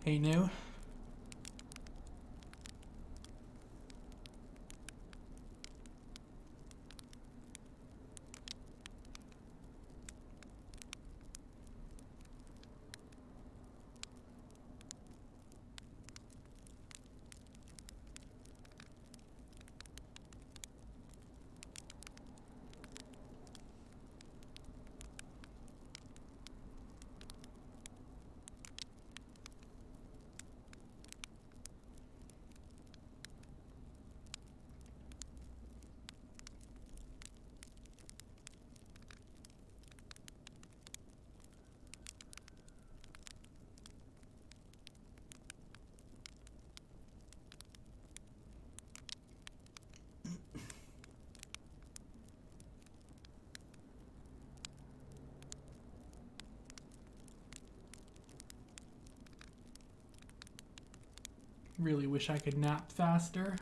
Hey, new. Really wish I could nap faster.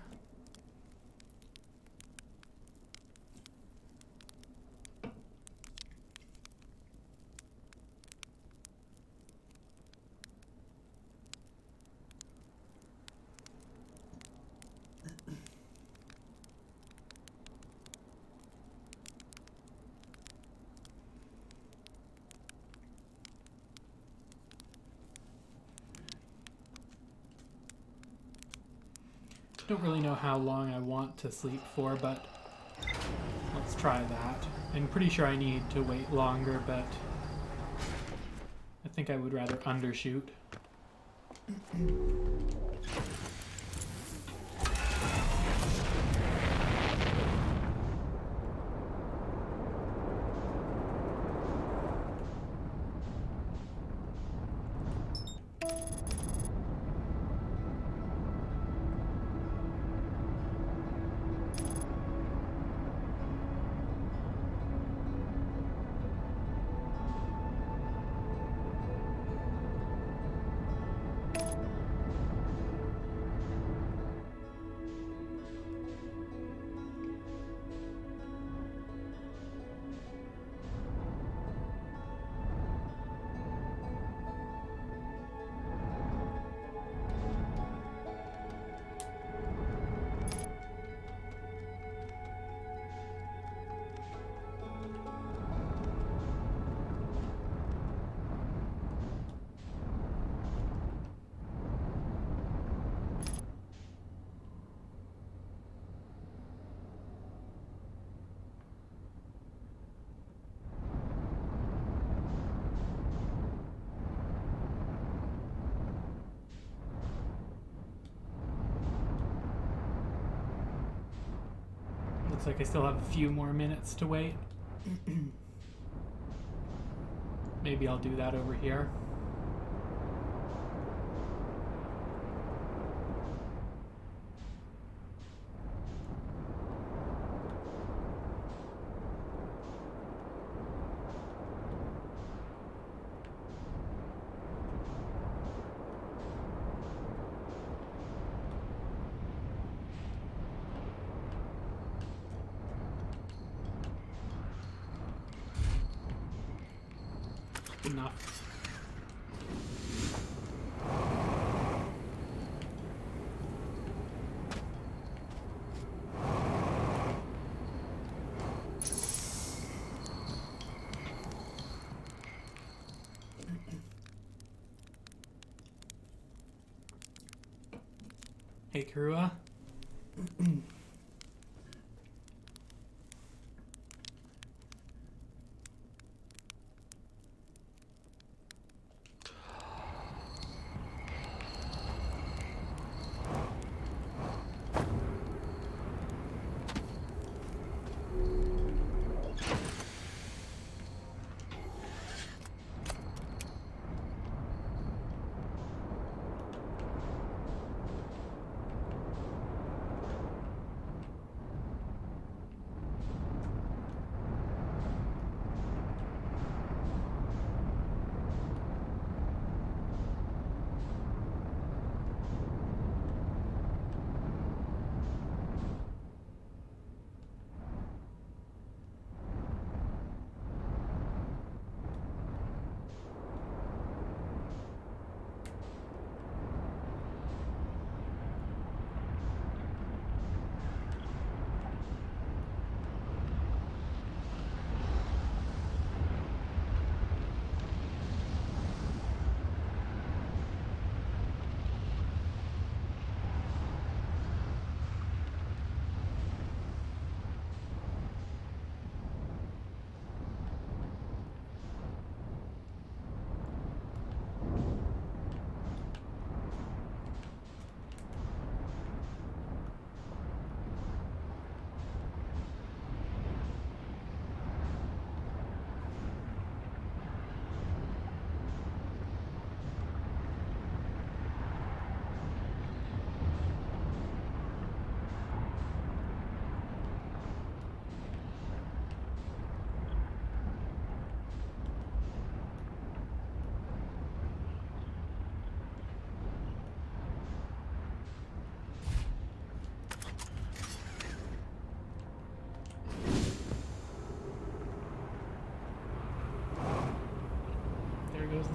Don't really know how long I want to sleep for, but let's try that. I'm pretty sure I need to wait longer, but I think I would rather undershoot. Looks like I still have a few more minutes to wait. Maybe I'll do that over here. Enough. Hey, Karua.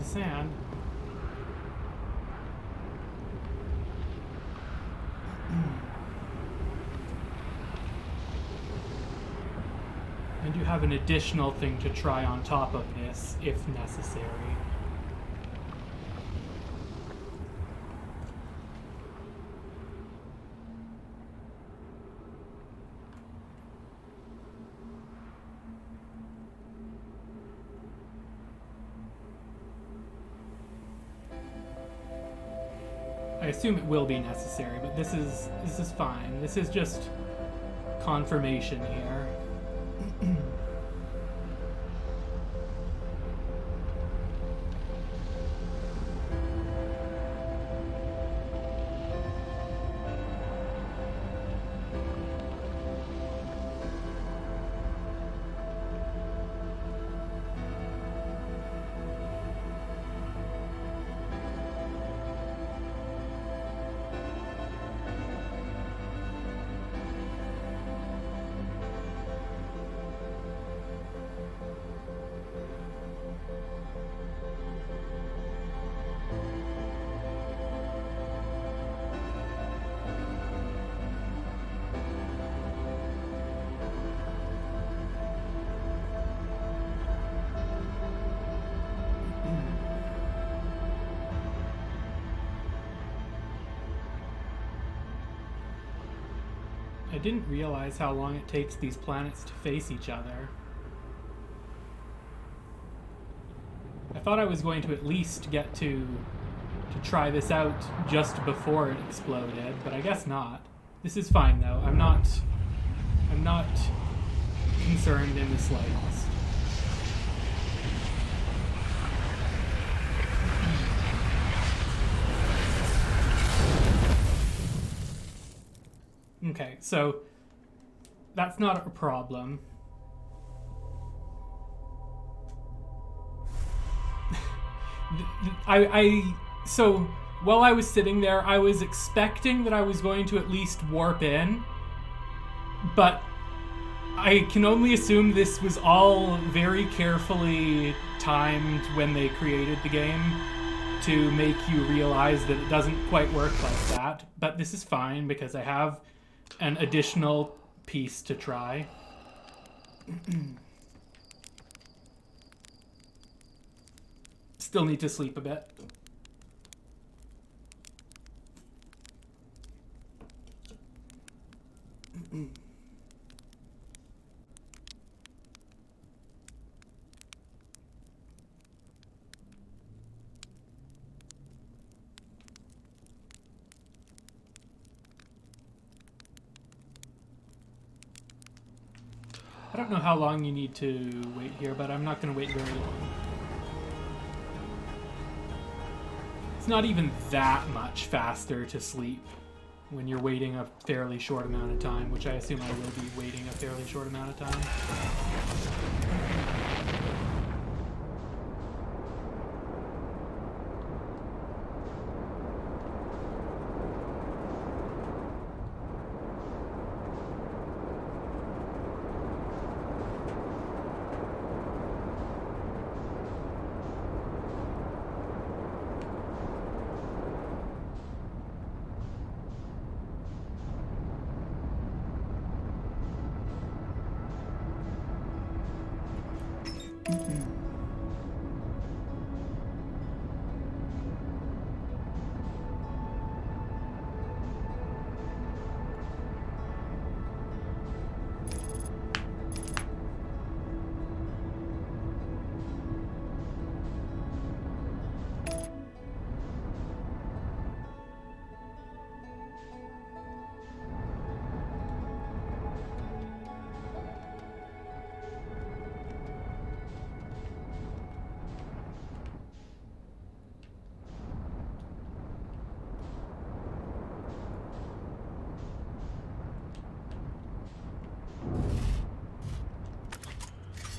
the sand. And you have an additional thing to try on top of this, if necessary. I assume it will be necessary, but this is fine. This is just confirmation here. I didn't realize how long it takes these planets to face each other. I thought I was going to at least get to try this out just before it exploded, but I guess not. This is fine though. I'm not concerned in the slightest. Okay, so that's not a problem. So while I was sitting there, I was expecting that I was going to at least warp in, but I can only assume this was all very carefully timed when they created the game to make you realize that it doesn't quite work like that. But this is fine because I have an additional piece to try. Still need to sleep a bit. I don't know how long you need to wait here, but I'm not going to wait very long. It's not even that much faster to sleep when you're waiting a fairly short amount of time, which I assume I will be waiting a fairly short amount of time.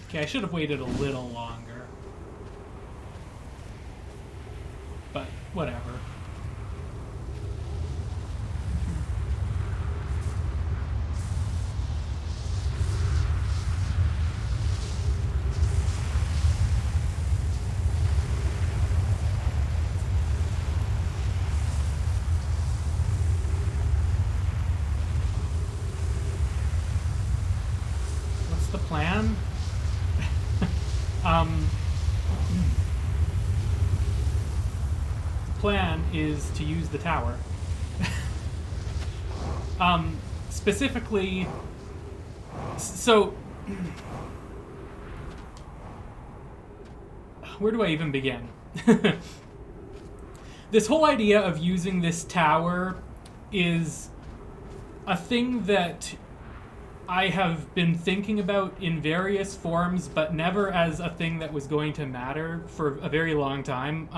Okay, I should have waited a little longer. But, whatever. plan. The plan is to use the tower. Specifically, so where do I even begin? This whole idea of using this tower is a thing that I have been thinking about in various forms, but never as a thing that was going to matter for a very long time.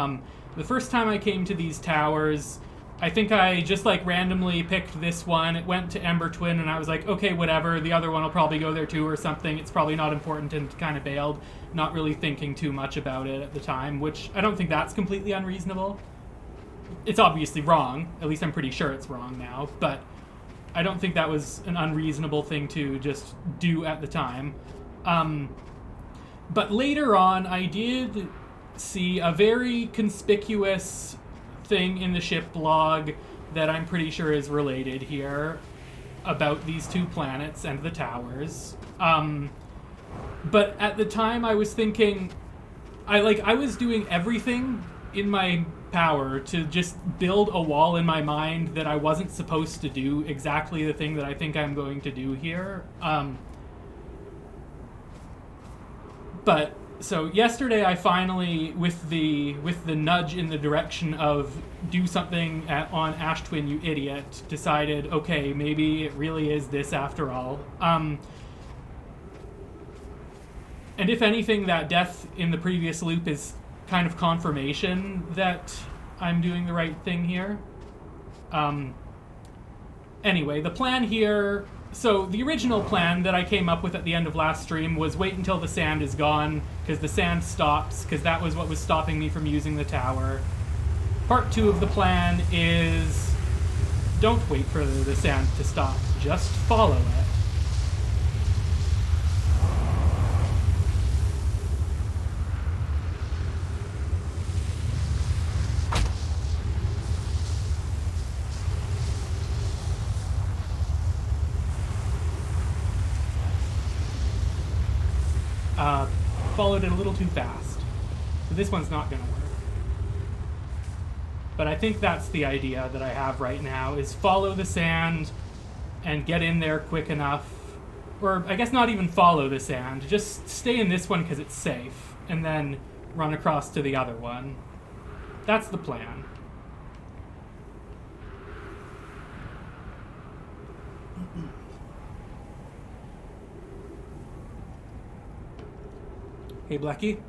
The first time I came to these towers, I think I just like randomly picked this one. It went to Ember Twin, and I was like, okay, whatever. The other one will probably go there too or something. It's probably not important, and kind of bailed, not really thinking too much about it at the time, which I don't think that's completely unreasonable. It's obviously wrong. At least I'm pretty sure it's wrong now, but I don't think that was an unreasonable thing to just do at the time. But later on, I did see a very conspicuous thing in the ship blog that I'm pretty sure is related here about these two planets and the towers. But at the time, I was thinking, I was doing everything in my power to just build a wall in my mind that I wasn't supposed to do exactly the thing that I think I'm going to do here. But so yesterday I finally, with the nudge in the direction of do something on Ash Twin, you idiot, decided, okay, maybe it really is this after all. And if anything, that death in the previous loop is kind of confirmation that I'm doing the right thing here. Anyway, the plan here... So the original plan that I came up with at the end of last stream was wait until the sand is gone, because the sand stops, because that was what was stopping me from using the tower. Part 2 of the plan is don't wait for the sand to stop, just follow it. Followed it a little too fast. So this one's not going to work. But I think that's the idea that I have right now, is follow the sand and get in there quick enough. Or I guess not even follow the sand, just stay in this one because it's safe, and then run across to the other one. That's the plan. Hey, Blackie.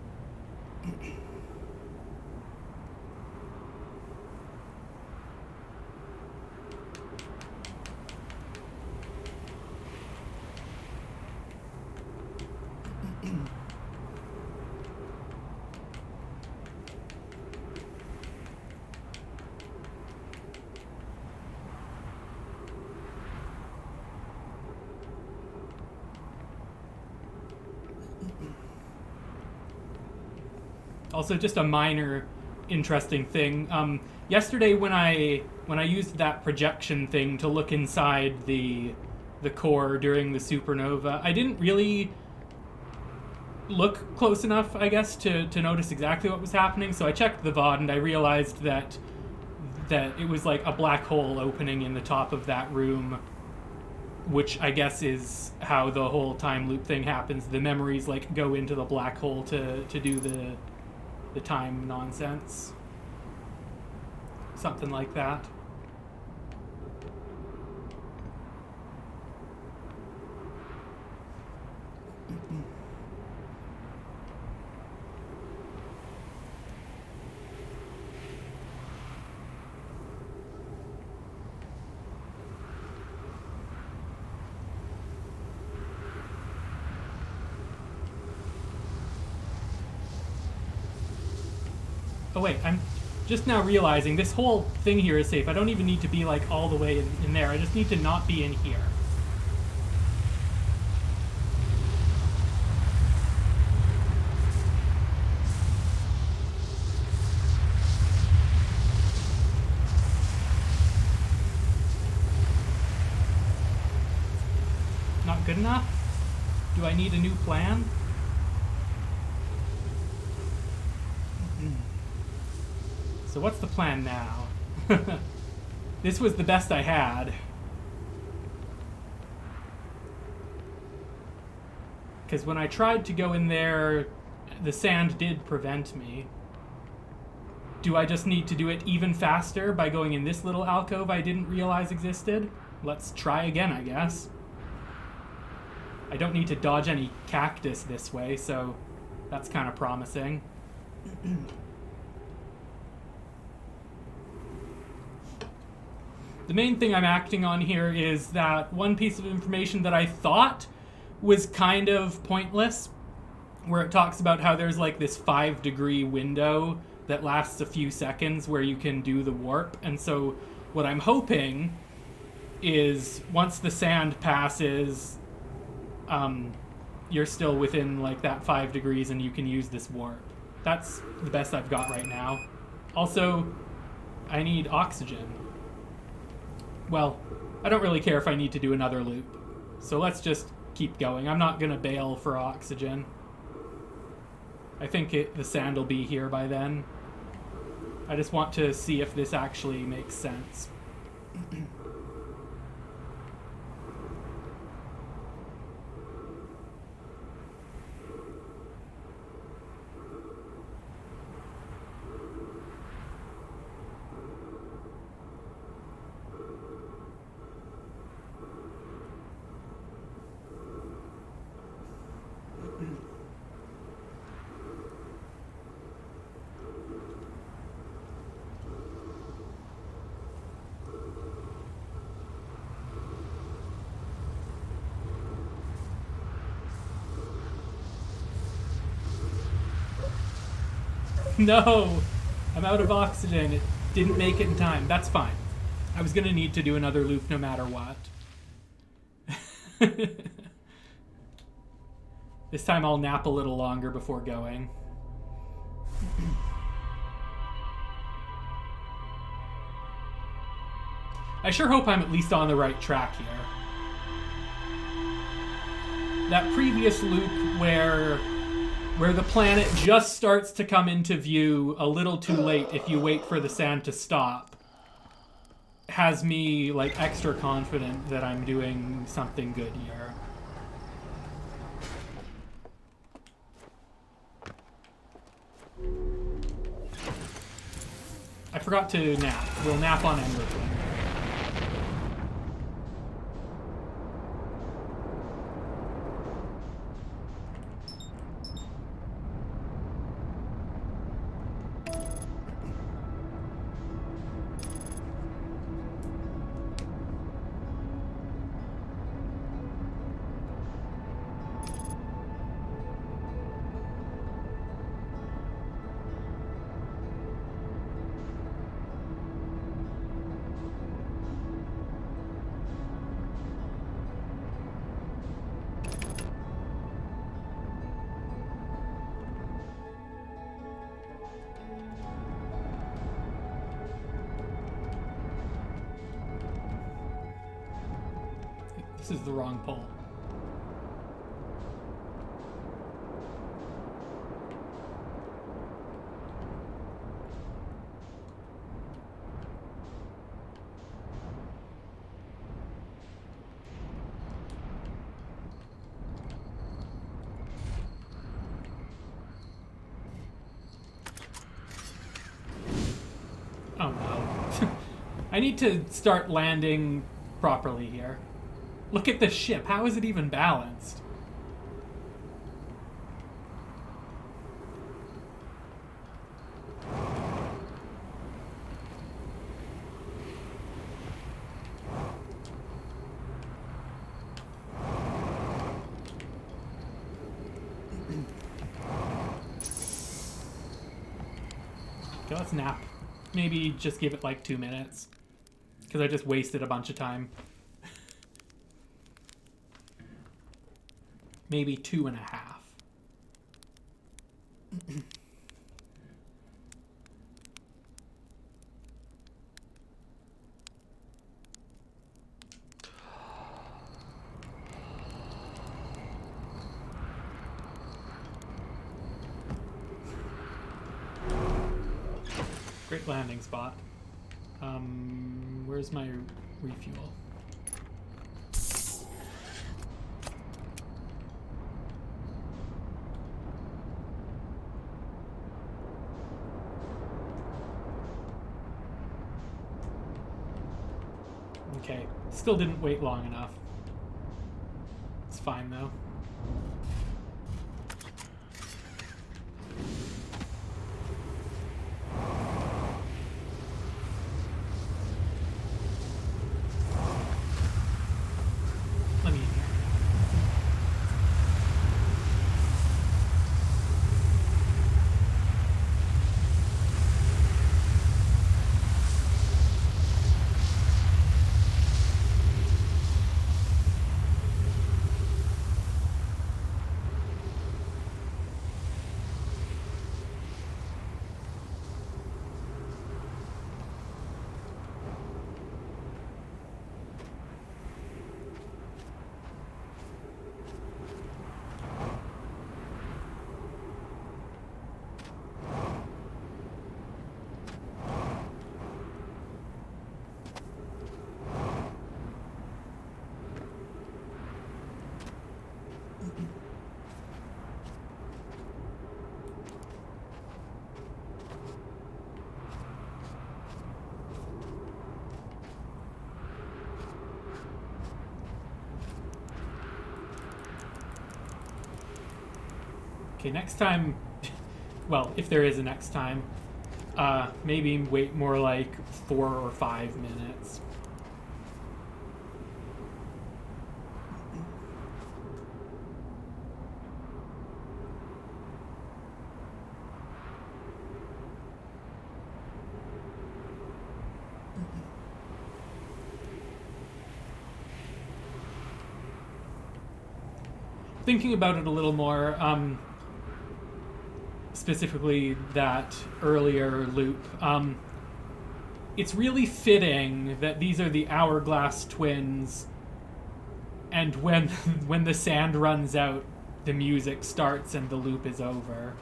Also, just a minor interesting thing. Yesterday, when I used that projection thing to look inside the core during the supernova, I didn't really look close enough, I guess, to notice exactly what was happening. So I checked the VOD and I realized that it was like a black hole opening in the top of that room, which I guess is how the whole time loop thing happens. The memories like go into the black hole to do the time nonsense. Something like that. Oh wait, I'm just now realizing this whole thing here is safe. I don't even need to be like all the way in there. I just need to not be in here. Not good enough? Do I need a new plan? So what's the plan now? This was the best I had. Because when I tried to go in there, the sand did prevent me. Do I just need to do it even faster by going in this little alcove I didn't realize existed? Let's try again, I guess. I don't need to dodge any cactus this way, so that's kind of promising. The main thing I'm acting on here is that one piece of information that I thought was kind of pointless, where it talks about how there's like this 5-degree window that lasts a few seconds where you can do the warp. And so what I'm hoping is once the sand passes, you're still within like that 5 degrees and you can use this warp. That's the best I've got right now. Also, I need oxygen. Well, I don't really care if I need to do another loop. So let's just keep going. I'm not gonna bail for oxygen. I think the sand will be here by then. I just want to see if this actually makes sense. No! I'm out of oxygen. It didn't make it in time. That's fine. I was gonna need to do another loop no matter what. This time I'll nap a little longer before going. I sure hope I'm at least on the right track here. That previous loop where the planet just starts to come into view a little too late if you wait for the sand to stop, has me like extra confident that I'm doing something good here. I forgot to nap. We'll nap on Emberclean. This is the wrong pole. Oh no. I need to start landing properly here. Look at the ship. How is it even balanced? Okay, let's nap. Maybe just give it like 2 minutes. Because I just wasted a bunch of time. Maybe 2.5. great landing spot. Where's my refuel? Okay, still didn't wait long enough. It's fine though. Let me in here. Okay, next time, well, if there is a next time, maybe wait more like 4 or 5 minutes. Thinking about it a little more, specifically that earlier loop, it's really fitting that these are the Hourglass twins, and when when the sand runs out, the music starts and the loop is over.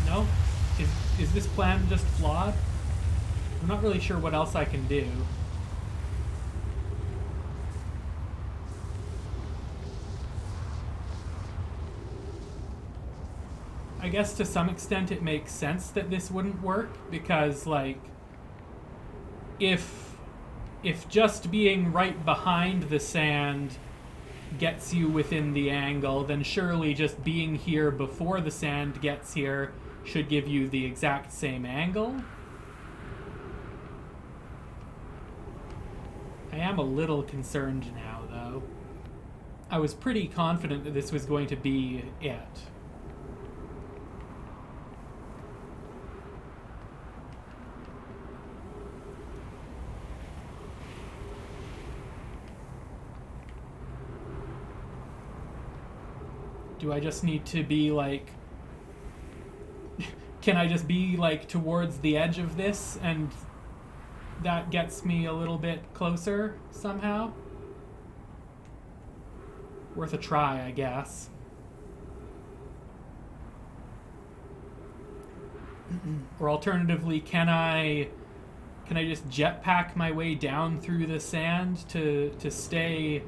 No? Is this plan just flawed? I'm not really sure what else I can do. I guess to some extent it makes sense that this wouldn't work, because like if just being right behind the sand gets you within the angle, then surely just being here before the sand gets here should give you the exact same angle. I am a little concerned now, though. I was pretty confident that this was going to be it. Do I just need to be like... Can I just be like towards the edge of this and that gets me a little bit closer somehow? Worth a try, I guess. Or alternatively, can I just jetpack my way down through the sand to stay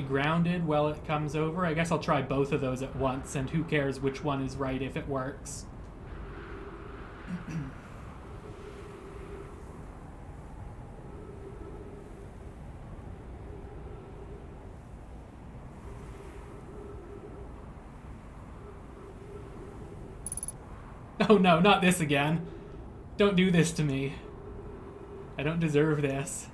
grounded while it comes over? I guess I'll try both of those at once, and who cares which one is right if it works. Oh no, not this again. Don't do this to me. I don't deserve this.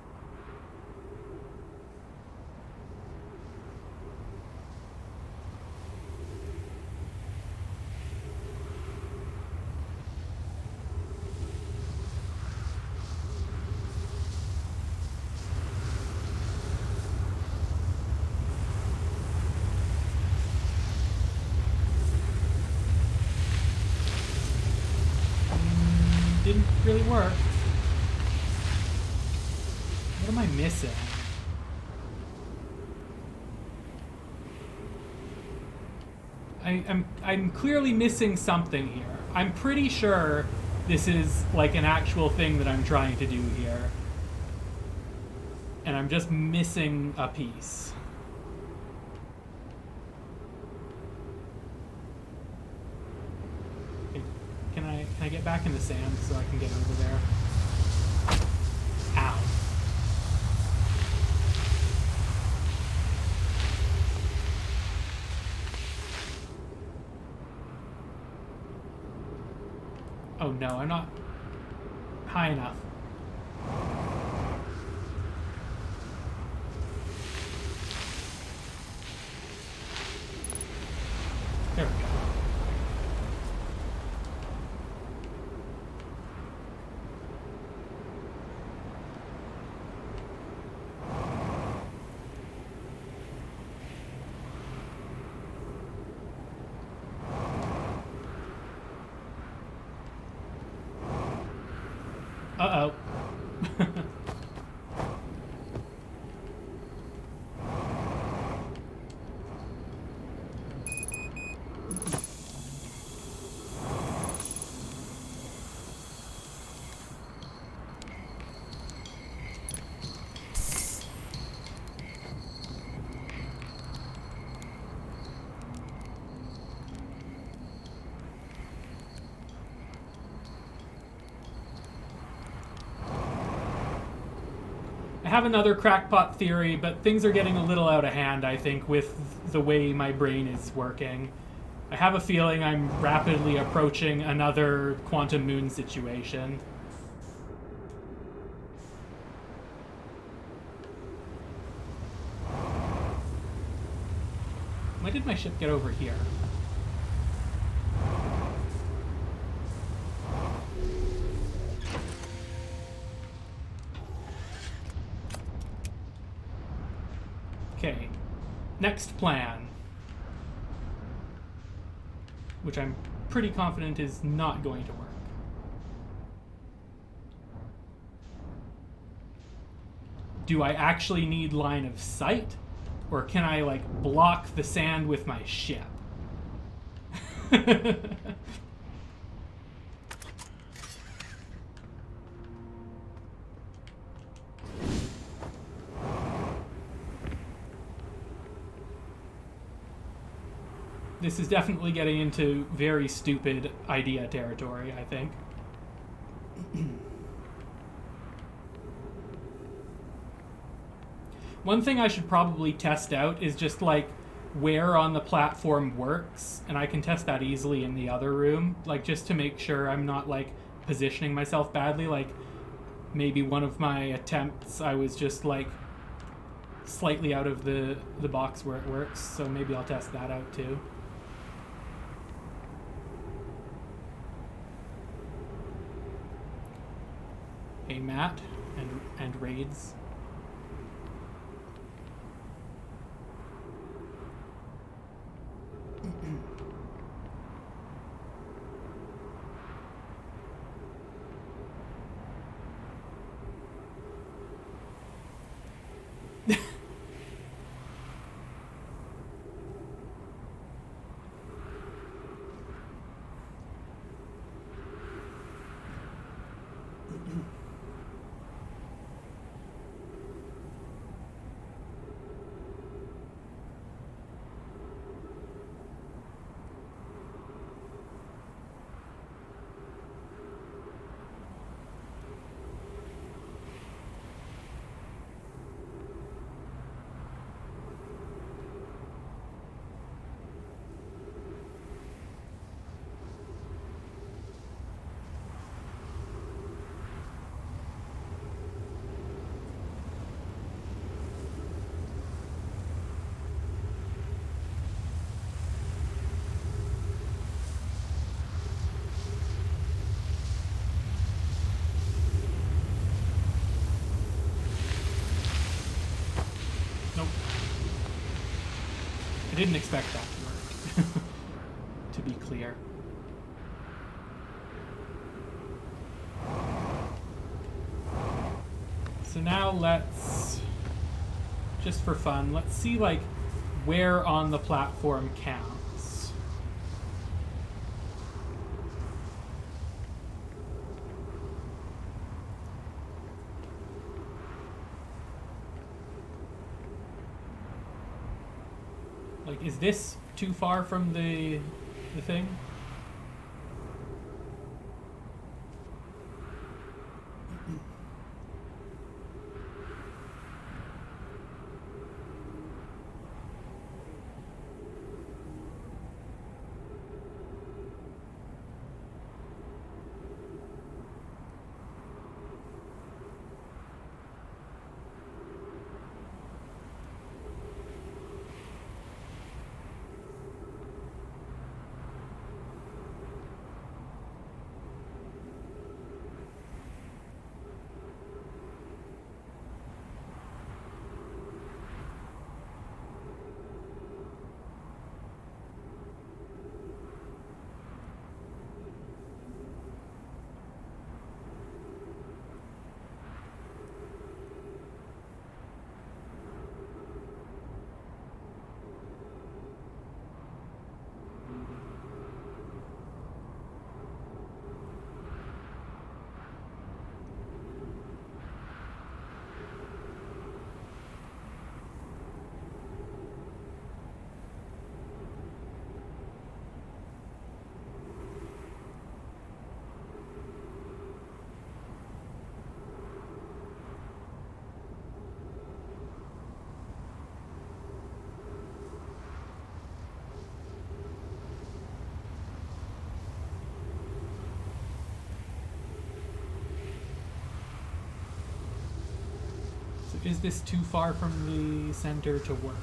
Didn't really work. What am I missing? I'm clearly missing something here. I'm pretty sure this is like an actual thing that I'm trying to do here. And I'm just missing a piece. Can I get back in the sand so I can get over there? Ow. Oh no, I'm not high enough. There we go. Uh-oh. I have another crackpot theory, but things are getting a little out of hand, I think, with the way my brain is working. I have a feeling I'm rapidly approaching another Quantum Moon situation. Why did my ship get over here? Okay, next plan, which I'm pretty confident is not going to work. Do I actually need line of sight? Or can I, like, block the sand with my ship? This is definitely getting into very stupid idea territory, I think. One thing I should probably test out is just like where on the platform works, and I can test that easily in the other room, like just to make sure I'm not like positioning myself badly. Like maybe one of my attempts I was just like slightly out of the box where it works, so maybe I'll test that out too. Hey Matt and raids. I didn't expect that to work, to be clear. So now let's, just for fun, let's see, like, where on the platform counts. Like, is this too far from the thing? Is this too far from the center to work?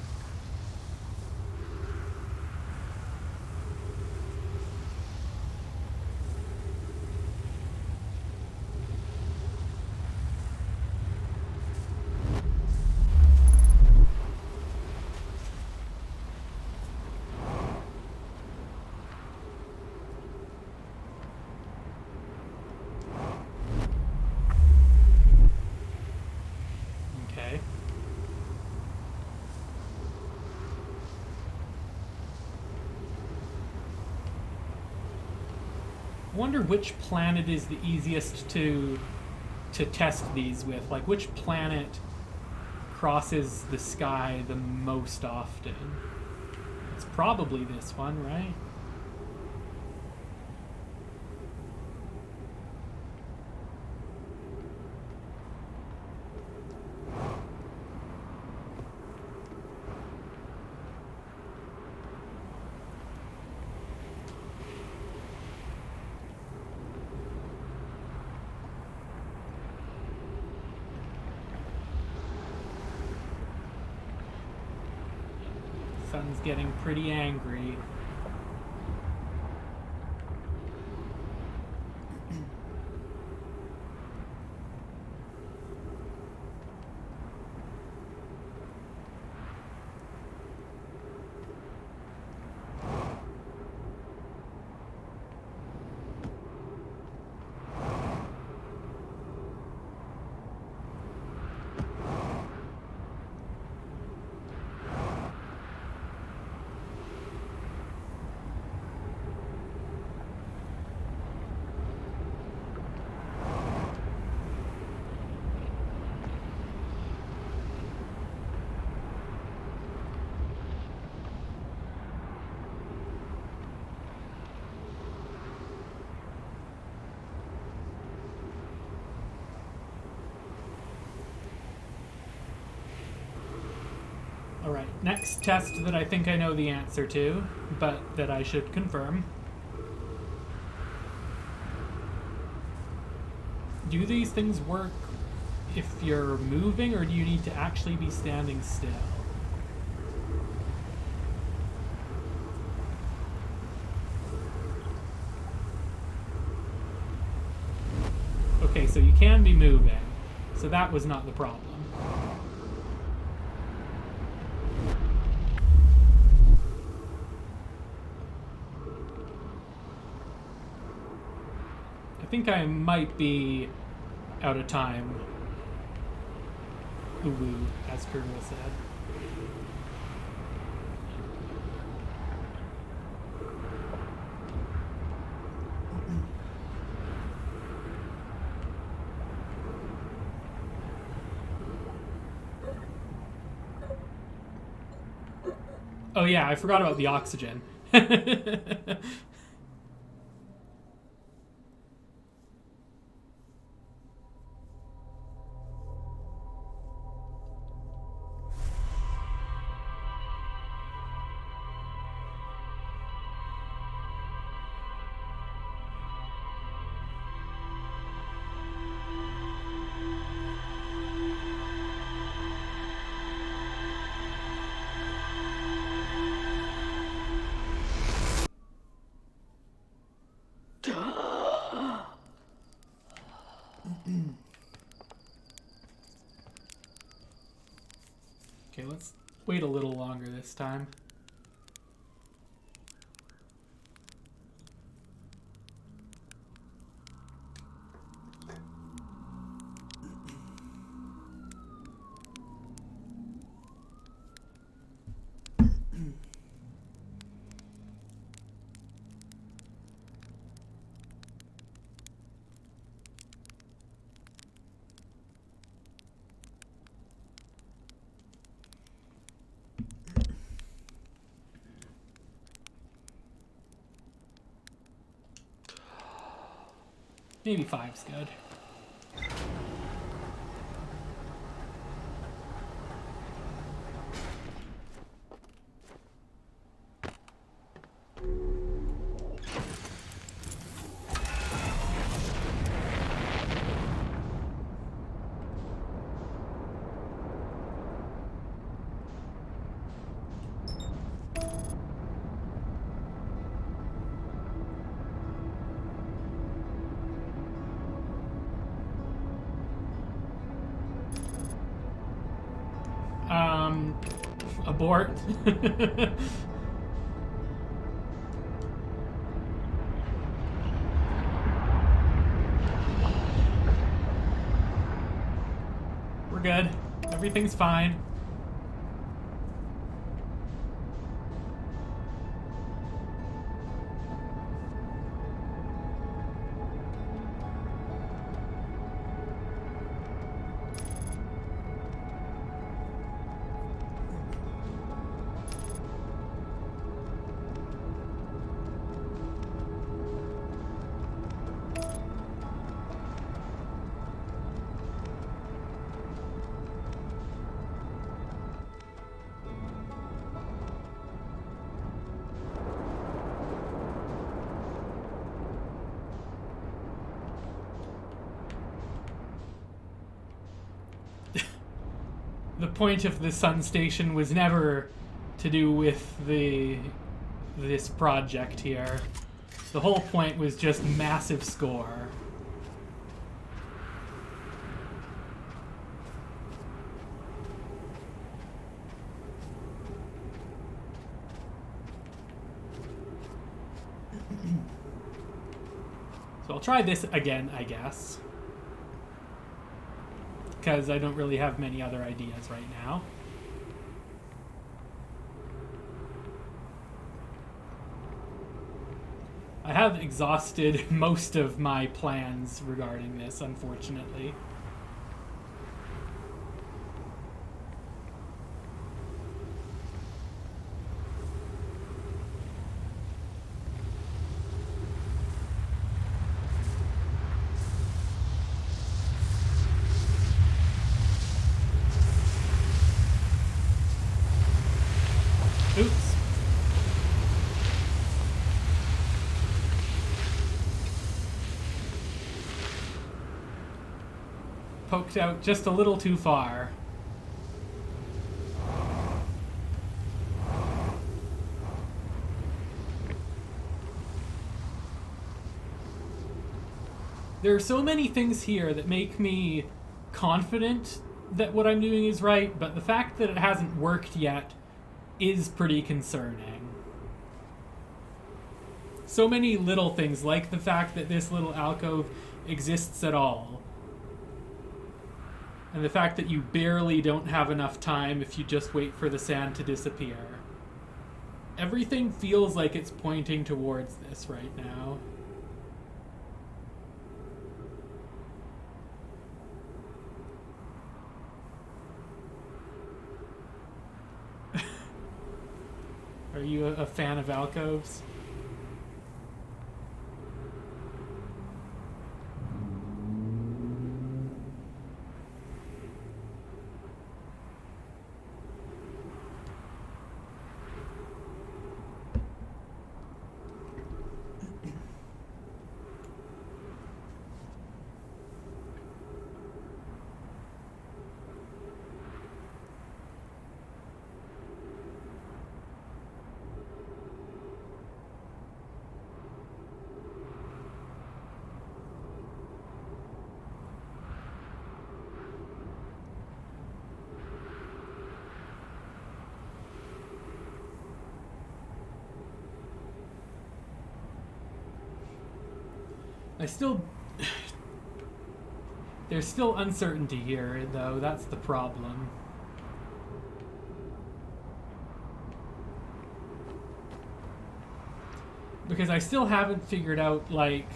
I wonder which planet is the easiest to test these with. Like, which planet crosses the sky the most often? It's probably this one, right? Sun's getting pretty angry. Alright, next test that I think I know the answer to, but that I should confirm. Do these things work if you're moving, or do you need to actually be standing still? Okay, so you can be moving, so that was not the problem. think I might be out of time. Uwu, as Kurua said. Oh yeah, I forgot about the oxygen. Okay, let's wait a little longer this time. Maybe 5's good. Abort. We're good. Everything's fine. The point of the Sun Station was never to do with this project here. The whole point was just massive score. So I'll try this again, I guess. Because I don't really have many other ideas right now. I have exhausted most of my plans regarding this, unfortunately. Oops. Poked out just a little too far. There are so many things here that make me confident that what I'm doing is right, but the fact that it hasn't worked yet is pretty concerning. so many little things, like the fact that this little alcove exists at all. And the fact that you barely don't have enough time if you just wait for the sand to disappear. Everything feels like it's pointing towards this right now. Are you a fan of alcoves? There's still uncertainty here, though. That's the problem. Because I still haven't figured out, like,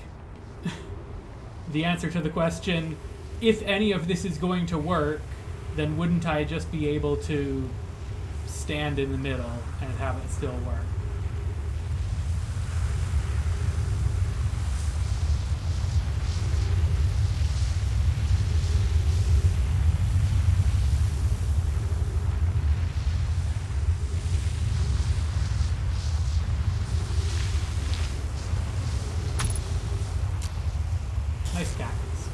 the answer to the question, if any of this is going to work, then wouldn't I just be able to stand in the middle and have it still work? Nice cactus.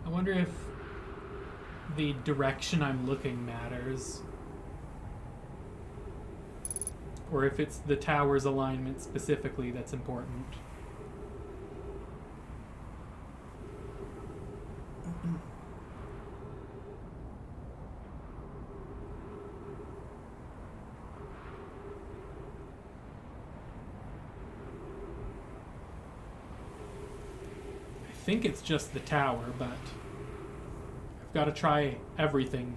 I wonder if the direction I'm looking matters. Or if it's the tower's alignment specifically that's important. I think it's just the tower, but I've got to try everything.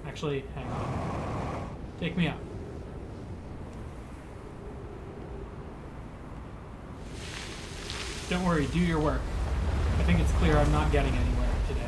Actually, hang on. Take me out. Don't worry, do your work. I think it's clear I'm not getting anywhere today.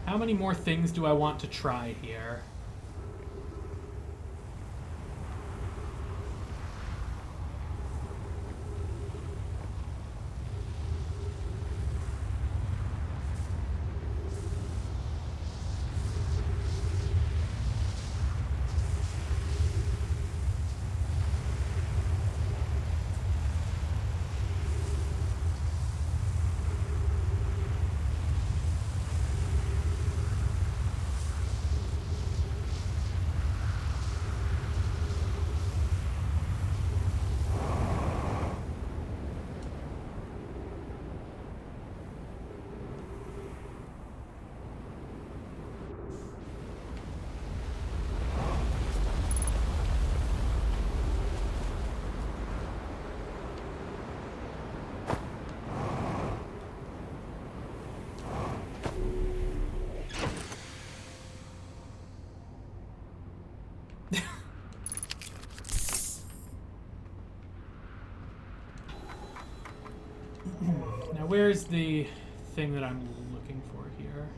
How many more things do I want to try here? Now, where's the thing that I'm looking for here?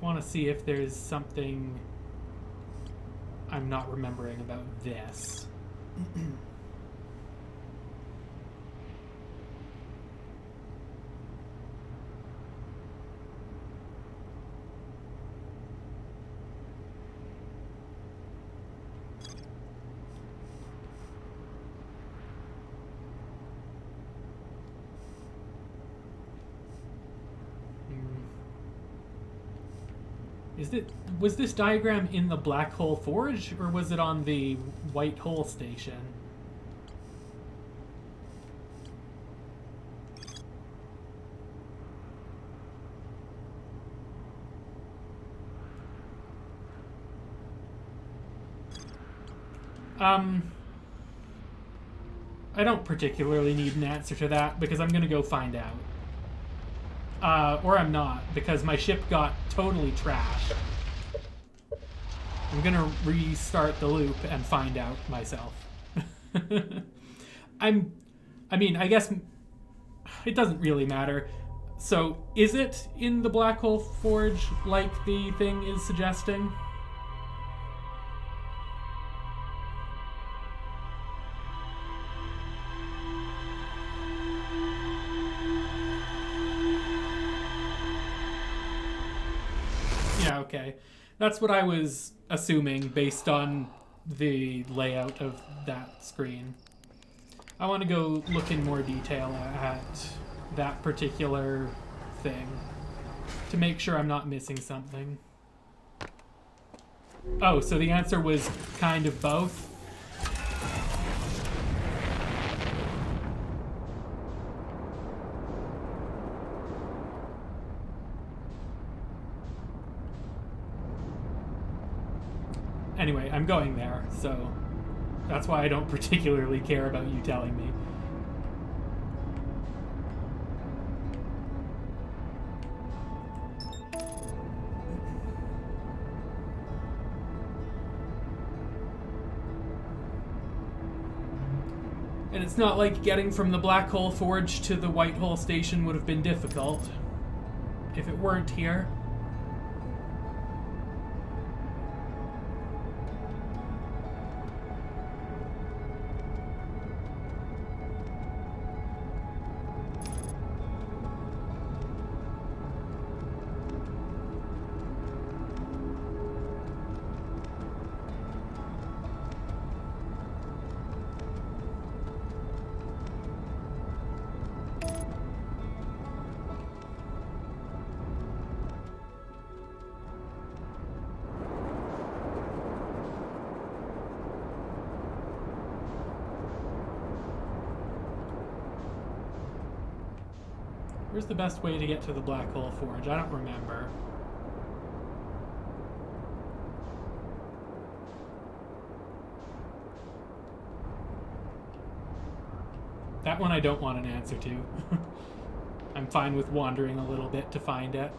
I want to see if there's something I'm not remembering about this. Was this diagram in the Black Hole Forge, or was it on the White Hole Station? I don't particularly need an answer to that, because I'm gonna go find out. Or I'm not, because my ship got totally trashed. I'm gonna restart the loop and find out myself. I mean, I guess it doesn't really matter. So, is it in the Black Hole Forge like the thing is suggesting? Yeah, okay. That's what I was assuming based on the layout of that screen. I want to go look in more detail at that particular thing to make sure I'm not missing something. Oh, so the answer was kind of both? Anyway, I'm going there, so that's why I don't particularly care about you telling me. And it's not like getting from the Black Hole Forge to the White Hole Station would have been difficult if it weren't here. Where's the best way to get to the Black Hole Forge? I don't remember. That one I don't want an answer to. I'm fine with wandering a little bit to find it.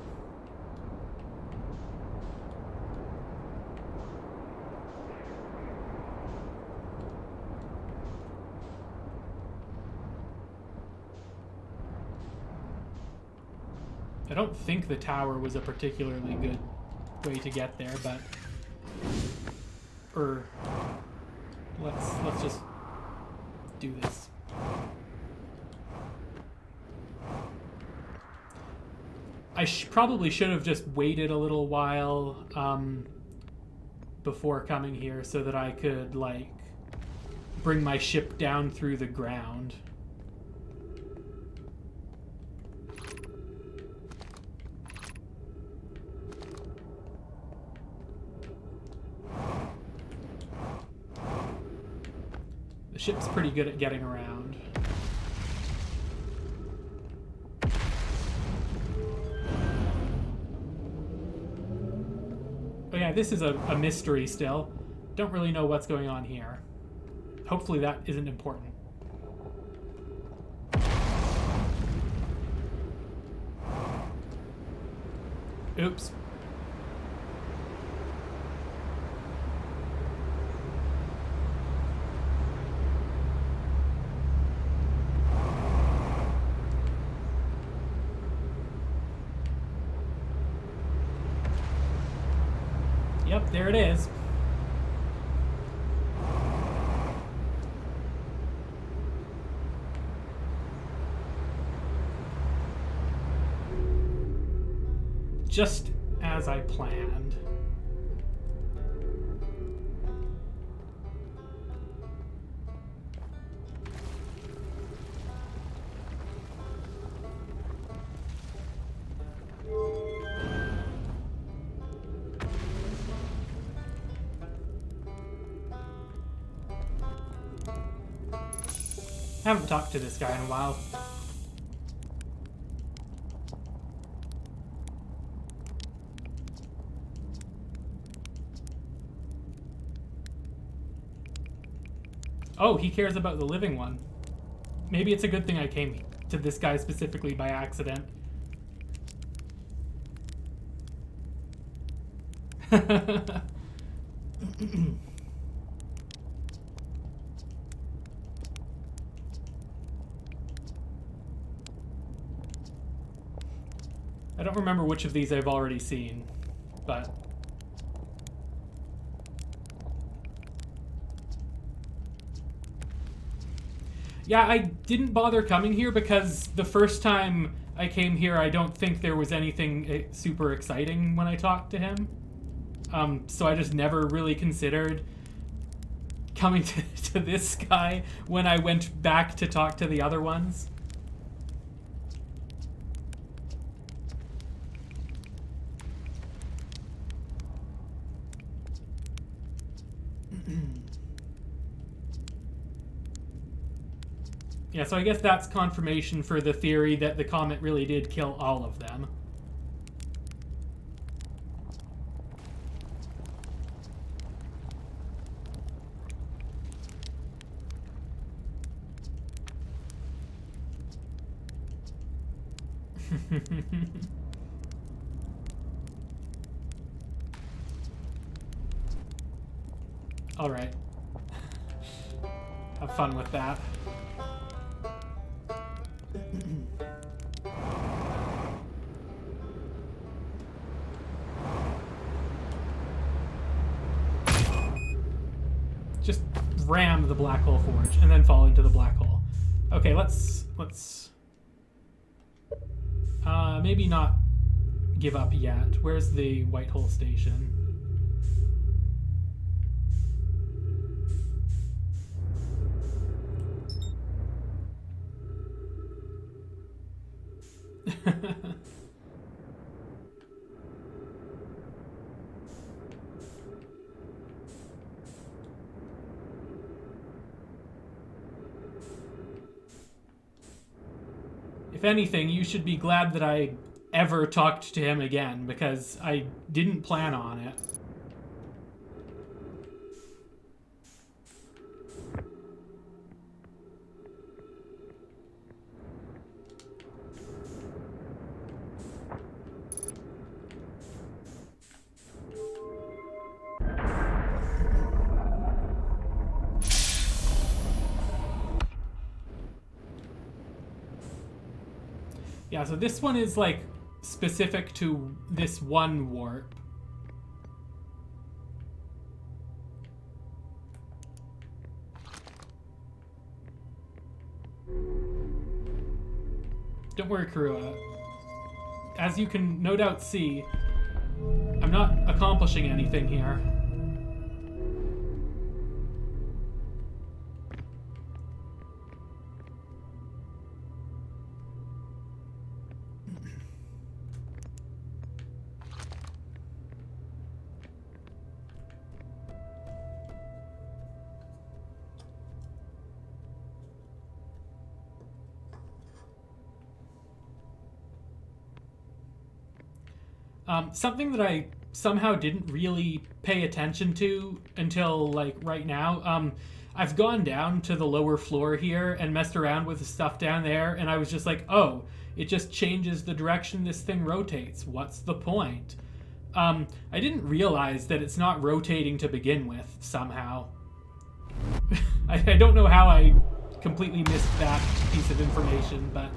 I don't think the tower was a particularly good way to get there, but... let's just do this. I probably should have just waited a little while before coming here so that I could, like, bring my ship down through the ground. The ship's pretty good at getting around. Oh yeah, this is a mystery still. Don't really know what's going on here. Hopefully that isn't important. Oops. Yep, there it is. Just as I planned. I haven't talked to this guy in a while. Oh, he cares about the living one. Maybe it's a good thing I came to this guy specifically by accident. I don't remember which of these I've already seen, but... Yeah, I didn't bother coming here because the first time I came here, I don't think there was anything super exciting when I talked to him. So I just never really considered coming to this guy when I went back to talk to the other ones. Yeah, so I guess that's confirmation for the theory that the comet really did kill all of them. All right. Have fun with that. Just ram the black hole forge and then fall into the black hole. Okay, let's maybe not give up yet. Where's the white hole station? If anything, you should be glad that I ever talked to him again, because I didn't plan on it. Yeah, so this one is like specific to this one warp. Don't worry, Karua. As you can no doubt see, I'm not accomplishing anything here. Something that I somehow didn't really pay attention to until, like, right now. I've gone down to the lower floor here and messed around with the stuff down there, and I was just like, oh, it just changes the direction this thing rotates. What's the point? I didn't realize that it's not rotating to begin with, somehow. I don't know how I completely missed that piece of information, but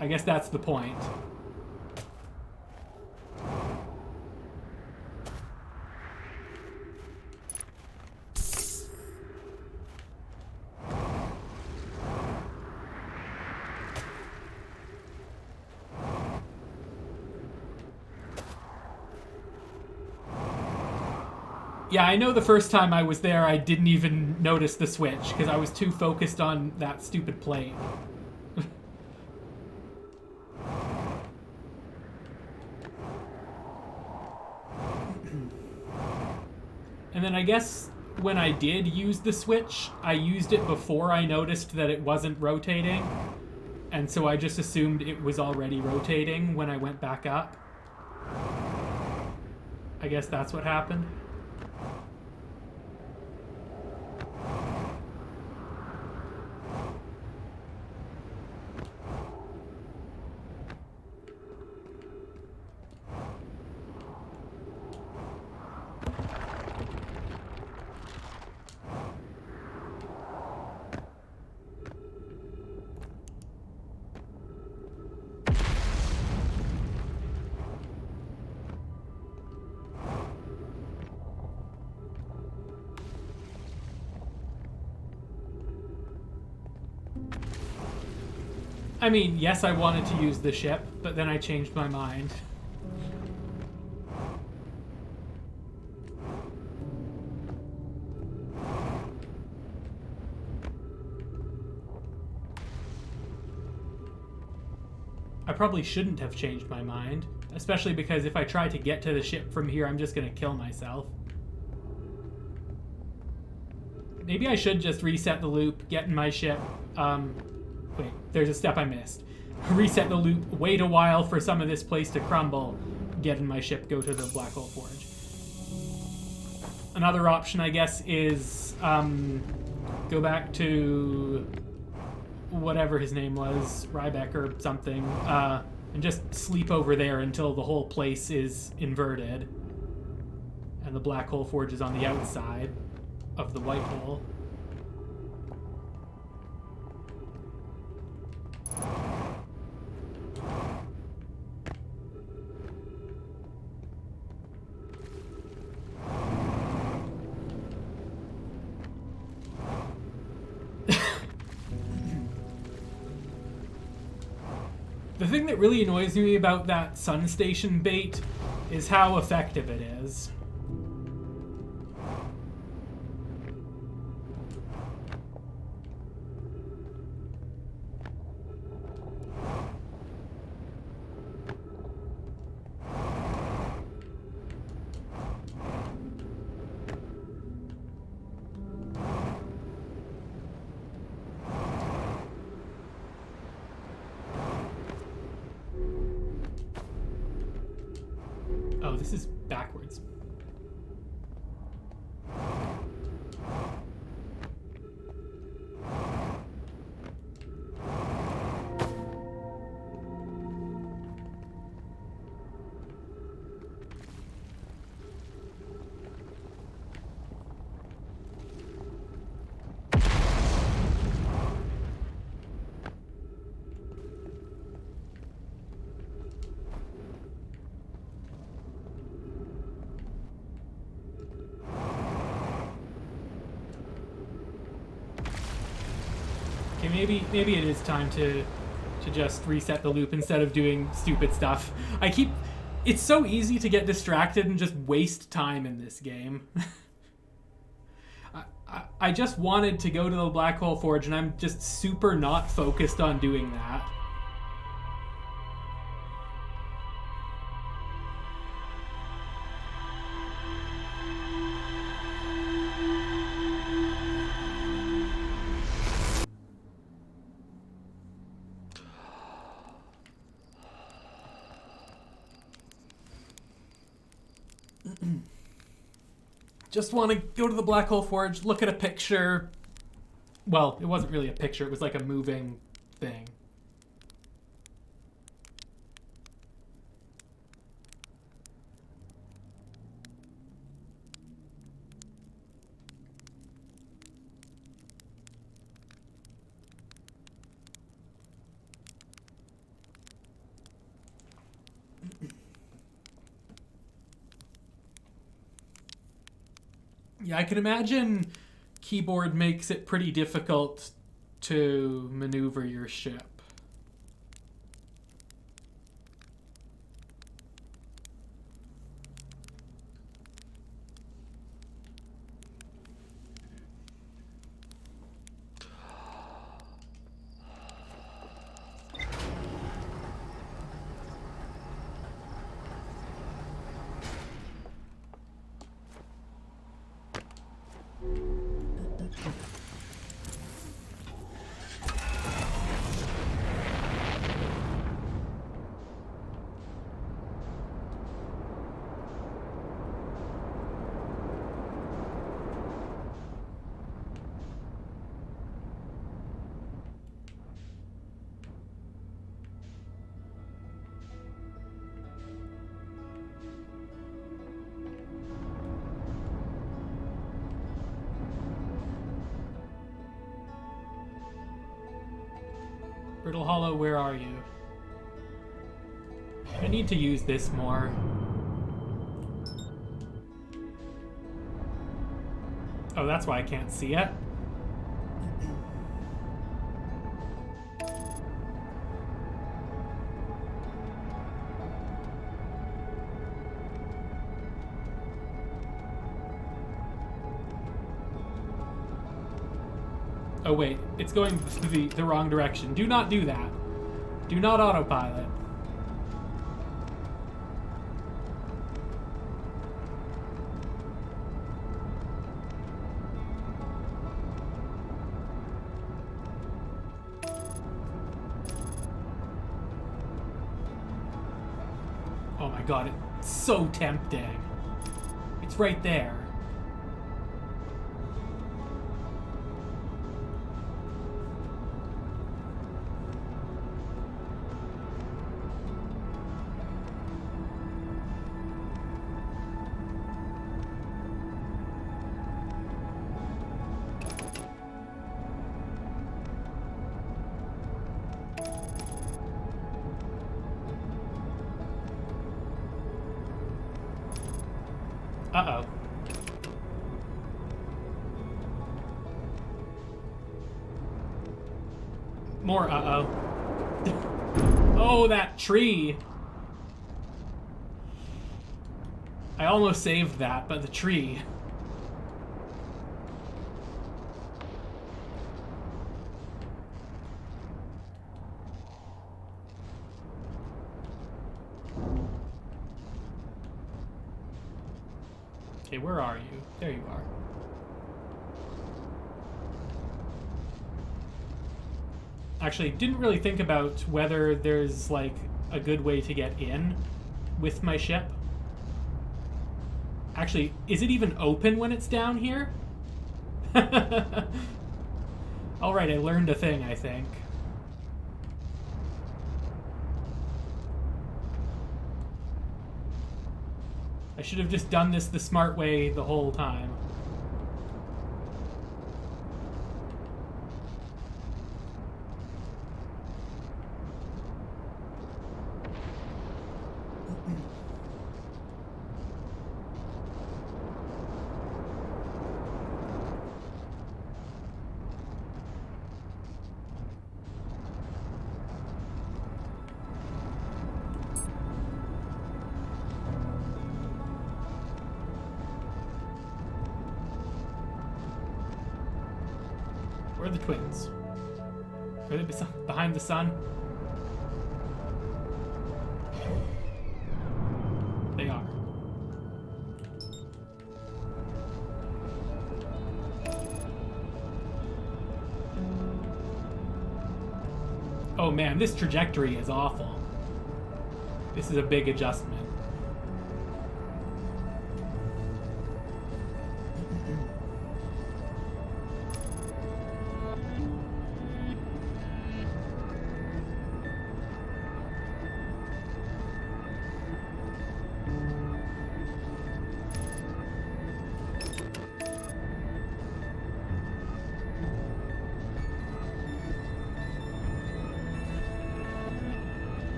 I guess that's the point. Yeah, I know the first time I was there, I didn't even notice the switch because I was too focused on that stupid plate. And then I guess when I did use the switch, I used it before I noticed that it wasn't rotating. And so I just assumed it was already rotating when I went back up. I guess that's what happened. I mean, yes, I wanted to use the ship, but then I changed my mind. I probably shouldn't have changed my mind, especially because if I try to get to the ship from here, I'm just gonna kill myself. Maybe I should just reset the loop, get in my ship, wait, there's a step I missed. Reset the loop, wait a while for some of this place to crumble, get in my ship, go to the Black Hole Forge. Another option, I guess, is go back to whatever his name was, Ryback or something, and just sleep over there until the whole place is inverted. And the Black Hole Forge is on the outside of the white hole. The thing that really annoys me about that sun station bait is how effective it is. Oh, this is backwards. maybe it is time to just reset the loop instead of doing stupid stuff. It's so easy to get distracted and just waste time in this game. I just wanted to go to the Black Hole Forge, and I'm just super not focused on doing that. Just want to go to the Black Hole Forge, look at a picture. Well, it wasn't really a picture, it was like a moving thing. Yeah, I can imagine keyboard makes it pretty difficult to maneuver your ship. Brittle Hollow, where are you? I need to use this more. Oh, that's why I can't see it. Oh wait, it's going the wrong direction. Do not do that. Do not autopilot. Oh my god, it's so tempting. It's right there. Uh-oh. More uh-oh. Oh, that tree! I almost saved that, but the tree... Okay, where are you? There you are. Actually, didn't really think about whether there's, like, a good way to get in with my ship. Actually, is it even open when it's down here? Alright, I learned a thing, I think. I should have just done this the smart way the whole time. Where are the twins? Are they behind the sun? They are. Oh man, this trajectory is awful. This is a big adjustment.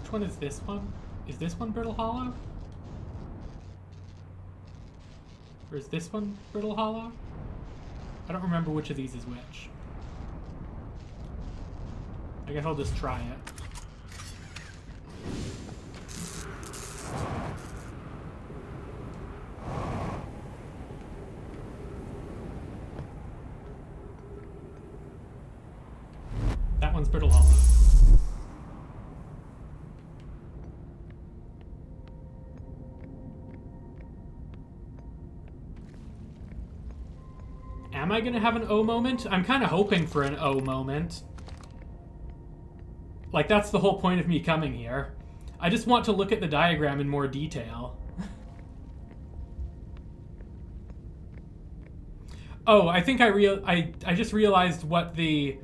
Which one is this one? Is this one Brittle Hollow? Or is this one Brittle Hollow? I don't remember which of these is which. I guess I'll just try it. That one's Brittle Hollow. Am I gonna have an O moment? I'm kind of hoping for an O moment. Like, that's the whole point of me coming here. I just want to look at the diagram in more detail. Oh, I think I just realized what the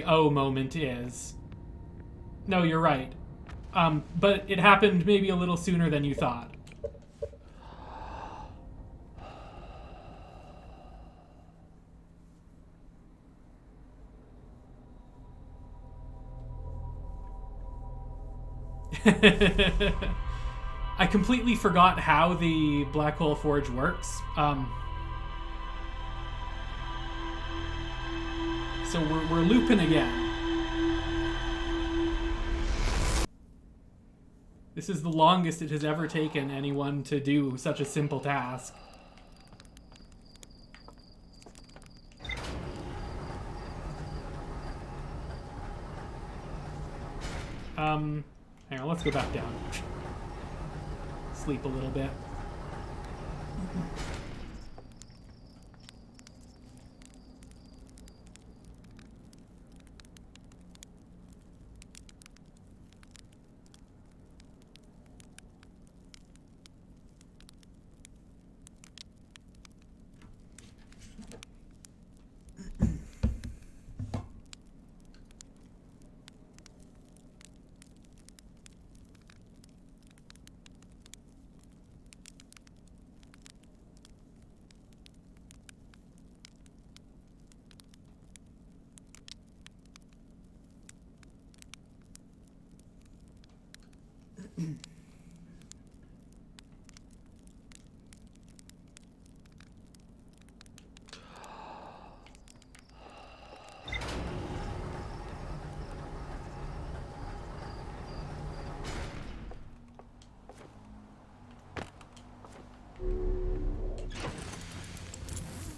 O moment is. No, you're right. But it happened maybe a little sooner than you thought. I completely forgot how the Black Hole Forge works. So we're looping again. This is the longest it has ever taken anyone to do such a simple task. Hang on, let's go back down. Sleep a little bit.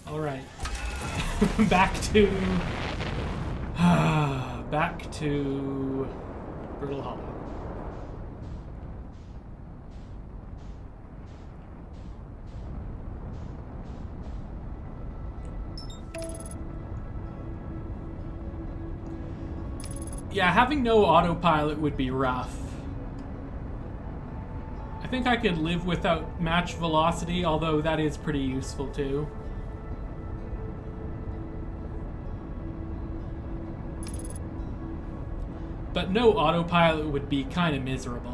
All right. Back to Brittle Hollow. Yeah, having no autopilot would be rough. I think I could live without match velocity, although that is pretty useful too. But no autopilot would be kind of miserable.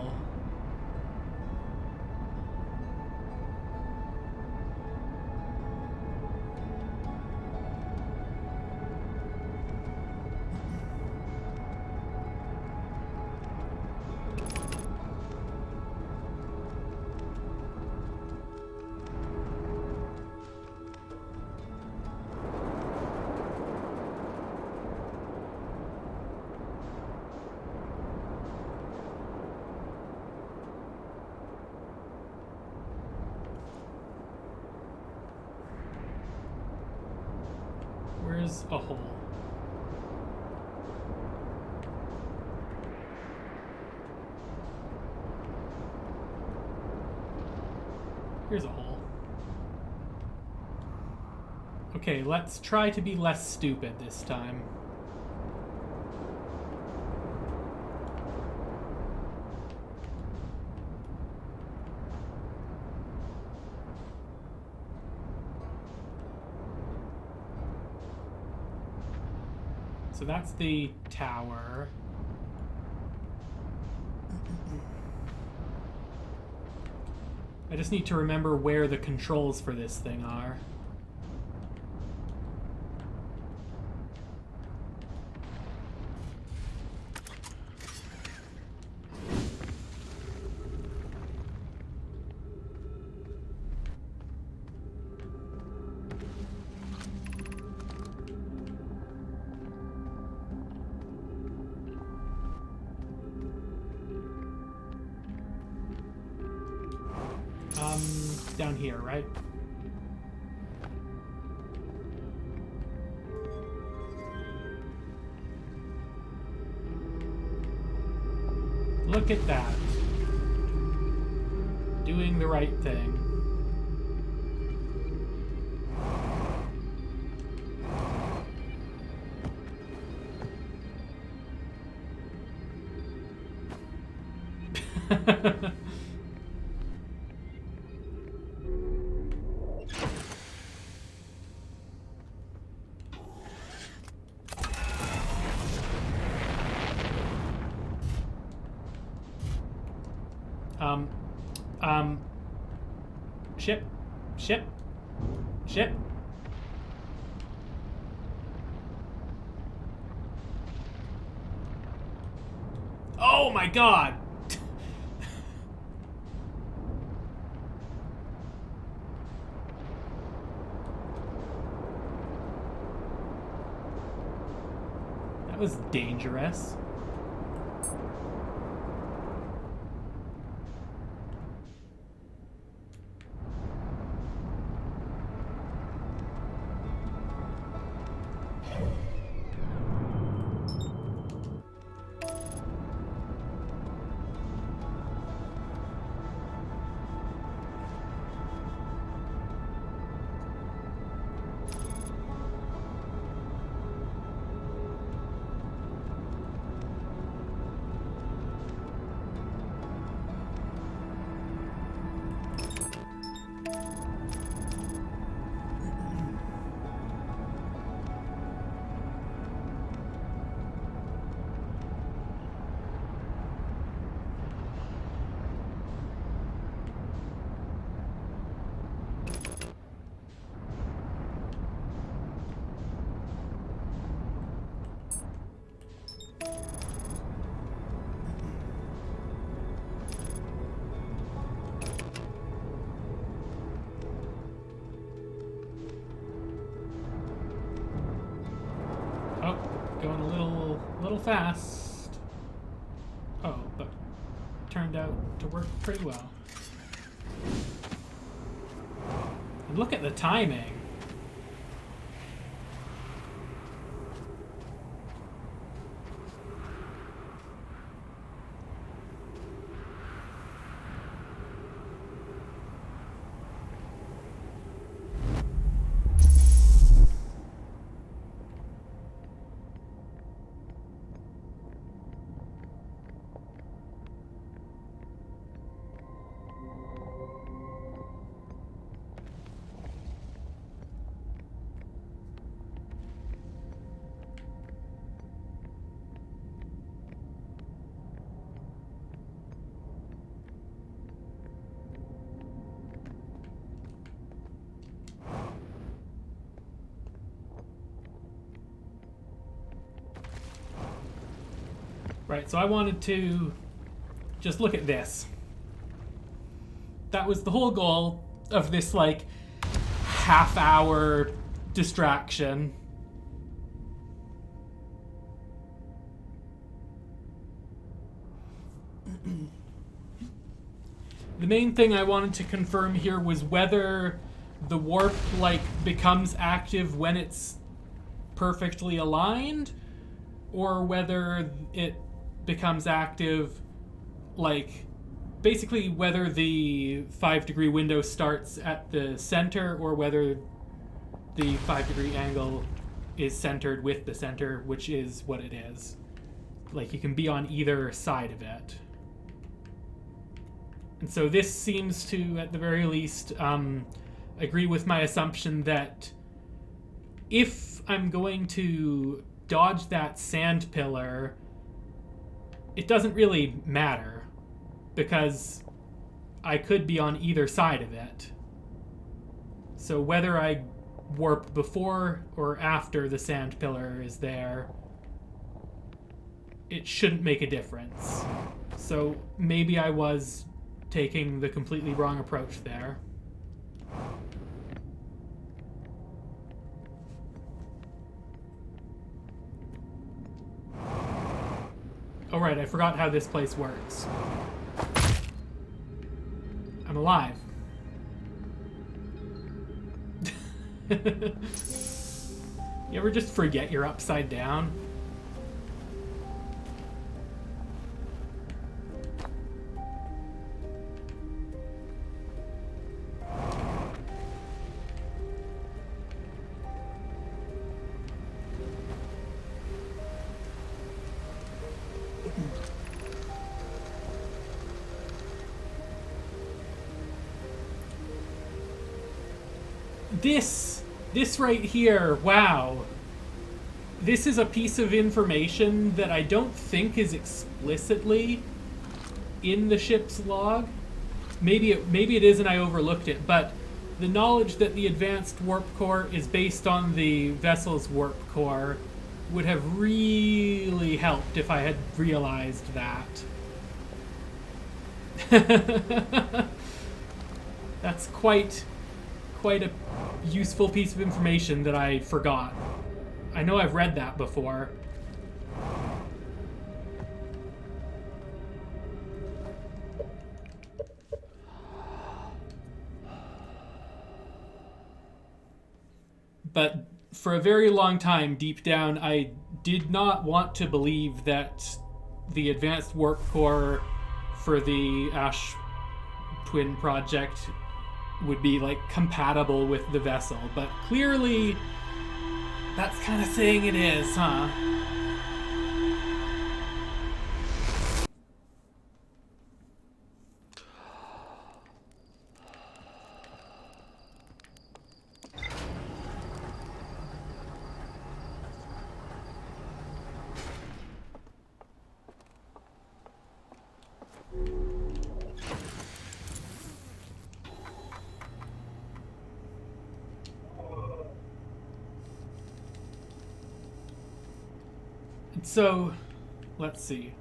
Here's a hole. Here's a hole. Okay, let's try to be less stupid this time. So that's the tower. I just need to remember where the controls for this thing are. Down here, right? Look at that. Doing the right thing. Ship. Oh my god! That was dangerous. Going a little fast. Oh, but turned out to work pretty well. And look at the timing. Right, so I wanted to just look at this. That was the whole goal of this, like, half-hour distraction. The main thing I wanted to confirm here was whether the warp, like, becomes active when it's perfectly aligned, or whether it becomes active, like, basically whether the 5-degree window starts at the center or whether the 5-degree angle is centered with the center, which is what it is. Like, you can be on either side of it. And so this seems to, at the very least, agree with my assumption that if I'm going to dodge that sand pillar, it doesn't really matter, because I could be on either side of it. So whether I warp before or after the sand pillar is there, it shouldn't make a difference. So maybe I was taking the completely wrong approach there. Oh right, I forgot how this place works. I'm alive. You ever just forget you're upside down? This right here, wow. This is a piece of information that I don't think is explicitly in the ship's log. Maybe it is and I overlooked it, but the knowledge that the advanced warp core is based on the vessel's warp core would have really helped if I had realized that. That's quite a useful piece of information that I forgot. I know I've read that before. But for a very long time, deep down, I did not want to believe that the advanced warp core for the Ash Twin project would be, like, compatible with the vessel. But clearly, that's kind of saying it is, huh? So, let's see.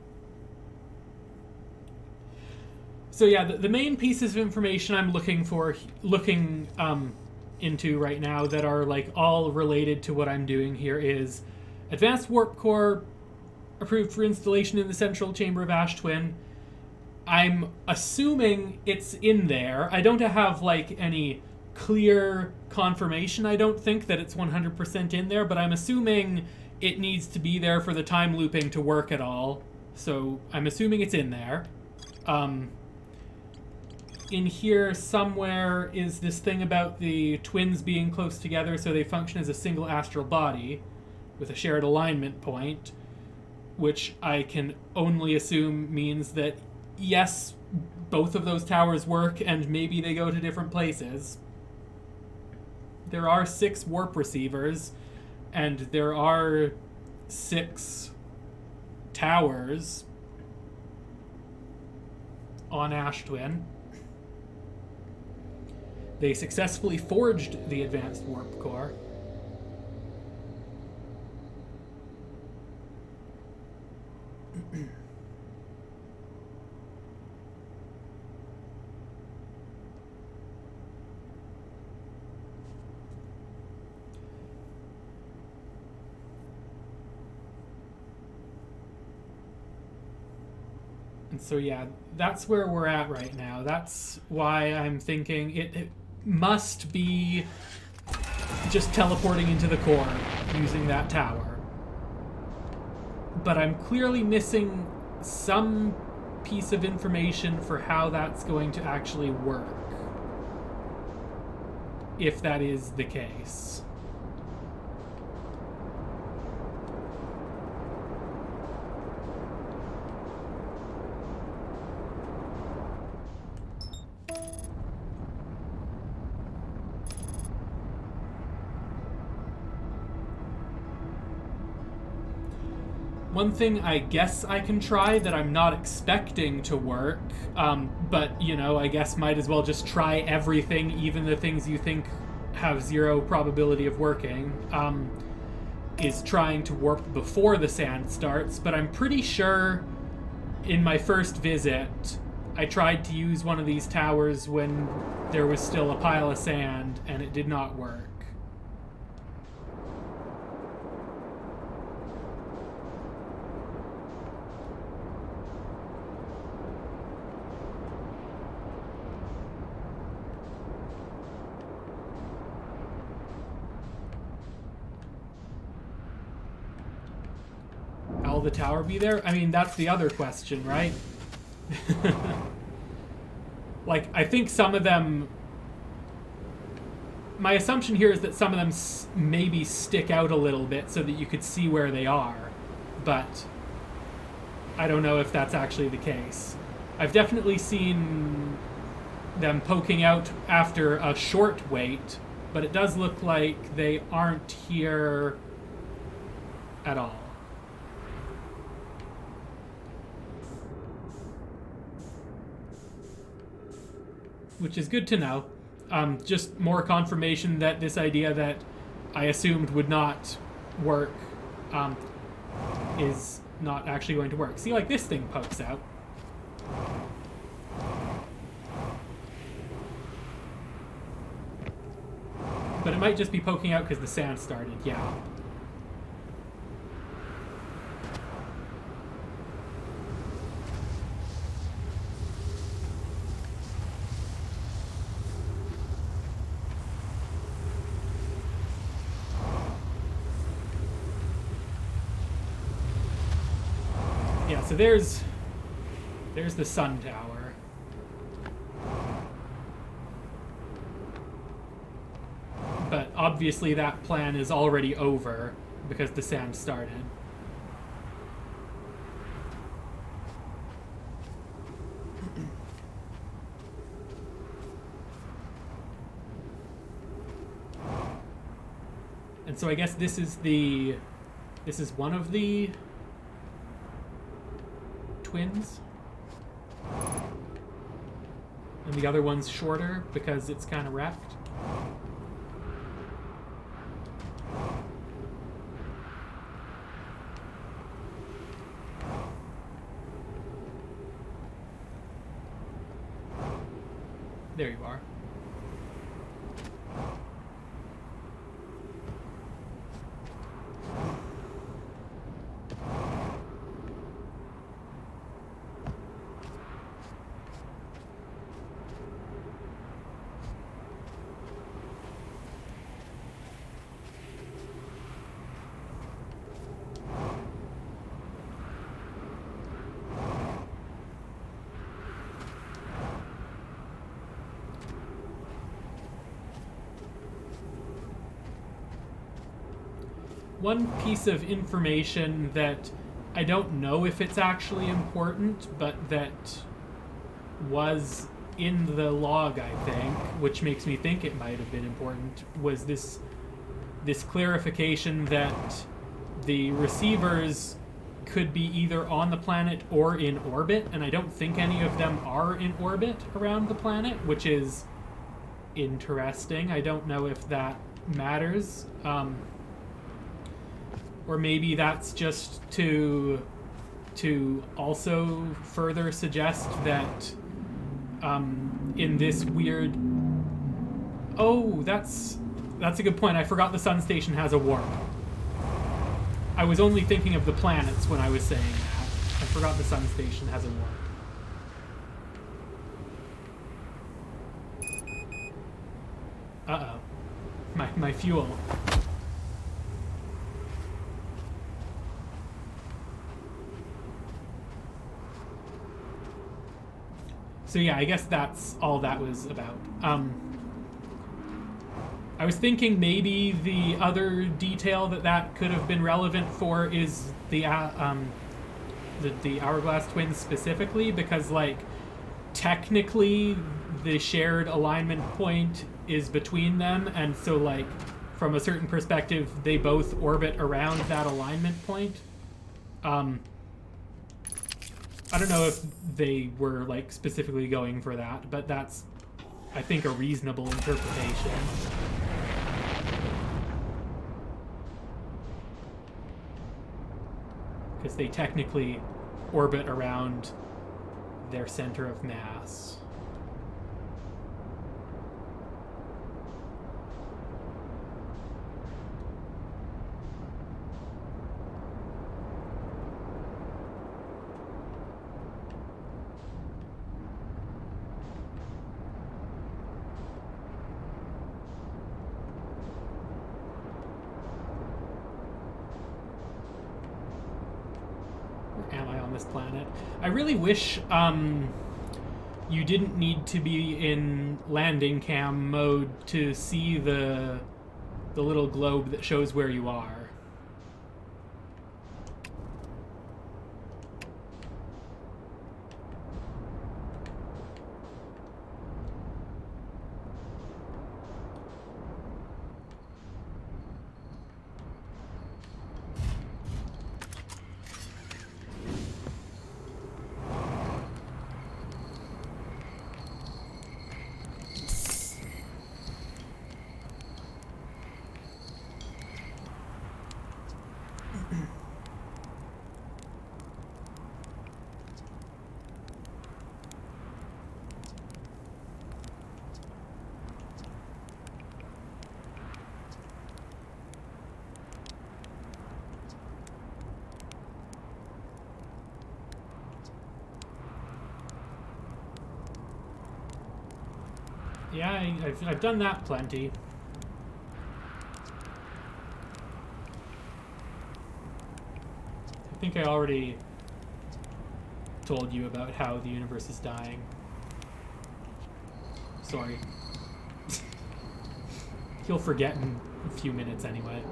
So yeah, the main pieces of information I'm looking into right now that are, like, all related to what I'm doing here is advanced warp core approved for installation in the central chamber of Ash Twin. I'm assuming it's in there. I don't have, like, any clear confirmation, I don't think, that it's 100% in there, but I'm assuming it needs to be there for the time looping to work at all. So I'm assuming it's in there. In here somewhere is this thing about the twins being close together so they function as a single astral body with a shared alignment point, which I can only assume means that, yes, both of those towers work and maybe they go to different places. There are 6 warp receivers, and there are 6 towers on Ash Twin. They successfully forged the advanced warp core. And so yeah, that's where we're at right now. That's why I'm thinking it must be just teleporting into the core. using that tower. But I'm clearly missing some piece of information for how that's going to actually work, if that is the case. One thing I guess I can try that I'm not expecting to work, but, you know, I guess might as well just try everything, even the things you think have zero probability of working, is trying to warp before the sand starts. But I'm pretty sure in my first visit, I tried to use one of these towers when there was still a pile of sand, and it did not work. Will the tower be there? I mean, that's the other question, right? Like, I think some of them... My assumption here is that some of them maybe stick out a little bit so that you could see where they are. But I don't know if that's actually the case. I've definitely seen them poking out after a short wait, but it does look like they aren't here at all. Which is good to know. Just more confirmation that this idea that I assumed would not work is not actually going to work. See, like, this thing pokes out. But it might just be poking out because the sand started, yeah. Yeah, so there's the sun tower. But obviously that plan is already over because the sand started. And so I guess this is one of the twins, and the other one's shorter because it's kind of wrecked. There you are. One piece of information that I don't know if it's actually important, but that was in the log, I think, which makes me think it might have been important, was this clarification that the receivers could be either on the planet or in orbit, and I don't think any of them are in orbit around the planet, which is interesting. I don't know if that matters. Or maybe that's just to also further suggest that in this weird... Oh, that's a good point. I forgot the sun station has a warp. I was only thinking of the planets when I was saying that. I forgot the sun station has a warp. Uh-oh. My fuel. So yeah, I guess that's all that was about. I was thinking maybe the other detail that could have been relevant for is the Hourglass twins specifically, because like technically the shared alignment point is between them, and so like from a certain perspective they both orbit around that alignment point. I don't know if they were like specifically going for that, but that's, I think, a reasonable interpretation. Because they technically orbit around their center of mass. Am I on this planet? I really wish you didn't need to be in landing cam mode to see the little globe that shows where you are. Yeah, I've done that plenty. I think I already told you about how the universe is dying. Sorry. You'll forget in a few minutes anyway.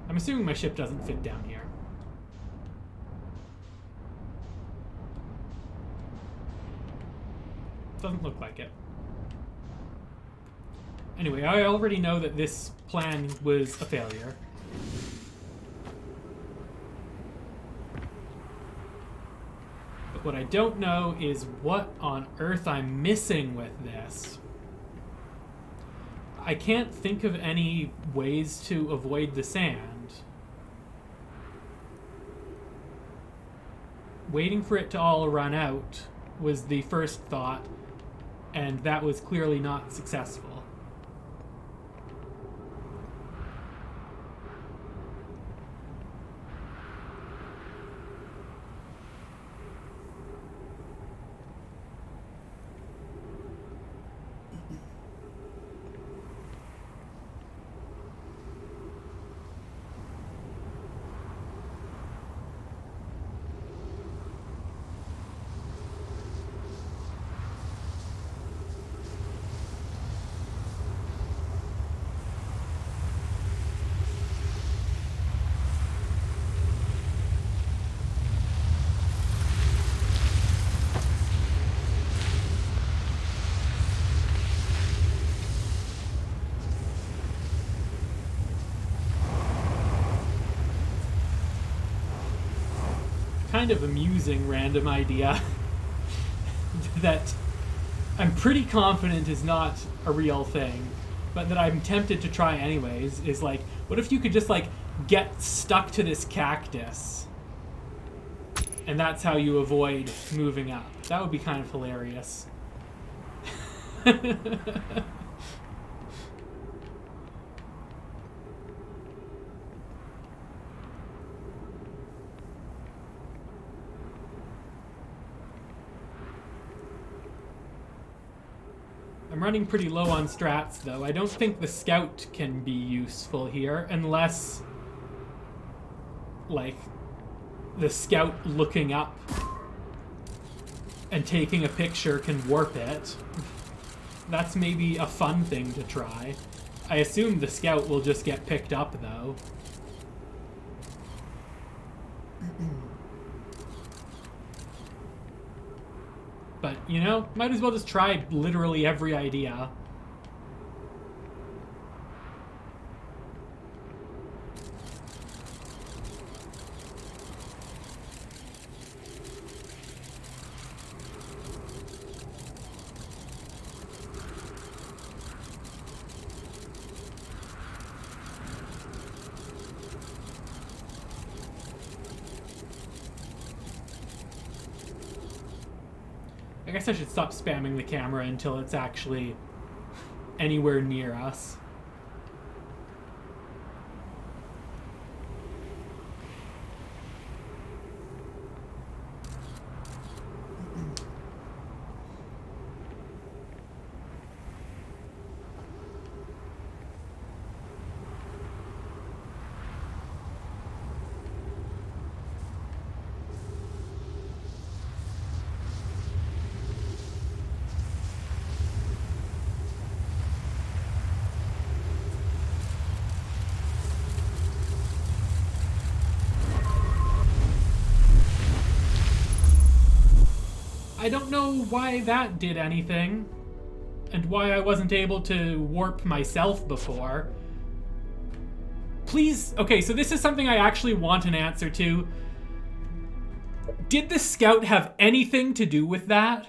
I'm assuming my ship doesn't fit down here. Doesn't look like it. Anyway, I already know that this plan was a failure. But what I don't know is what on earth I'm missing with this. I can't think of any ways to avoid the sand. Waiting for it to all run out was the first thought, and that was clearly not successful. Kind of amusing random idea. that I'm pretty confident is not a real thing, but that I'm tempted to try anyways, is like, what if you could just like get stuck to this cactus? And that's how you avoid moving up. That would be kind of hilarious. I'm running pretty low on strats, though. I don't think the scout can be useful here, unless, like, the scout looking up and taking a picture can warp it. That's maybe a fun thing to try. I assume the scout will just get picked up, though. But, you know, might as well just try literally every idea. I guess I should stop spamming the camera until it's actually anywhere near us. I don't know why that did anything, and why I wasn't able to warp myself before. Please, okay, so this is something I actually want an answer to. Did the scout have anything to do with that?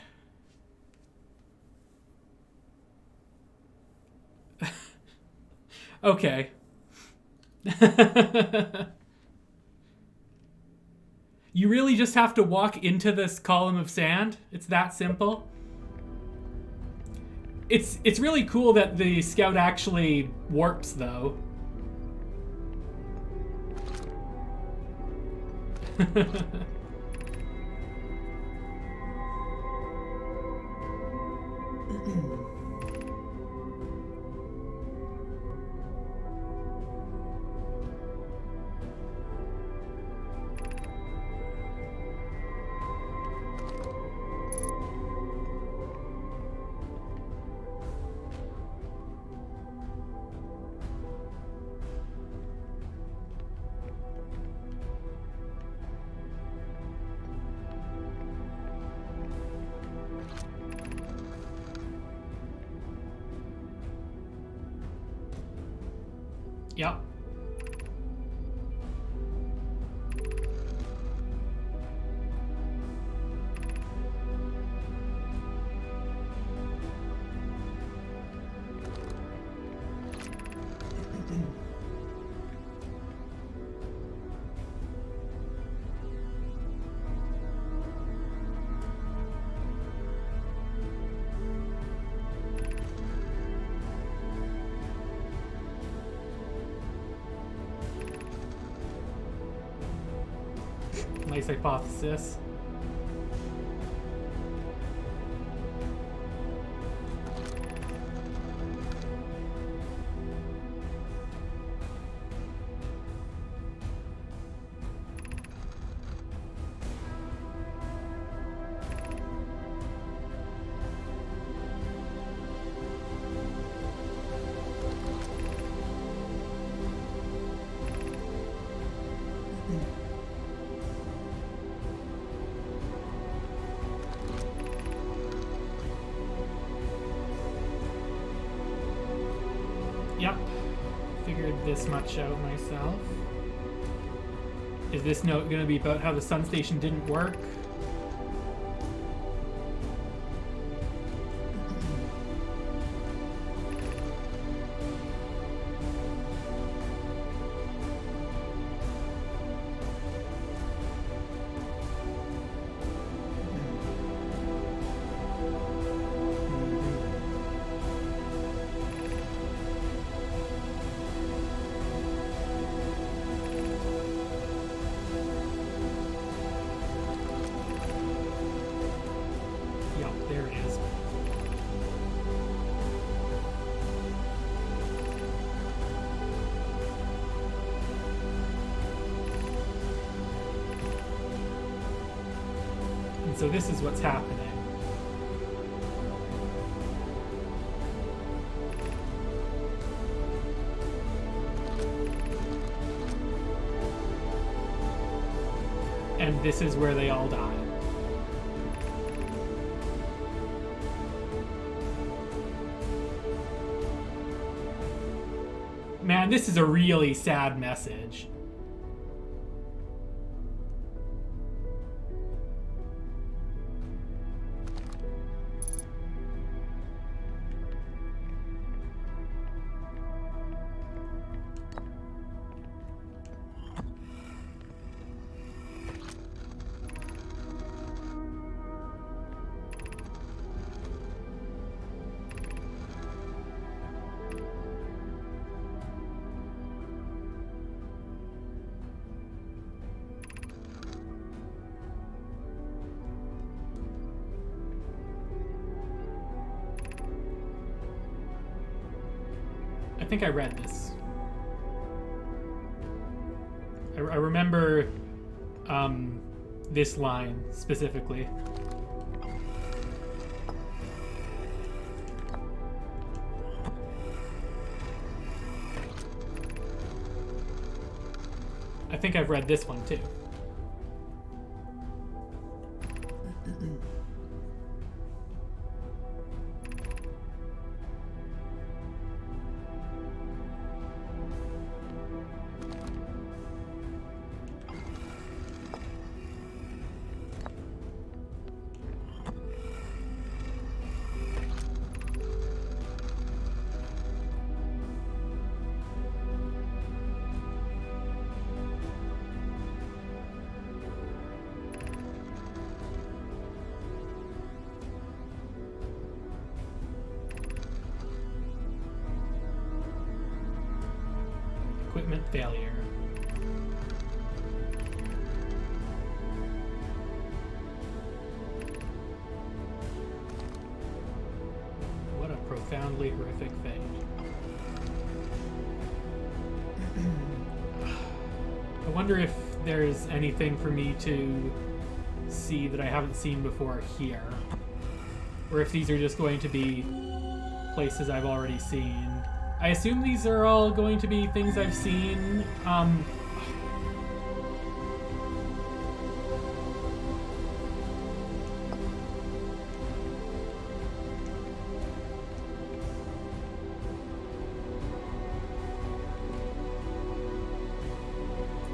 Okay. You really just have to walk into this column of sand? It's that simple? It's really cool that the scout actually warps, though. Yep. Nice hypothesis. Yep. Figured this much out myself. Is this note going to be about how the sun station didn't work? And so this is what's happening. And this is where they all die. Man, this is a really sad message. I think I read this. I remember this line specifically. I think I've read this one too. Equipment failure. What a profoundly horrific thing. I wonder if there's anything for me to see that I haven't seen before here. Or if these are just going to be places I've already seen. I assume these are all going to be things I've seen.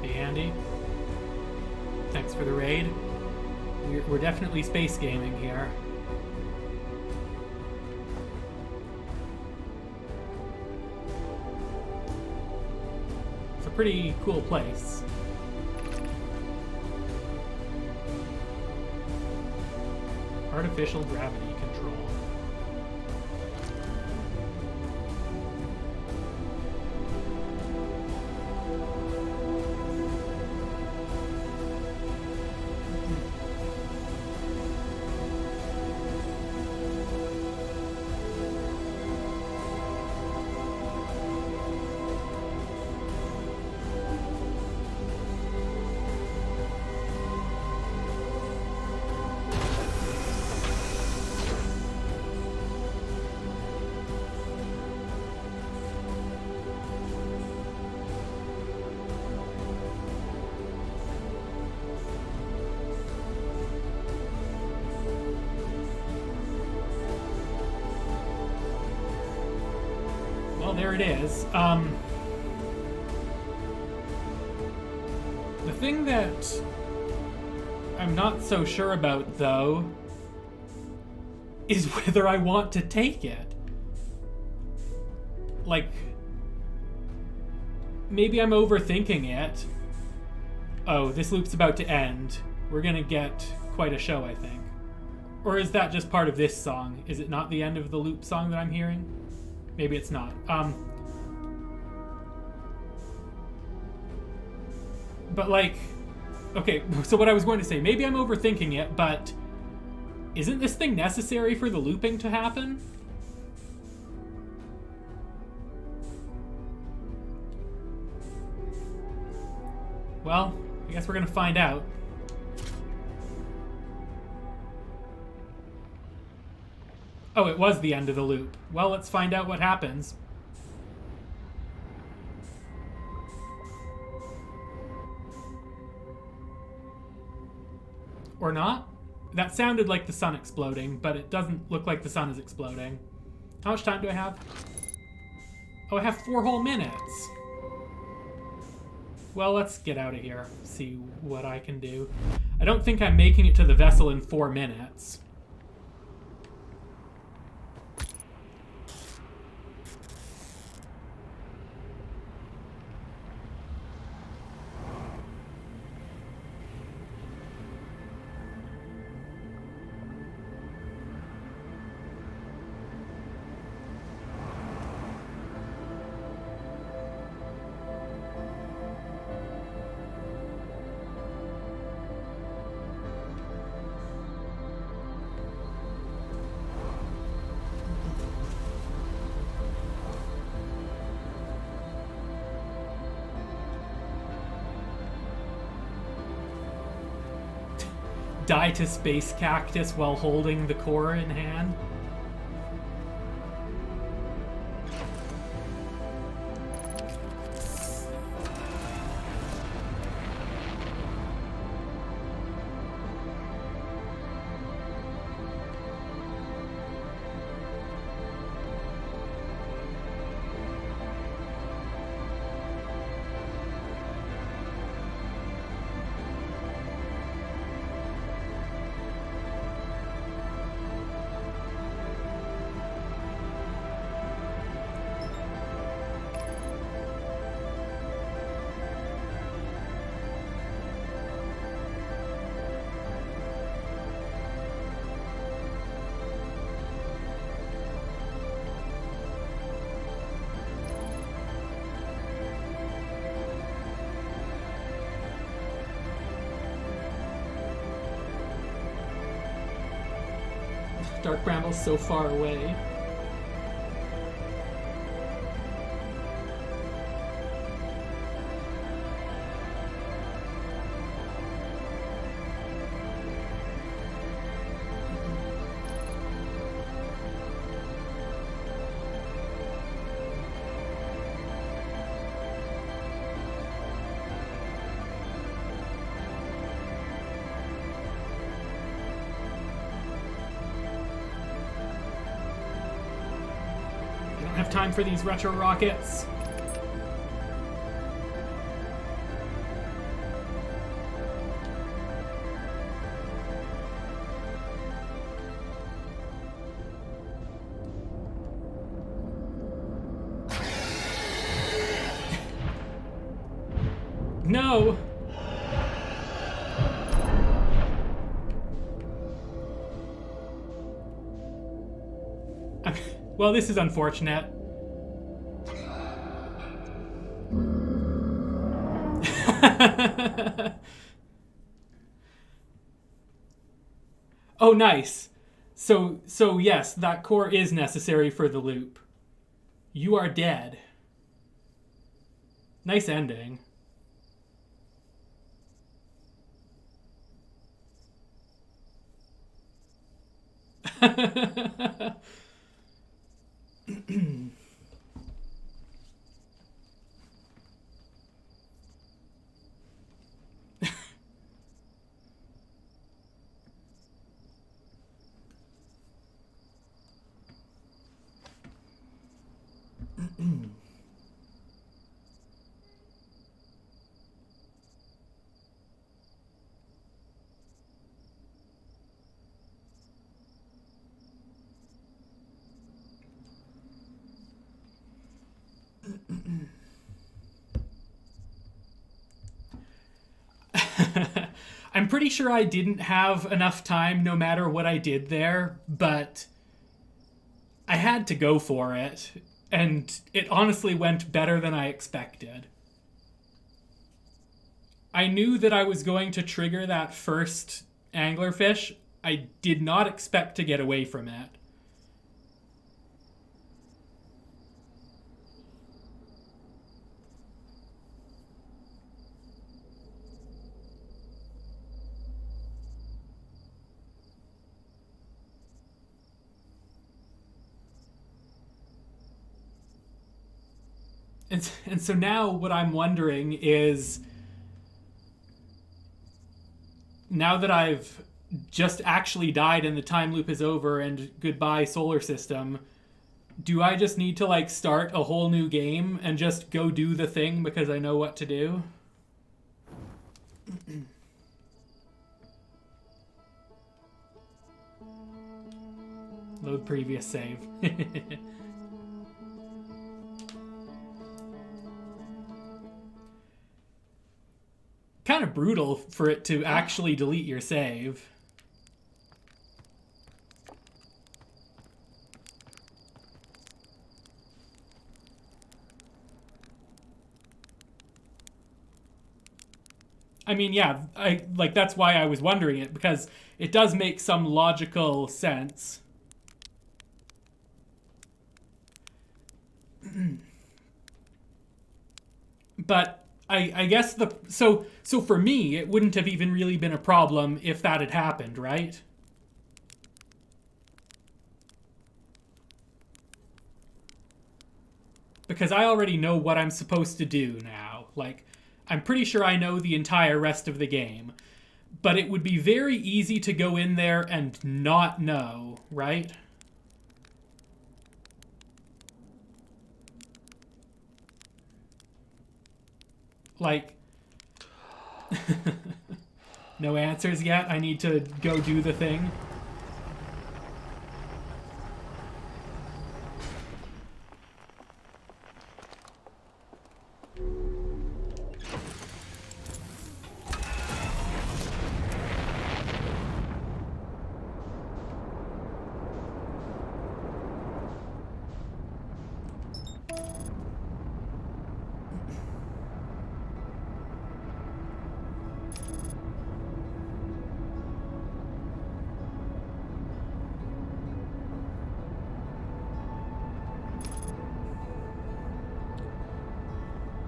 Hey, Andy. Thanks for the raid. We're definitely space gaming here. Pretty cool place. Artificial gravity control. There it is. The thing that I'm not so sure about, though, is whether I want to take it. Like, maybe I'm overthinking it. Oh, this loop's about to end. We're gonna get quite a show, I think. Or is that just part of this song? Is it not the end of the loop song that I'm hearing? Maybe it's not. But like, okay, so what I was going to say, maybe I'm overthinking it, but isn't this thing necessary for the looping to happen? Well, I guess we're gonna find out. Oh, it was the end of the loop. Well, let's find out what happens. Or not? That sounded like the sun exploding, but it doesn't look like the sun is exploding. How much time do I have? Oh, I have 4 whole minutes. Well, let's get out of here. See what I can do. I don't think I'm making it to the vessel in 4 minutes. Die to space cactus while holding the core in hand. Dark Bramble's so far away. Have time for these retro rockets. No. Well, this is unfortunate. Oh, nice. So yes, that core is necessary for the loop. You are dead. Nice ending. I'm pretty sure I didn't have enough time no matter what I did there, but I had to go for it, and it honestly went better than I expected. I knew that I was going to trigger that first anglerfish. I did not expect to get away from it. And so now what I'm wondering is, now that I've just actually died and the time loop is over and goodbye solar system, do I just need to like start a whole new game and just go do the thing because I know what to do? Load previous save. Kind of brutal for it to actually delete your save. I mean, yeah, that's why I was wondering it, because it does make some logical sense. But I guess so for me, it wouldn't have even really been a problem if that had happened, right? Because I already know what I'm supposed to do now. Like, I'm pretty sure I know the entire rest of the game. But it would be very easy to go in there and not know, right? Like, no answers yet? I need to go do the thing?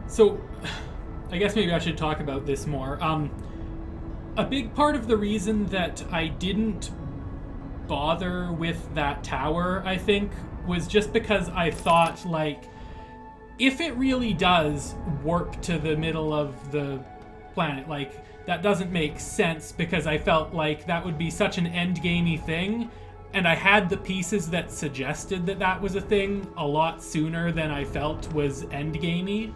So, I guess maybe I should talk about this more. A big part of the reason that I didn't bother with that tower, I think, was just because I thought, like, if it really does warp to the middle of the planet, like, that doesn't make sense, because I felt like that would be such an endgamey thing, and I had the pieces that suggested that that was a thing a lot sooner than I felt was endgamey.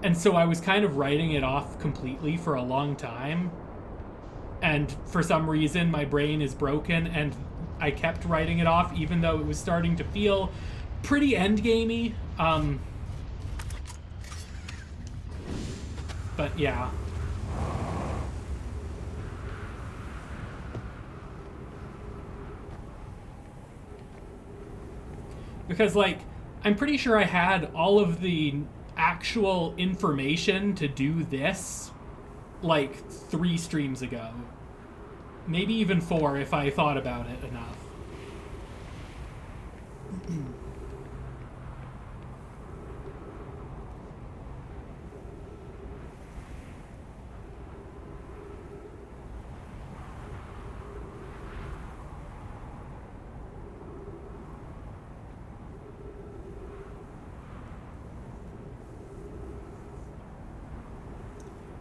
And so I was kind of writing it off completely for a long time. And for some reason, my brain is broken, and I kept writing it off, even though it was starting to feel pretty endgamey. But yeah. Because, like, I'm pretty sure I had all of the actual information to do this, like, 3 streams ago. Maybe even 4 if I thought about it enough.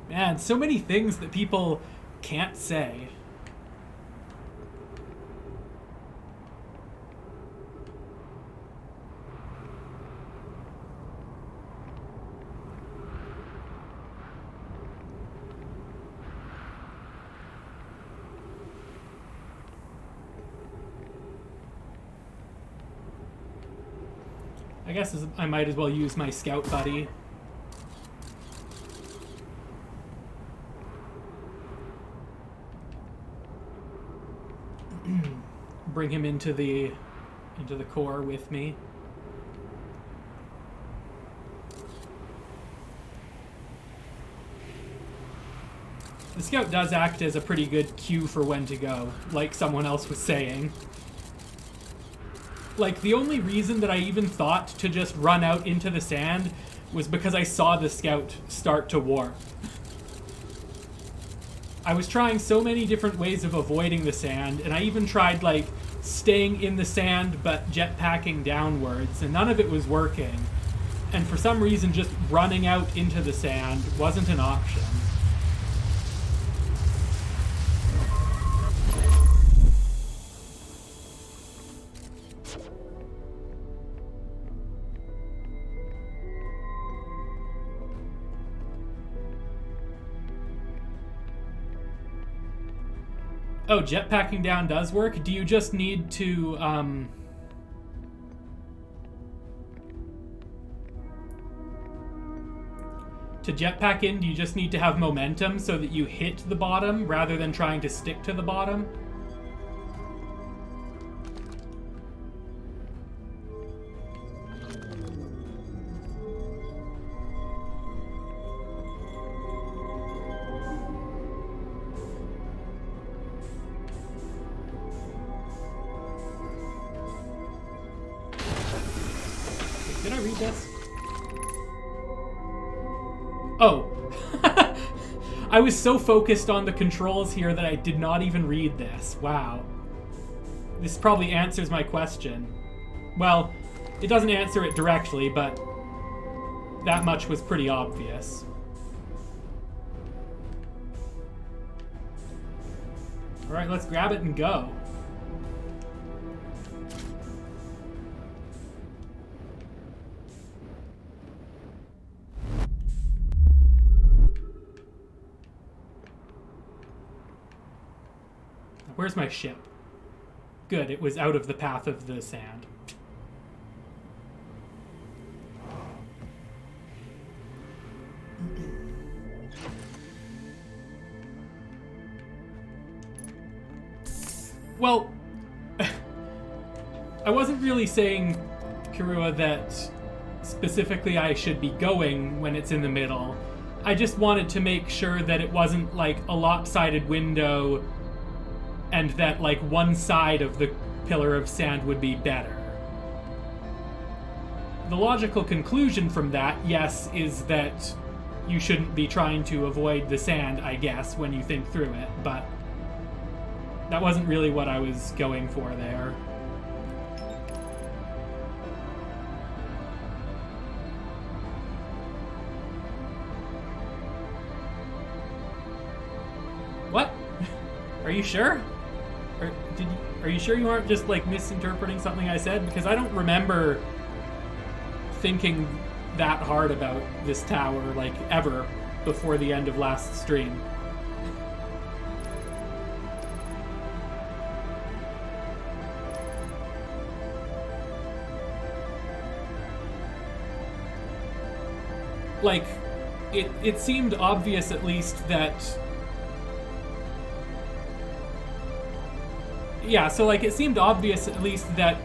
Man, so many things that people can't say. I guess I might as well use my scout buddy. Bring him into the core with me. The scout does act as a pretty good cue for when to go, like someone else was saying. Like, the only reason that I even thought to just run out into the sand was because I saw the scout start to warp. I was trying so many different ways of avoiding the sand, and I even tried, like, staying in the sand but jetpacking downwards, and none of it was working. And for some reason, just running out into the sand wasn't an option. Oh, jetpacking down does work? Do you just need to, to jetpack in, do you just need to have momentum so that you hit the bottom rather than trying to stick to the bottom? Did I read this? Oh. I was so focused on the controls here that I did not even read this. Wow. This probably answers my question. Well, it doesn't answer it directly, but that much was pretty obvious. Alright, let's grab it and go. Where's my ship? Good, it was out of the path of the sand. Well, I wasn't really saying, Kirua, that specifically I should be going when it's in the middle. I just wanted to make sure that it wasn't like a lopsided window and that, like, one side of the pillar of sand would be better. The logical conclusion from that, yes, is that you shouldn't be trying to avoid the sand, I guess, when you think through it, but that wasn't really what I was going for there. What? Are you sure? Are you sure you aren't just, like, misinterpreting something I said? Because I don't remember thinking that hard about this tower, like, ever before the end of last stream. Like, it seemed obvious, at least, that... Yeah, so, like, it seemed obvious, at least, that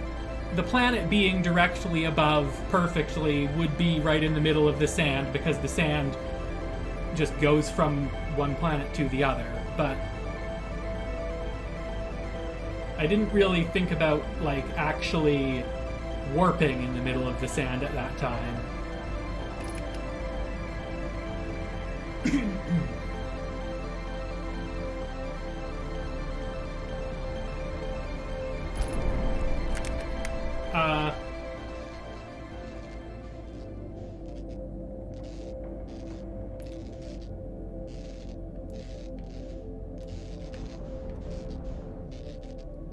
the planet being directly above perfectly would be right in the middle of the sand, because the sand just goes from one planet to the other. But I didn't really think about, like, actually warping in the middle of the sand at that time.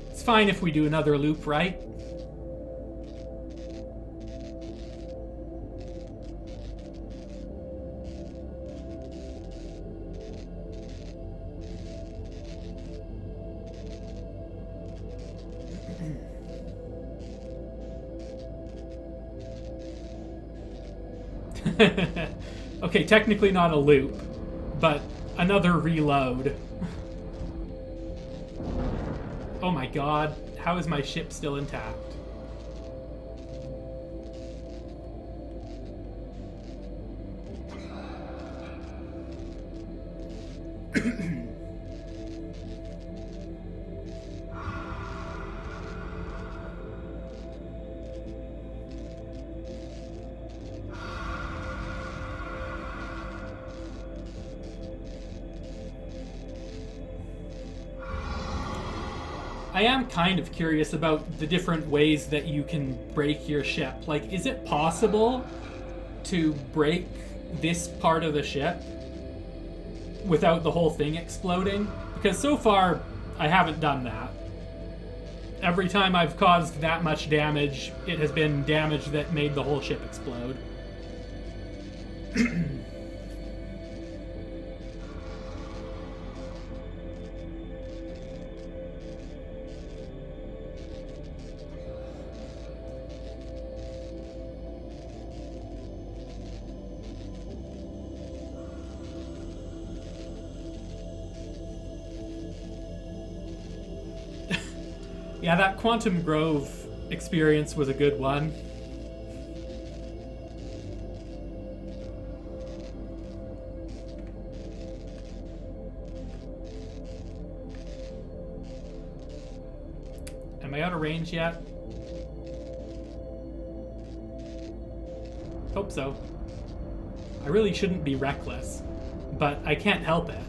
It's fine if we do another loop, right? Okay, technically not a loop, but another reload. Oh my god, how is my ship still intact? I am kind of curious about the different ways that you can break your ship. Like, is it possible to break this part of the ship without the whole thing exploding, because so far I haven't done that. Every time I've caused that much damage, it has been damage that made the whole ship explode. Yeah, that Quantum Grove experience was a good one. Am I out of range yet? Hope so. I really shouldn't be reckless, but I can't help it.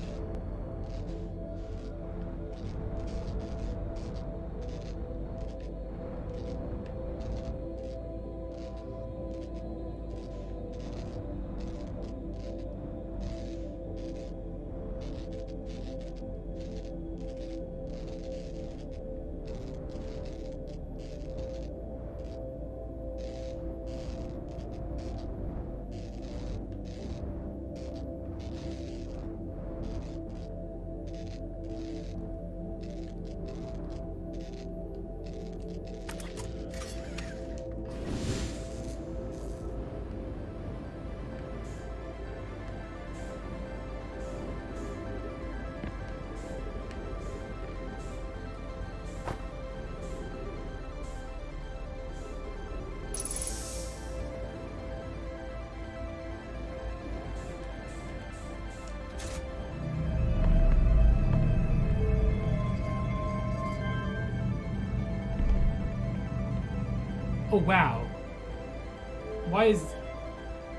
Oh wow.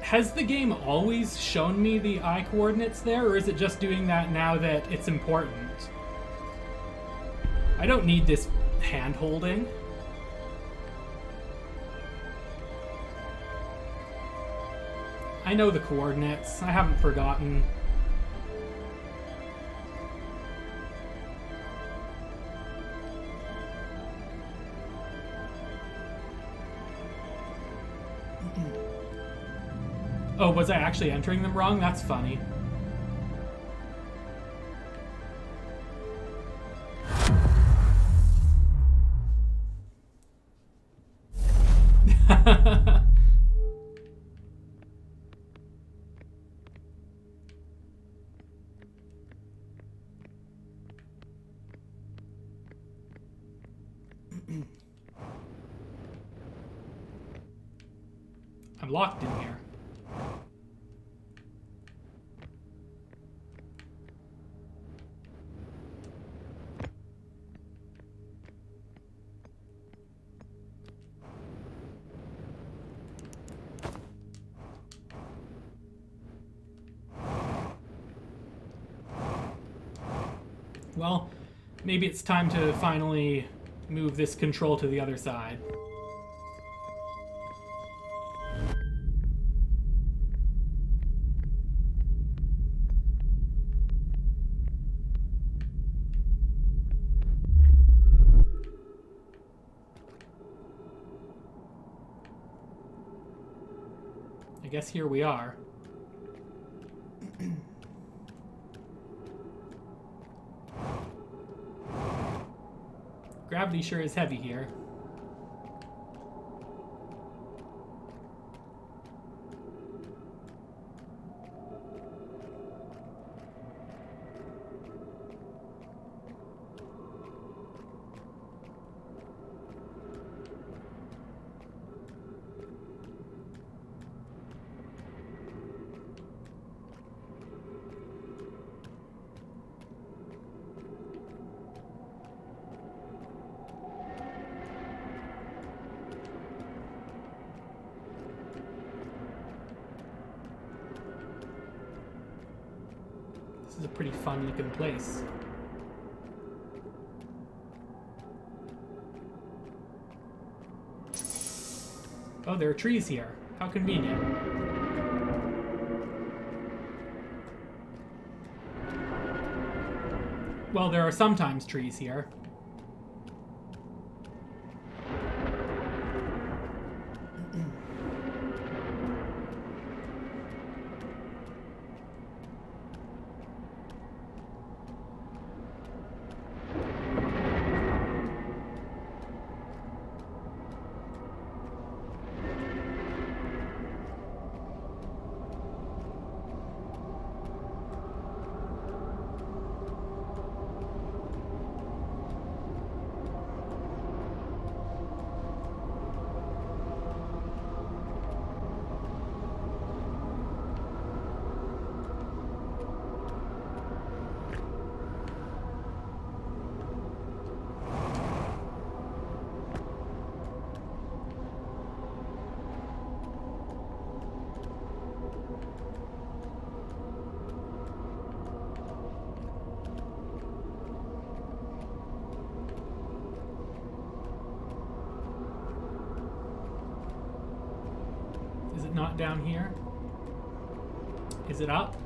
Has the game always shown me the eye coordinates there, or is it just doing that now that it's important? I don't need this hand holding. I know the coordinates. I haven't forgotten. Oh, was I actually entering them wrong? That's funny. I'm locked in here. Well, maybe it's time to finally move this control to the other side. I guess here we are. Gravity sure is heavy here. This is a pretty fun looking place. Oh, there are trees here. How convenient. Well, there are sometimes trees here. Is it not down here? Is it up?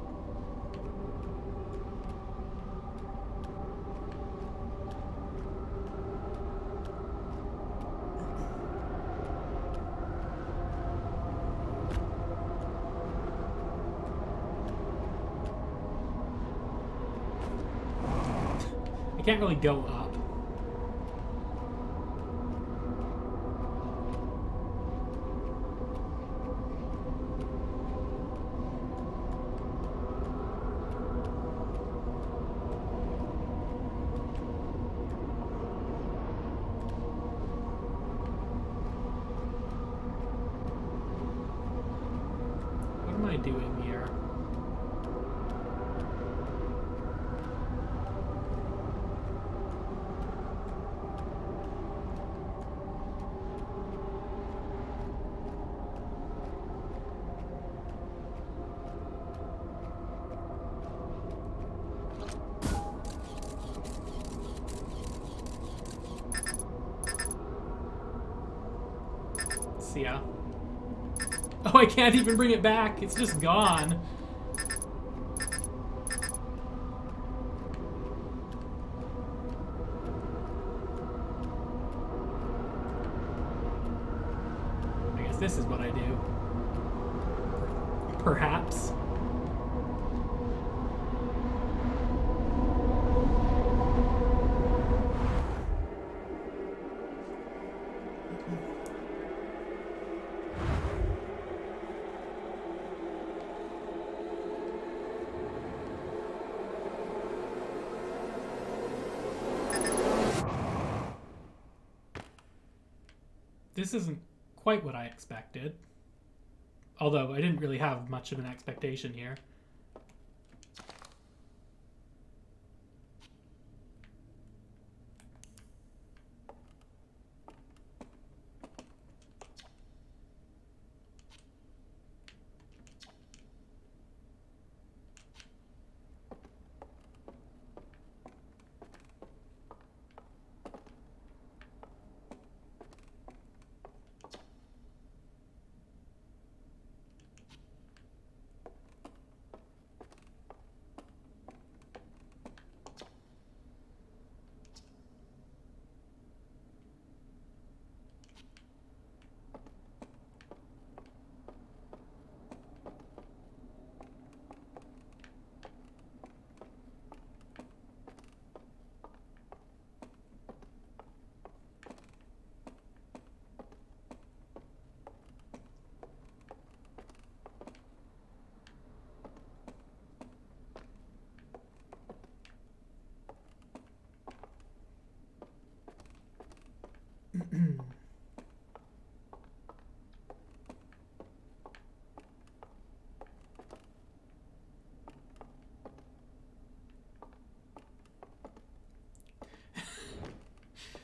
I can't really go up. What am I doing here? See ya. Oh, I can't even bring it back. It's just gone. I guess this is what I do. Perhaps. This isn't quite what I expected. Although I didn't really have much of an expectation here.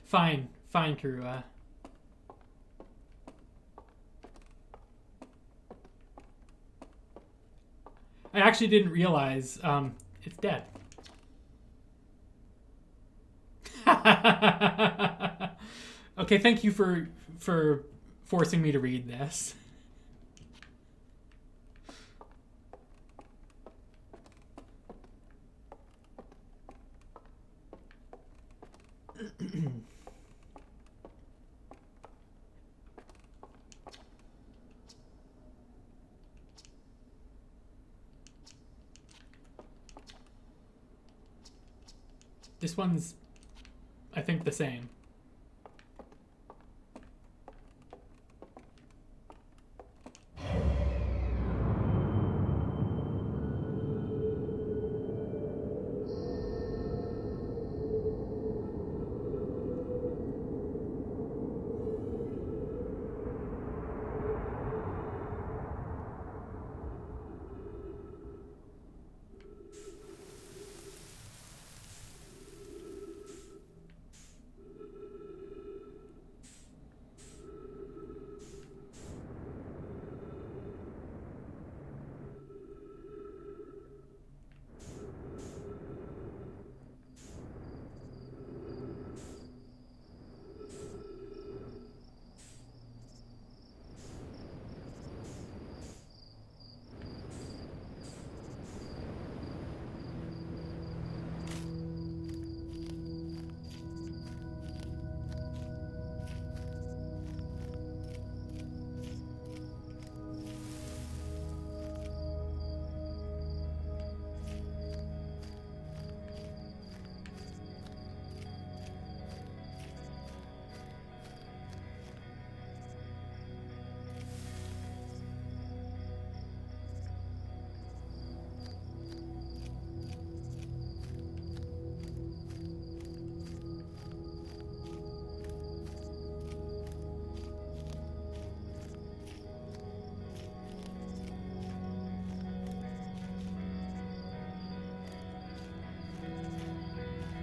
Fine, Kirua. I actually didn't realize it's dead. Okay, thank you for forcing me to read this. This one's, I think, the same.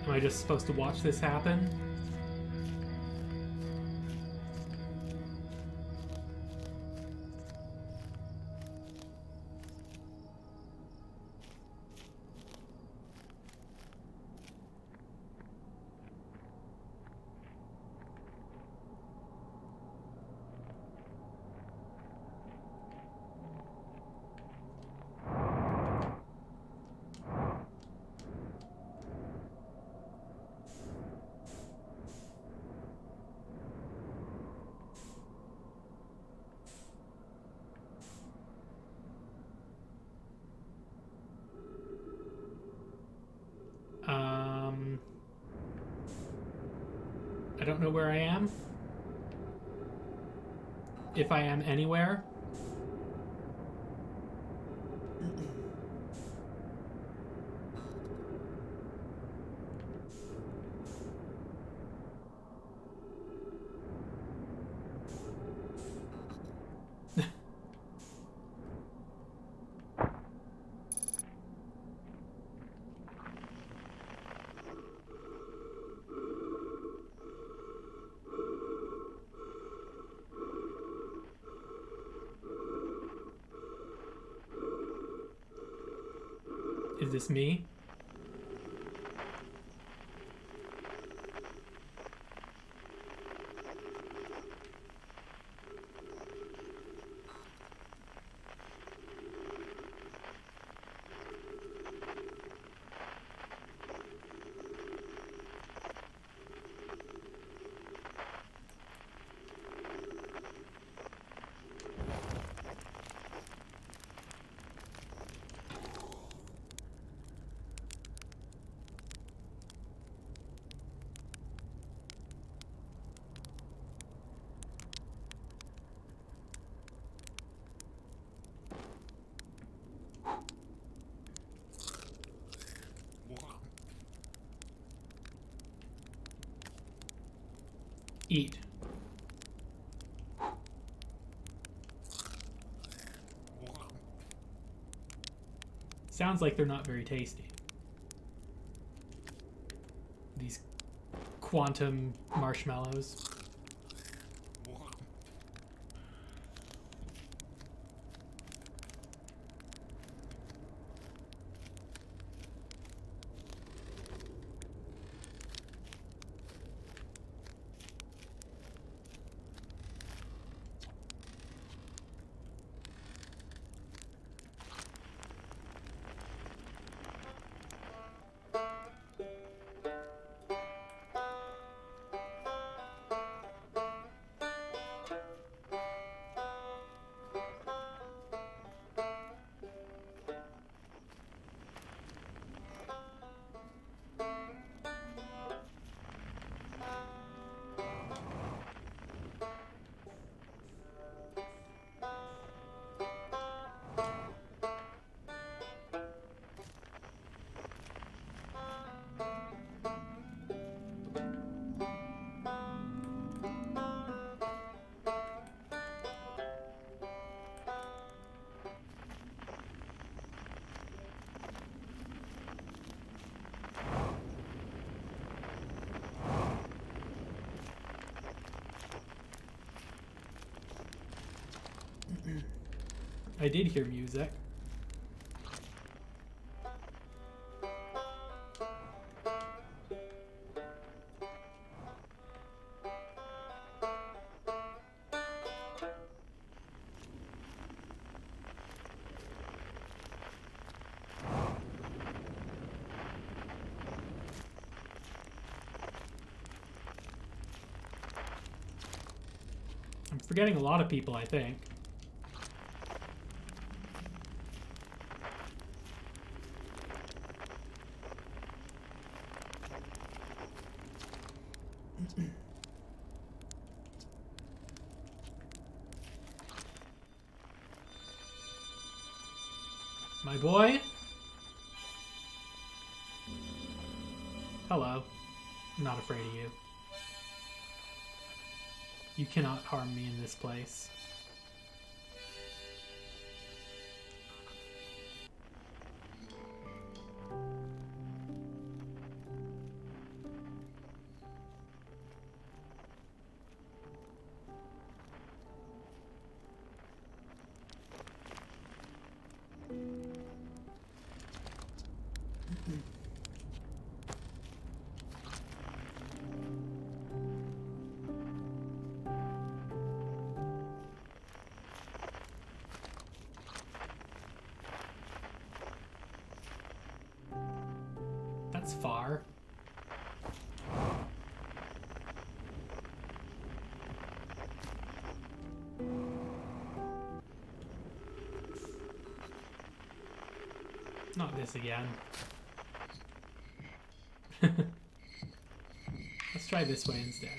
Am I just supposed to watch this happen? I don't know where I am. If I am anywhere. Is this me? Eat. Sounds like they're not very tasty. These quantum marshmallows. I did hear music. I'm forgetting a lot of people, I think. My boy? Hello. I'm not afraid of you. You cannot harm me in this place. That's far. Not this again. Let's try this way instead.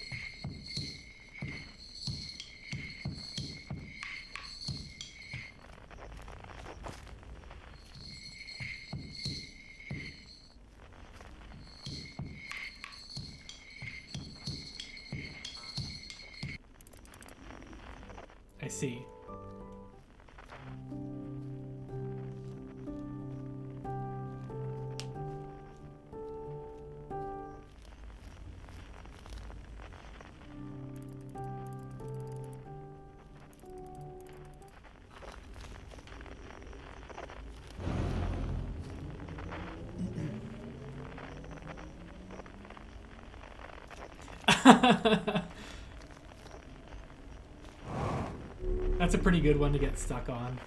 I see. That's a pretty good one to get stuck on.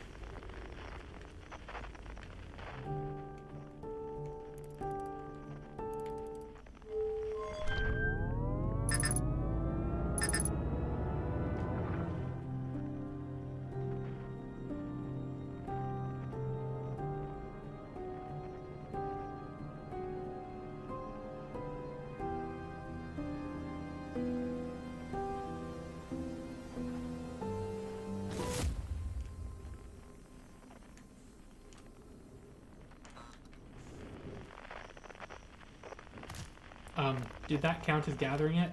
Did that count as gathering it?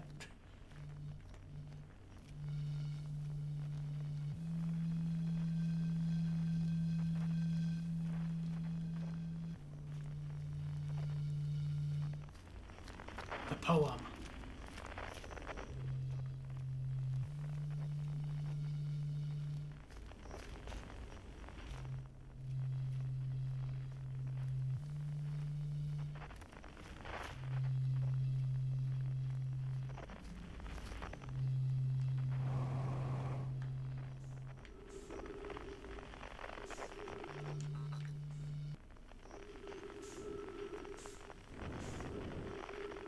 The poem.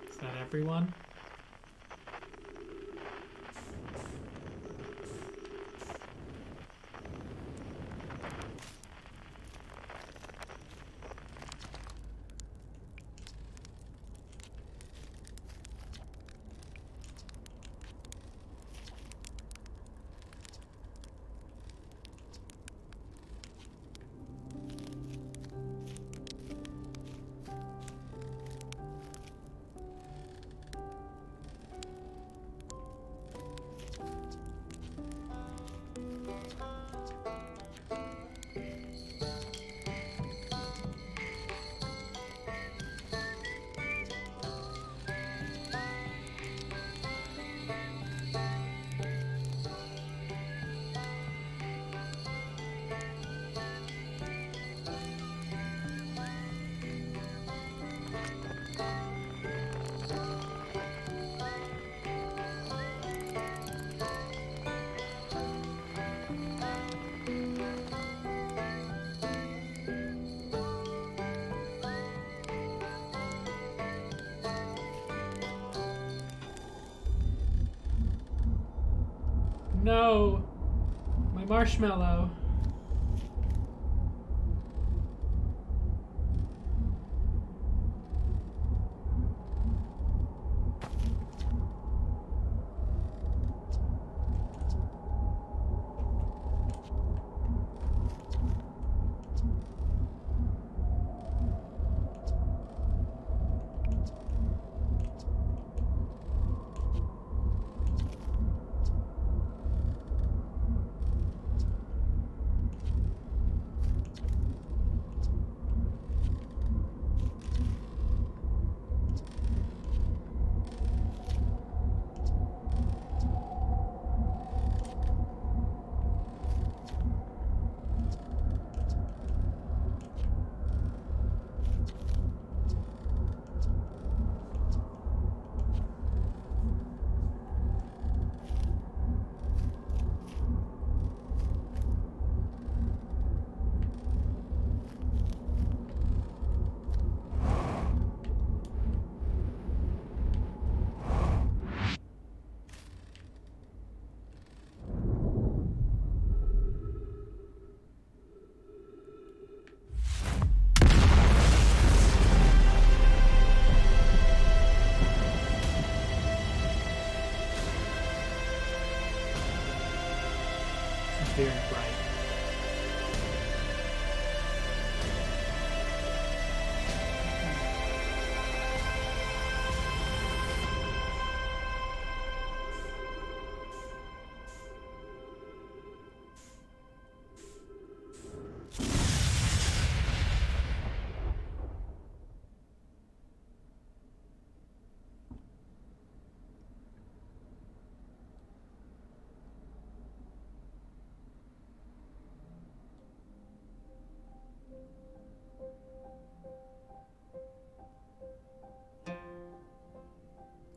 Is that everyone? no! My marshmallow. Very bright.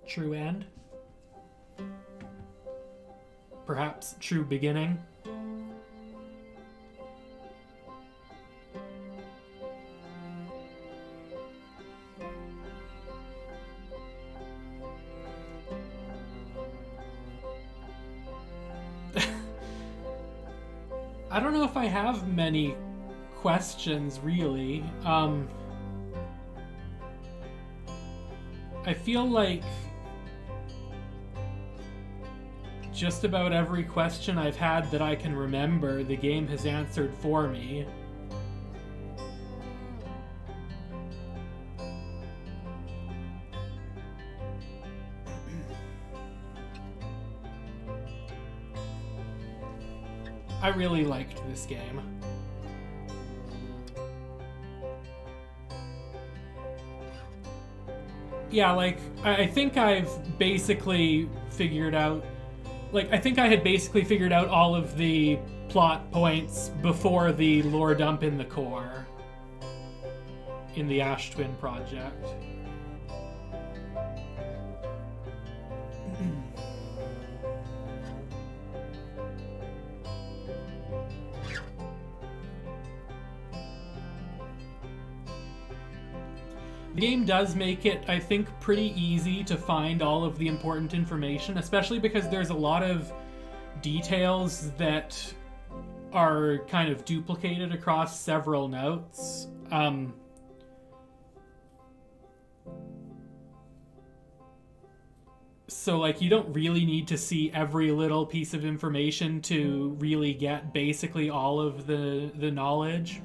True end? Perhaps true beginning? I don't know if I have many questions, really. I feel like just about every question I've had that I can remember, the game has answered for me. I really liked this game. Yeah, like, I think I've basically figured out... Like, I think I had basically figured out all of the plot points before the lore dump in the core. In the Ash Twin project. The game does make it, I think, pretty easy to find all of the important information, especially because there's a lot of details that are kind of duplicated across several notes. So, like, you don't really need to see every little piece of information to really get basically all of the knowledge.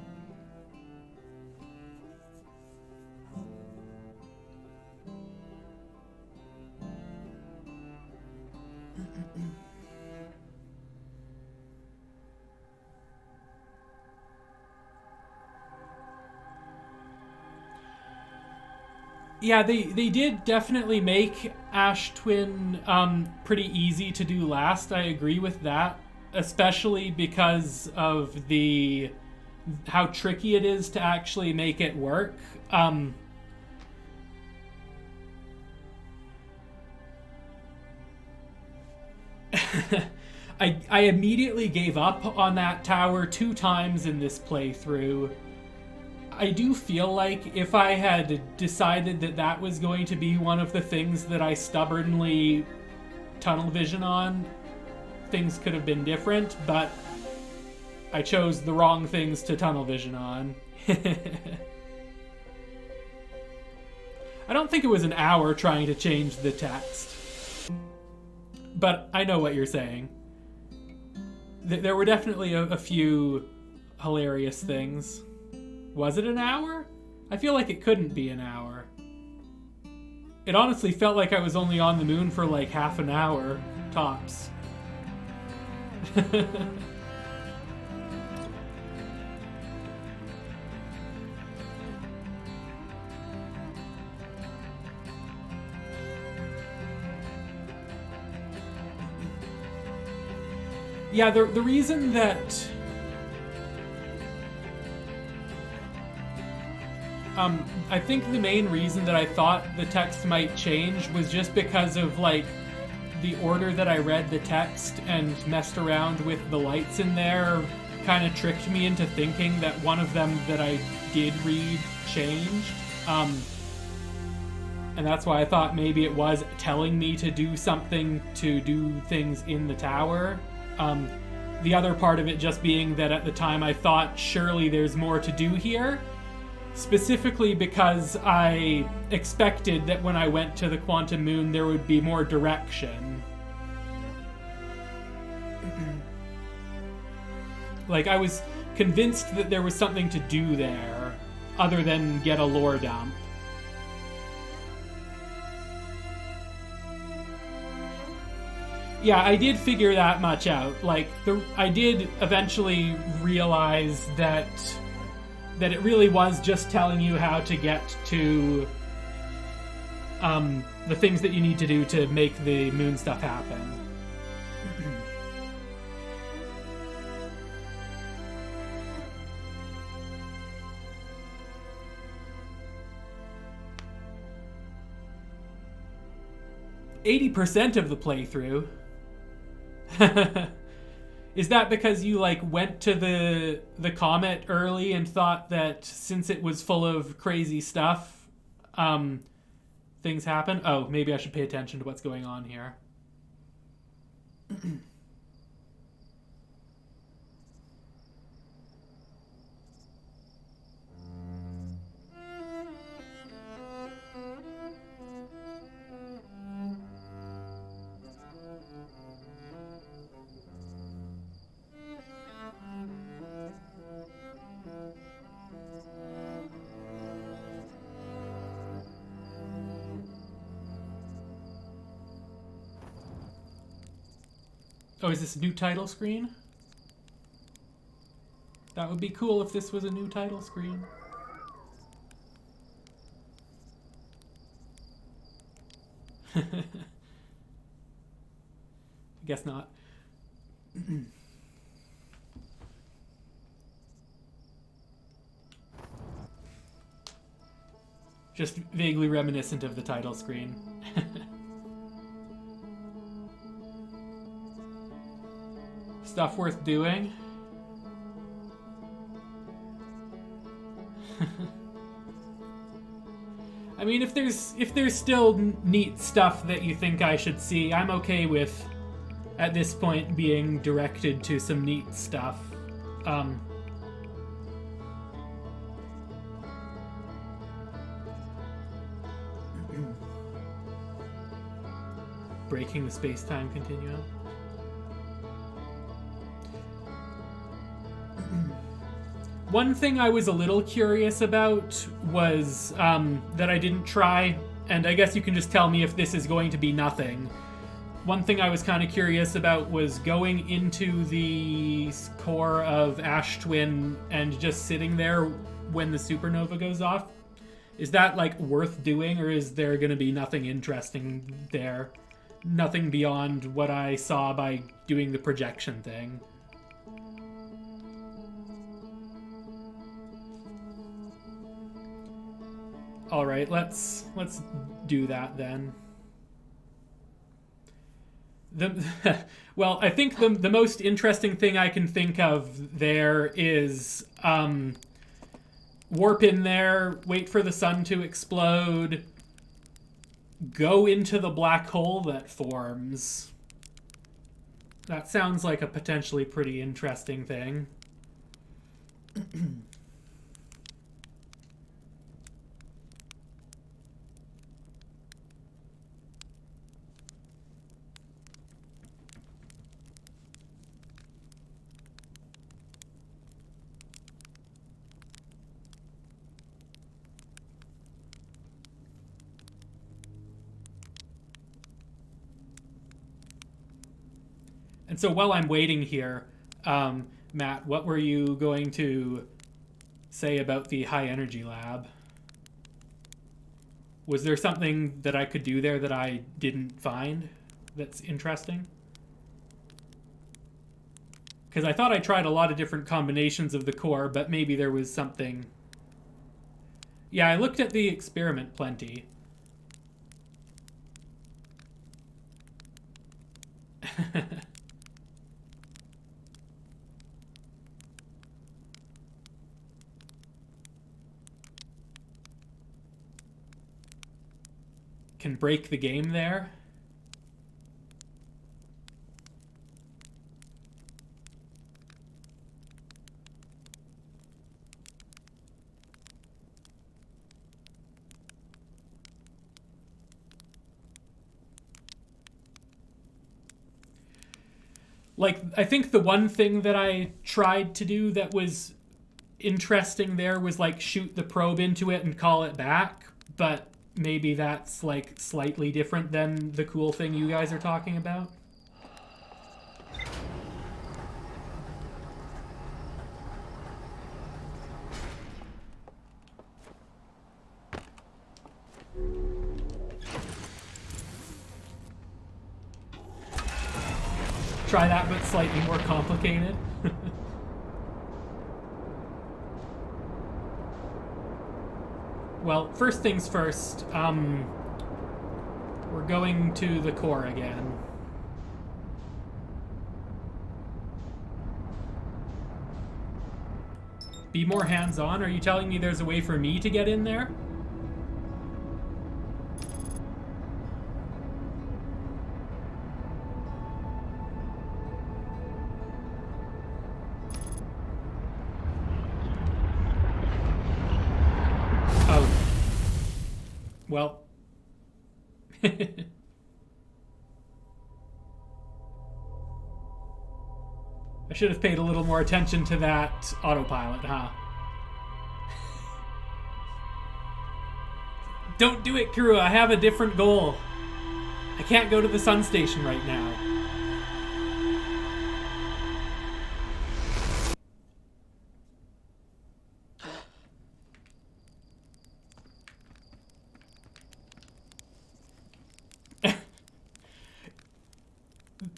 Yeah, they did definitely make Ash Twin pretty easy to do last. I agree with that, especially because of how tricky it is to actually make it work. I immediately gave up on that tower 2 times in this playthrough. I do feel like if I had decided that that was going to be one of the things that I stubbornly tunnel vision on things could have been different, but I chose the wrong things to tunnel vision on. I don't think it was an hour trying to change the text, but I know what you're saying. There were definitely a few hilarious things. Was it an hour? I feel like it couldn't be an hour. It honestly felt like I was only on the moon for like half an hour, tops. Yeah, the reason that I think the main reason that I thought the text might change was just because of like the order that I read the text and messed around with the lights in there kind of tricked me into thinking that one of them that I did read changed. And that's why I thought maybe it was telling me to do something to do things in the tower. The other part of it just being that at the time I thought surely there's more to do here. Specifically because I expected that when I went to the Quantum Moon there would be more direction. Like, I was convinced that there was something to do there, other than get a lore dump. Yeah, I did figure that much out. Like, I did eventually realize that it really was just telling you how to get to the things that you need to do to make the moon stuff happen. 80% of the playthrough. Is that because you like went to the comet early and thought that since it was full of crazy stuff, things happen? Oh, maybe I should pay attention to what's going on here. Oh, is this a new title screen? That would be cool if this was a new title screen. I guess not. Just vaguely reminiscent of the title screen. Stuff worth doing. I mean, if there's still neat stuff that you think I should see, I'm okay with, at this point, being directed to some neat stuff. Breaking the space-time continuum. One thing I was a little curious about was that I didn't try, and I guess you can just tell me if this is going to be nothing. One thing I was kind of curious about was going into the core of Ash Twin and just sitting there when the supernova goes off. Is that, like, worth doing, or is there going to be nothing interesting there? Nothing beyond what I saw by doing the projection thing? All right, let's do that then. Well, I think the most interesting thing I can think of there is warp in there, wait for the sun to explode, go into the black hole that forms. That sounds like a potentially pretty interesting thing. And so while I'm waiting here, Matt, what were you going to say about the high energy lab? Was there something that I could do there that I didn't find that's interesting? Because I thought I tried a lot of different combinations of the core, but maybe there was something. Yeah, I looked at the experiment plenty. Can break the game there. Like, I think the one thing that I tried to do that was interesting there was like shoot the probe into it and call it back, but maybe that's like slightly different than the cool thing you guys are talking about. Try that, but slightly more complicated. Well, first things first, we're going to the core again. Be more hands-on? Are you telling me there's a way for me to get in there? Oh. Well. I should have paid a little more attention to that autopilot, huh? Don't do it, Kira. I have a different goal. I can't go to the sun station right now.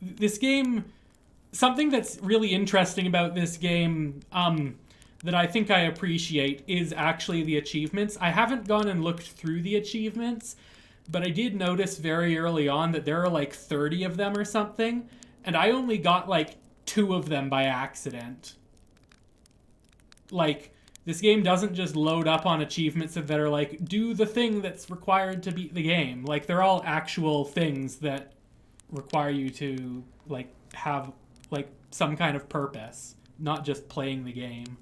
This game... Something that's really interesting about this game, that I think I appreciate is actually the achievements. I haven't gone and looked through the achievements, but I did notice very early on that there are like 30 of them or something, and I only got like 2 of them by accident. Like, this game doesn't just load up on achievements that are like, do the thing that's required to beat the game. Like, they're all actual things that require you to, like, have, like, some kind of purpose, not just playing the game.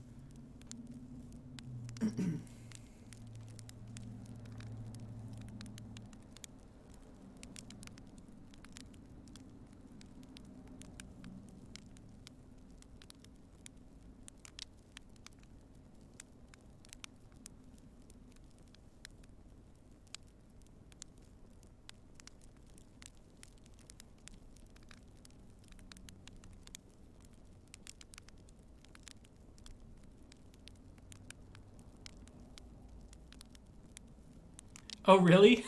Oh, really?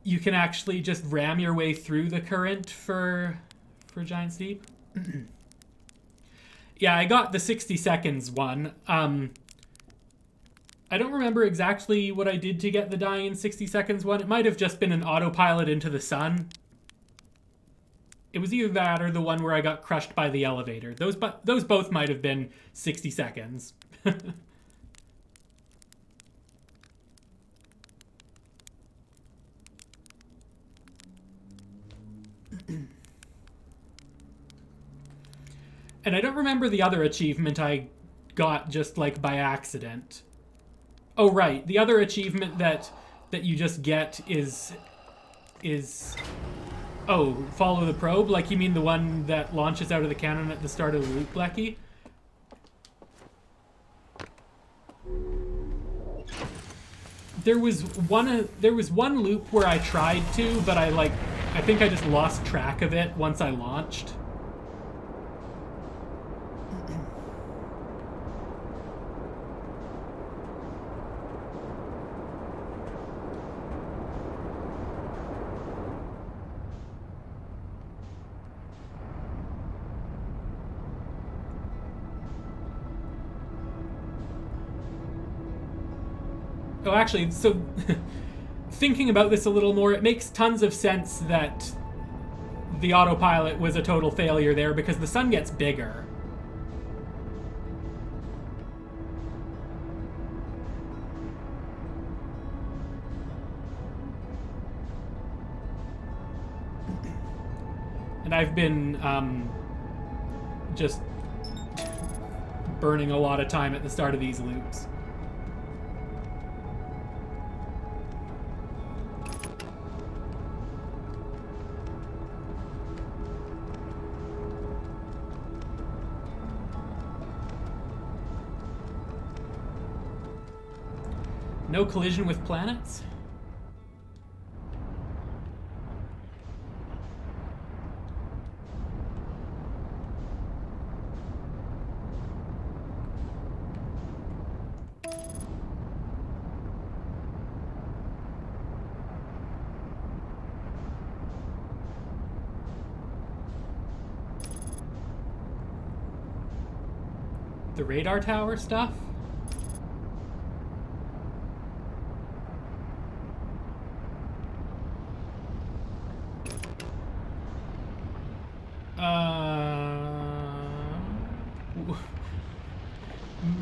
You can actually just ram your way through the current for Giant Steep? Yeah, I got the 60 seconds one. I don't remember exactly what I did to get the dying in 60 seconds one. It might have just been an autopilot into the sun. It was either that or the one where I got crushed by the elevator. Those both might have been 60 seconds. And I don't remember the other achievement I got just like by accident. Oh right, the other achievement that you just get is oh, follow the probe? Like you mean the one that launches out of the cannon at the start of the loop, Blecky? There was one loop where I tried to, but I think I just lost track of it once I launched. Oh, actually, so thinking about this a little more, it makes tons of sense that the autopilot was a total failure there because the sun gets bigger. And I've been just burning a lot of time at the start of these loops. No collision with planets? The radar tower stuff?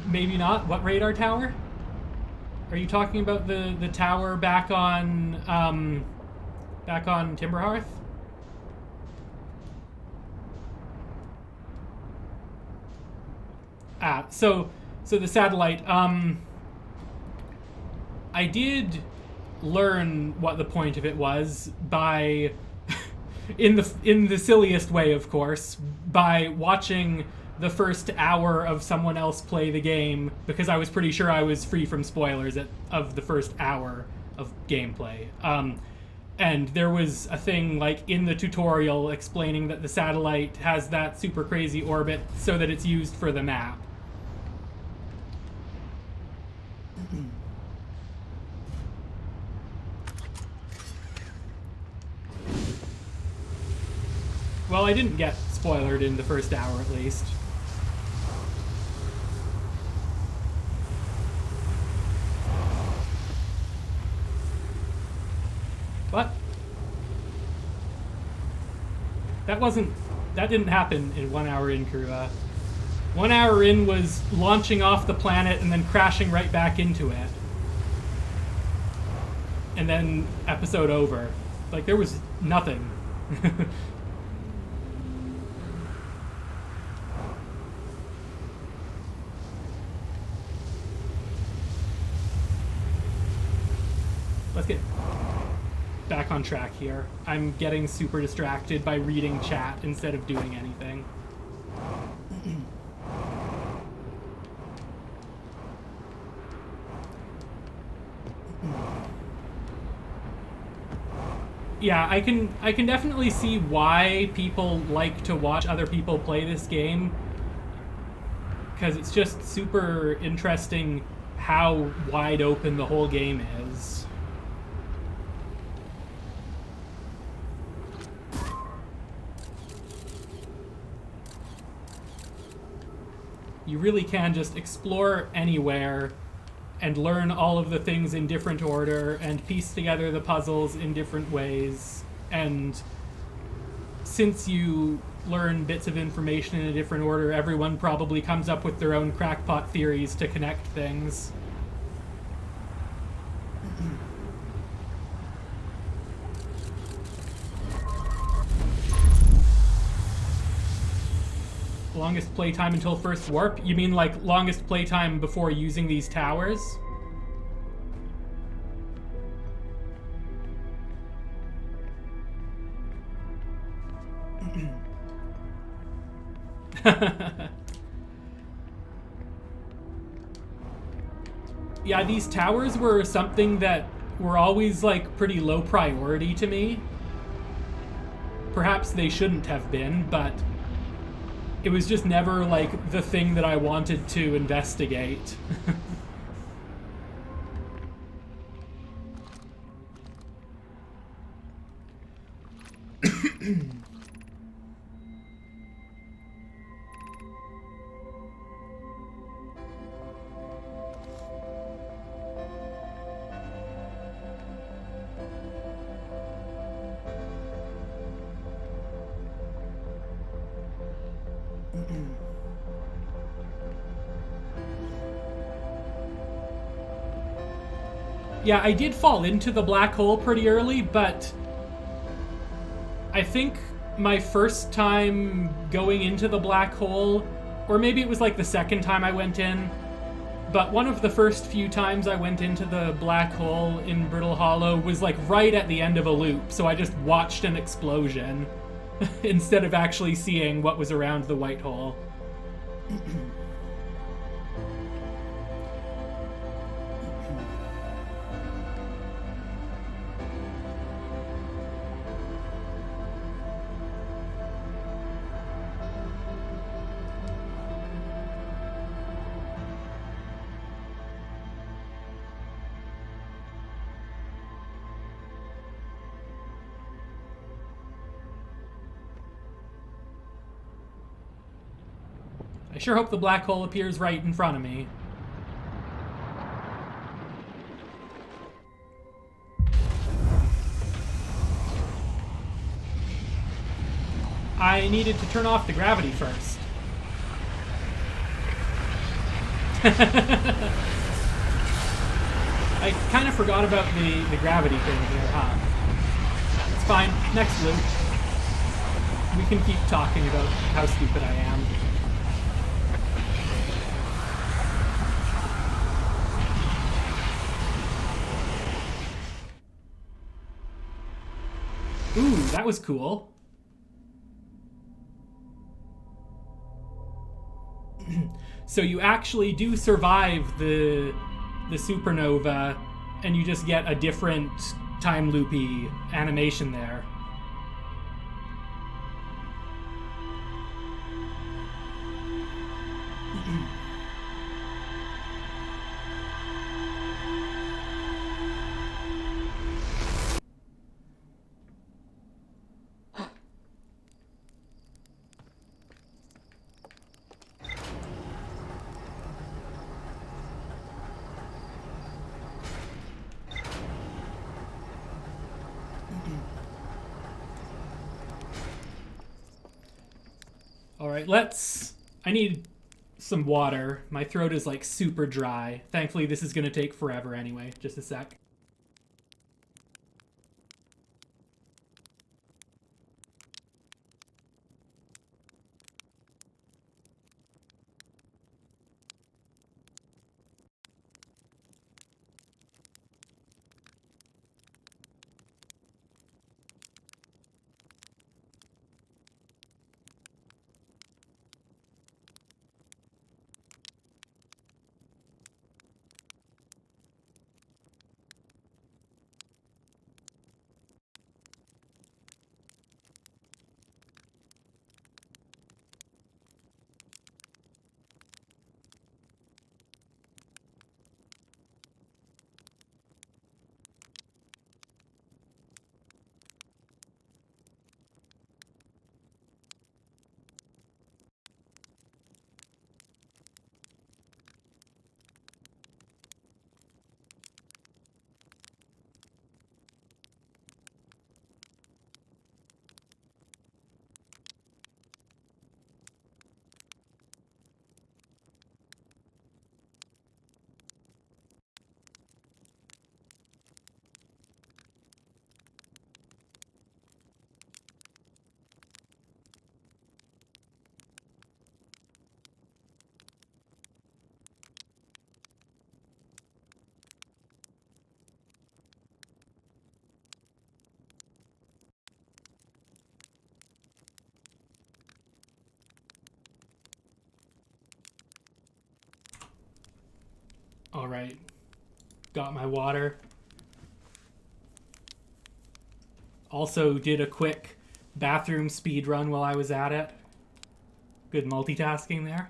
Maybe not. What radar tower? Are you talking about the tower back on Timberhearth? So the satellite. I did learn what the point of it was by, in the silliest way, of course, by watching the first hour of someone else play the game, because I was pretty sure I was free from spoilers of the first hour of gameplay. And there was a thing like in the tutorial explaining that the satellite has that super crazy orbit so that it's used for the map. Well, I didn't get spoilered in the first hour, at least. What? That didn't happen in 1 hour in, Kirua. 1 hour in was launching off the planet and then crashing right back into it. And then episode over. Like, there was nothing. Let's get back on track here. I'm getting super distracted by reading chat instead of doing anything. Yeah, I can definitely see why people like to watch other people play this game, because it's just super interesting how wide open the whole game is. You really can just explore anywhere and learn all of the things in different order and piece together the puzzles in different ways. And since you learn bits of information in a different order, everyone probably comes up with their own crackpot theories to connect things. Longest playtime until first warp? You mean like longest playtime before using these towers? Yeah, these towers were something that were always like pretty low priority to me. Perhaps they shouldn't have been, but it was just never like the thing that I wanted to investigate. Yeah, I did fall into the black hole pretty early, but I think my first time going into the black hole, or maybe it was like the second time I went in, but one of the first few times I went into the black hole in Brittle Hollow was like right at the end of a loop, so I just watched an explosion instead of actually seeing what was around the white hole. I sure hope the black hole appears right in front of me. I needed to turn off the gravity first. I kind of forgot about the gravity thing here, huh? It's fine. Next loop. We can keep talking about how stupid I am. Ooh, that was cool. So you actually do survive the supernova, and you just get a different time loopy animation there. All right, I need some water. My throat is like super dry. Thankfully, this is gonna take forever anyway. Just a sec. All right. Got my water. Also did a quick bathroom speed run while I was at it. Good multitasking there.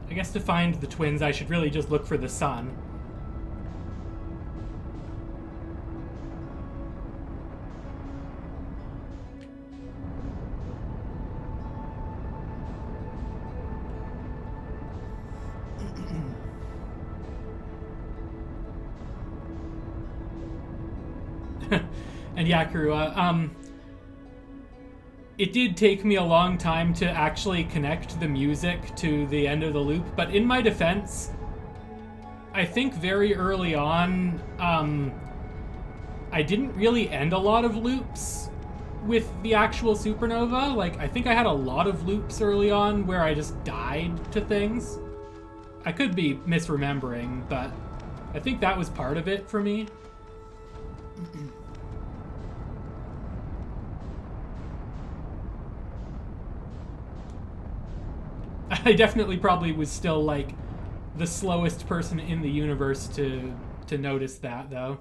I guess to find the twins, I should really just look for the sun. And yeah, Karua, it did take me a long time to actually connect the music to the end of the loop, but in my defense, I think very early on, I didn't really end a lot of loops with the actual supernova. Like, I think I had a lot of loops early on where I just died to things. I could be misremembering, but I think that was part of it for me. I definitely probably was still, like, the slowest person in the universe to notice that, though.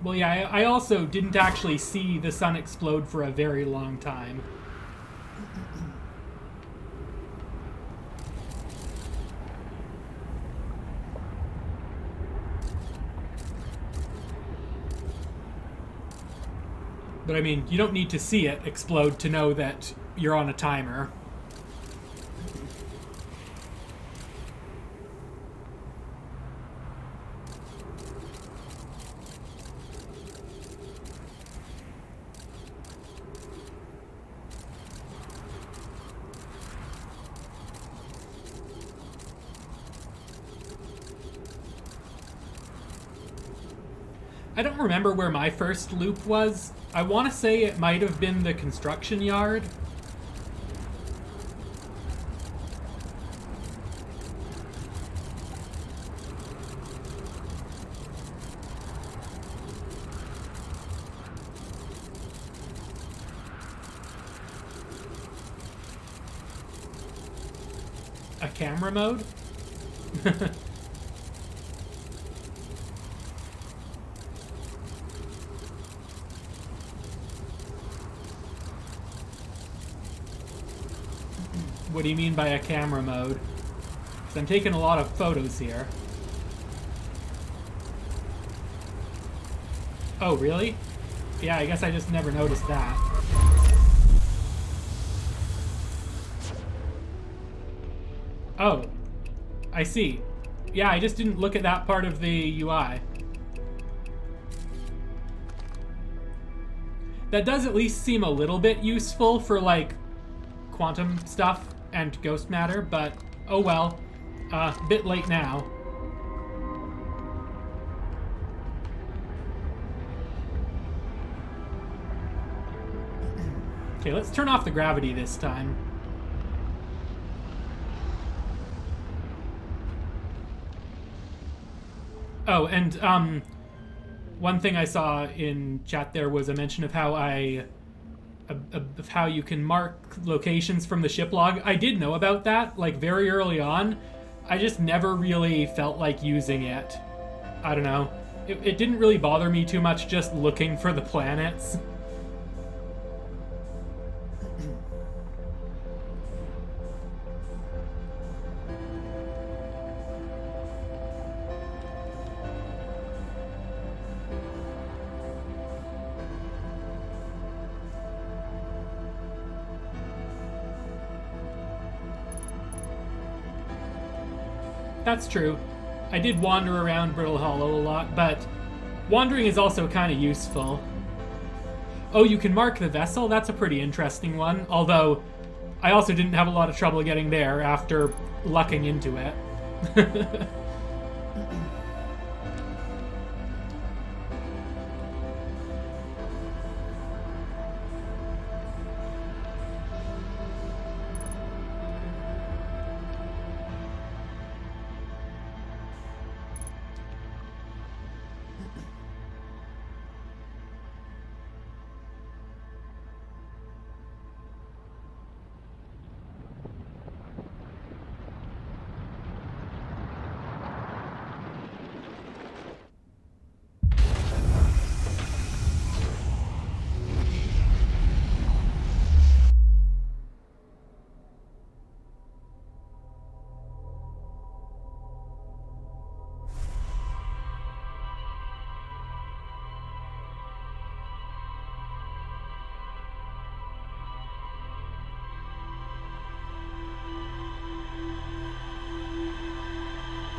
Well, yeah, I also didn't actually see the sun explode for a very long time. But I mean, you don't need to see it explode to know that you're on a timer. I don't remember where my first loop was. I want to say it might have been the construction yard. A camera mode? What do you mean by a camera mode? Because I'm taking a lot of photos here. Oh, really? Yeah, I guess I just never noticed that. Oh, I see. Yeah, I just didn't look at that part of the UI. That does at least seem a little bit useful for, like, quantum stuff and ghost matter, but oh well. Bit late now. Okay, let's turn off the gravity this time. Oh, and one thing I saw in chat there was a mention of how of how you can mark locations from the ship log. I did know about that, like, very early on. I just never really felt like using it. I don't know. It didn't really bother me too much just looking for the planets. that's true. I did wander around Brittle Hollow a lot, but wandering is also kind of useful. Oh, you can mark the vessel? That's a pretty interesting one, although I also didn't have a lot of trouble getting there after lucking into it.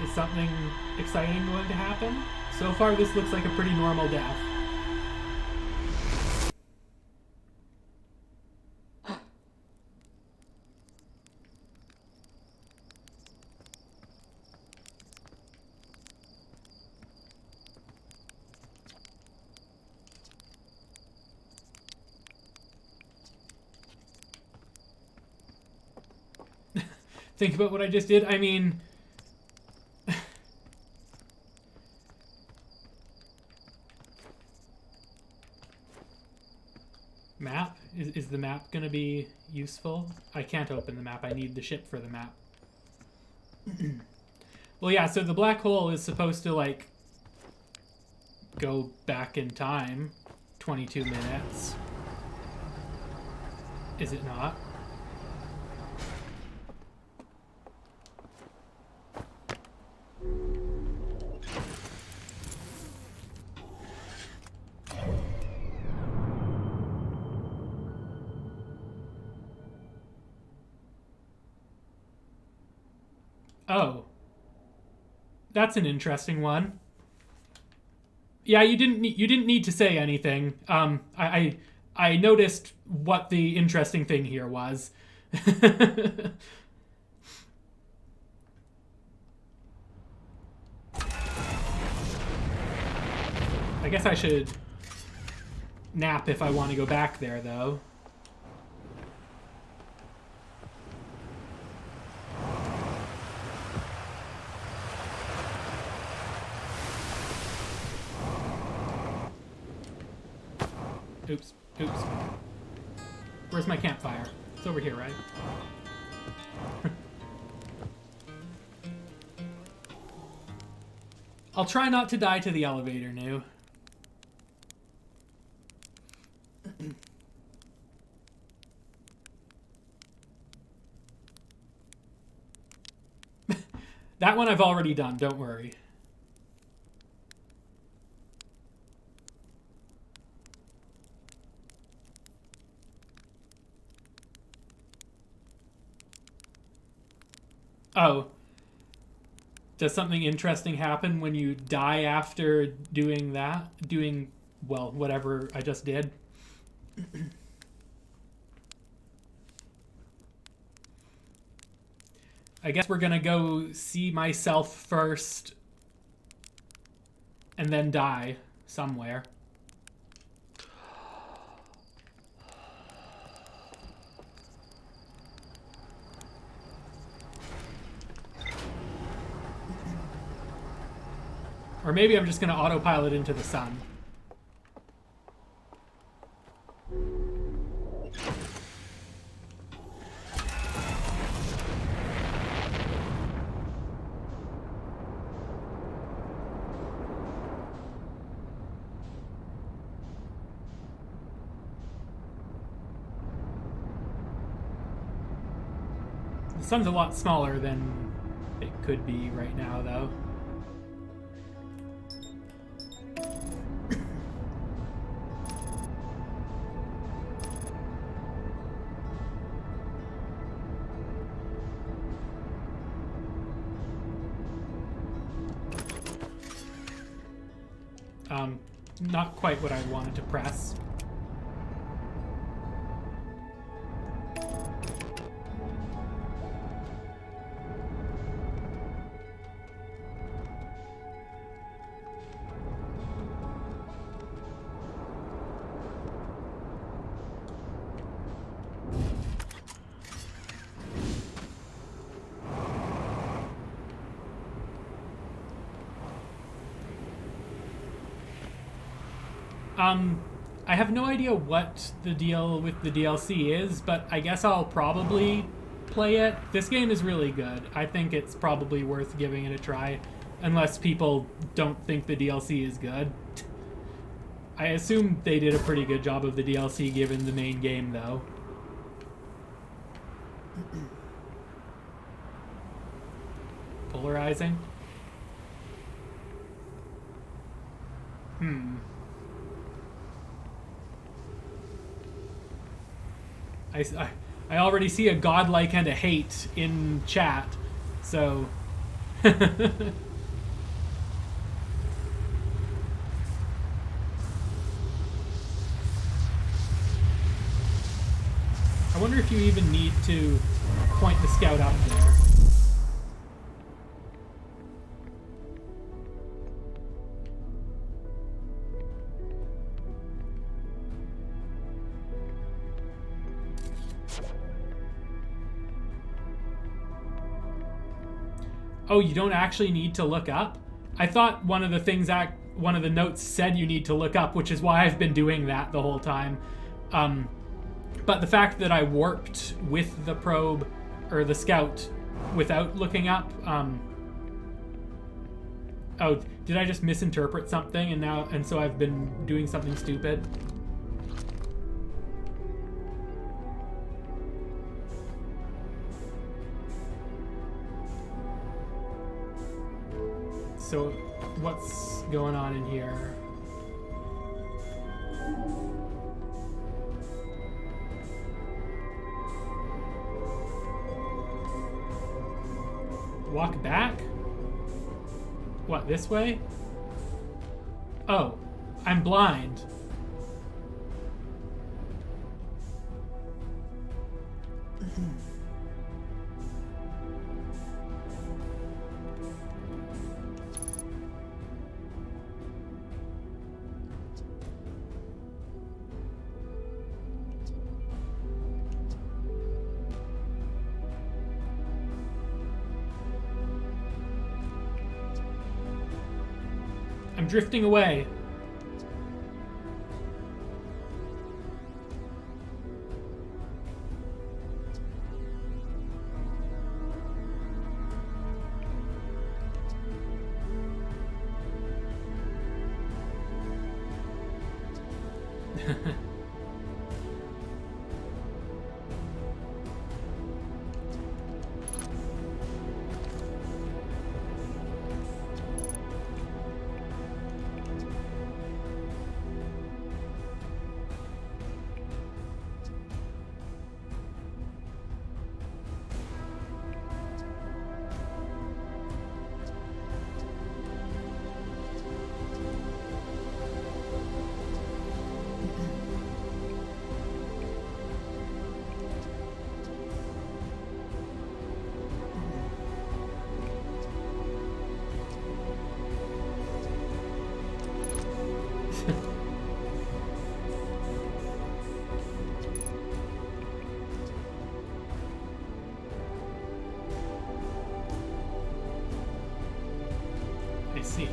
Is something exciting going to happen? So far, this looks like a pretty normal death. Think about what I just did. I mean, map? Is the map gonna be useful? I can't open the map. I need the ship for the map. Well, yeah, so the black hole is supposed to, like, go back in time 22 minutes. Is it not? Oh. That's an interesting one. Yeah, you didn't need to say anything. I noticed what the interesting thing here was. I guess I should nap if I want to go back there, though. Oops. Oops. Where's my campfire? It's over here, right? I'll try not to die to the elevator, New. That one I've already done, don't worry. Oh. Does something interesting happen when you die after doing that? Doing, well, whatever I just did? I guess we're gonna go see myself first and then die somewhere. Or maybe I'm just gonna autopilot into the sun. The sun's a lot smaller than it could be right now, though. Not quite what I wanted to press. I have no idea what the deal with the DLC is, but I guess I'll probably play it. This game is really good. I think it's probably worth giving it a try, unless people don't think the DLC is good. I assume they did a pretty good job of the DLC given the main game, though. Polarizing? I already see a godlike and a hate in chat, so... I wonder if you even need to point the scout up there. Oh, you don't actually need to look up? I thought one of the notes said you need to look up, which is why I've been doing that the whole time. But the fact that I warped with the probe, or the scout, without looking up, oh, did I just misinterpret something and so I've been doing something stupid? So, what's going on in here? Walk back? What, this way? Oh, I'm blind. I'm drifting away. I see.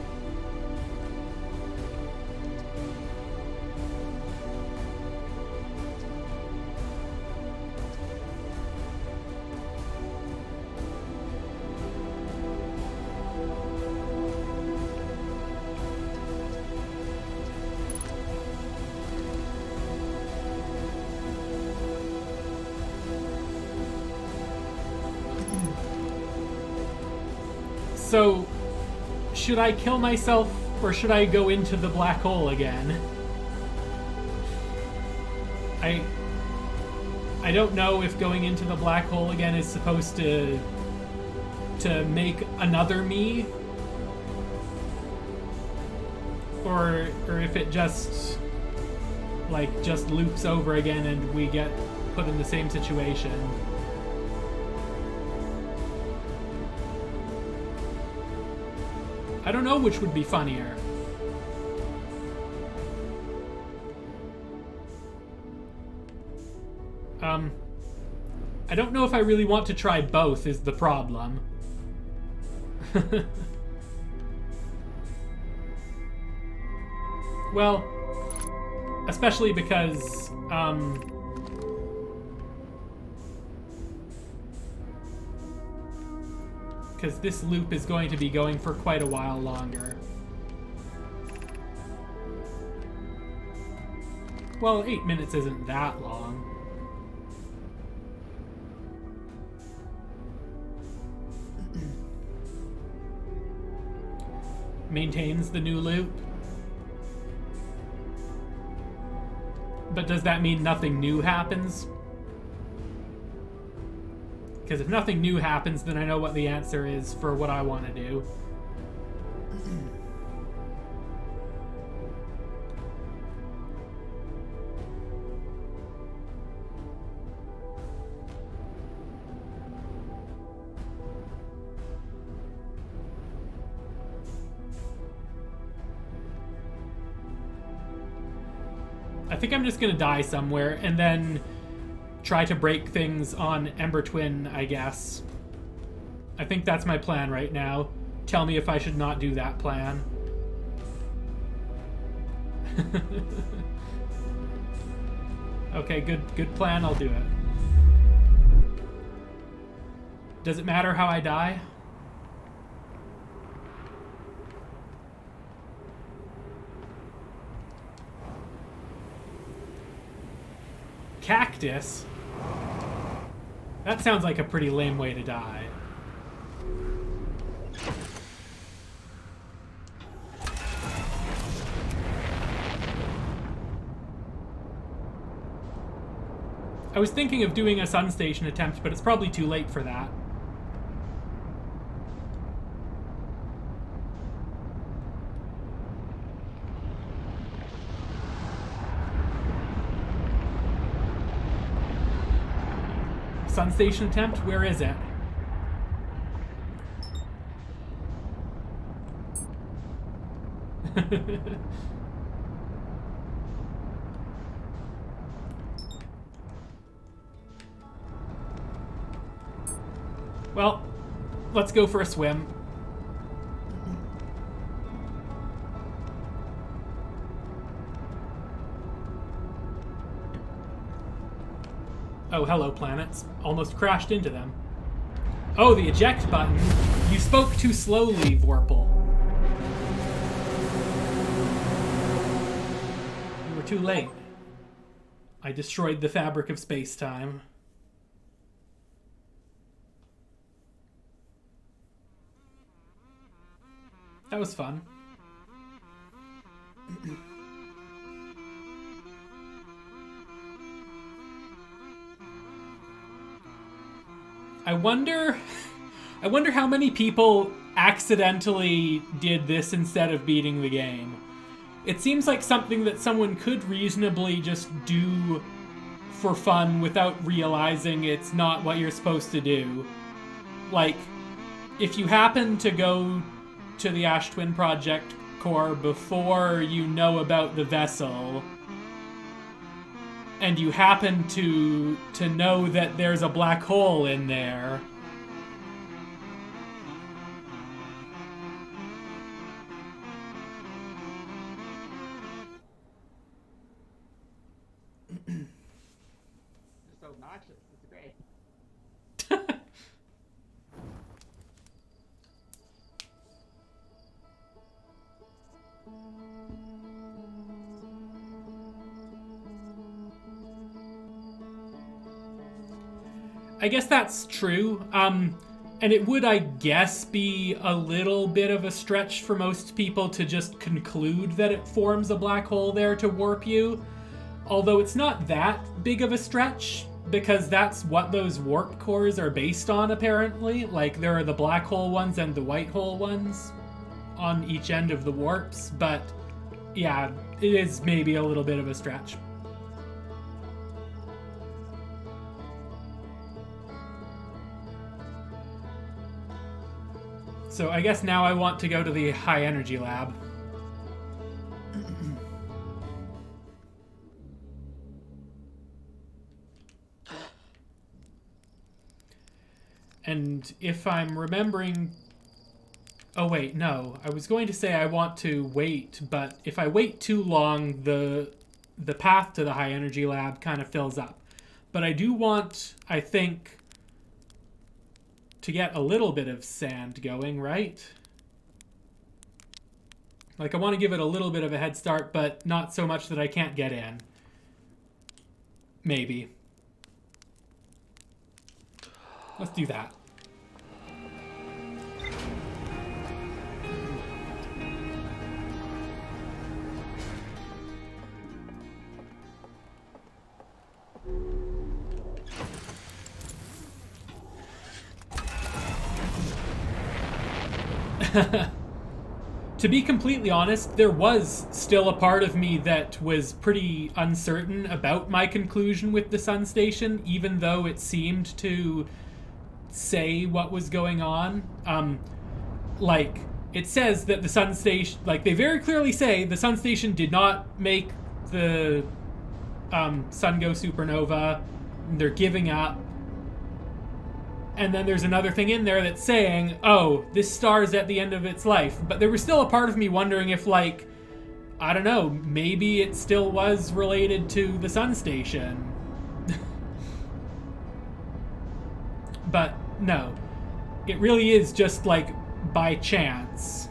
So, should I kill myself or should I go into the black hole again? I don't know if going into the black hole again is supposed to make another me, or if it just loops over again and we get put in the same situation. I don't know which would be funnier. I don't know if I really want to try both is the problem. Well, especially because, this loop is going to be going for quite a while longer. Well, 8 minutes isn't that long. Maintains the new loop. But does that mean nothing new happens? Because if nothing new happens, then I know what the answer is for what I want to do. I think I'm just gonna die somewhere and then try to break things on Ember Twin, I guess. I think that's my plan right now. Tell me if I should not do that plan. Okay, good plan, I'll do it. Does it matter how I die? Cactus? That sounds like a pretty lame way to die. I was thinking of doing a Sun Station attempt, but it's probably too late for that. Sun Station attempt? Where is it? Well, let's go for a swim. Oh, hello, planets. Almost crashed into them. Oh, the eject button. You spoke too slowly, Vorpal. You were too late. I destroyed the fabric of space-time. That was fun. I wonder how many people accidentally did this instead of beating the game. It seems like something that someone could reasonably just do for fun without realizing it's not what you're supposed to do. Like, if you happen to go to the Ash Twin Project core before you know about the vessel, and you happen to know that there's a black hole in there, It's so obnoxious. It's great. I guess that's true. And it would, I guess, be a little bit of a stretch for most people to just conclude that it forms a black hole there to warp you. Although it's not that big of a stretch, because that's what those warp cores are based on, apparently. Like, there are the black hole ones and the white hole ones on each end of the warps, but Yeah, it is maybe a little bit of a stretch. So I guess now I want to go to the high energy lab. And if I'm remembering... Oh wait, no. I was going to say I want to wait, but if I wait too long, the path to the high energy lab kind of fills up. But I do want, I think, to get a little bit of sand going, right? Like, I want to give it a little bit of a head start, but not so much that I can't get in. Maybe. Let's do that. To be completely honest, there was still a part of me that was pretty uncertain about my conclusion with the Sun Station, even though it seemed to say what was going on. Like, it says that the Sun Station... Like, they very clearly say the Sun Station did not make the sun go supernova. They're giving up. And then there's another thing in there that's saying, oh, this star's at the end of its life. But there was still a part of me wondering if, like, I don't know, maybe it still was related to the Sun Station. But no. It really is just, like, by chance.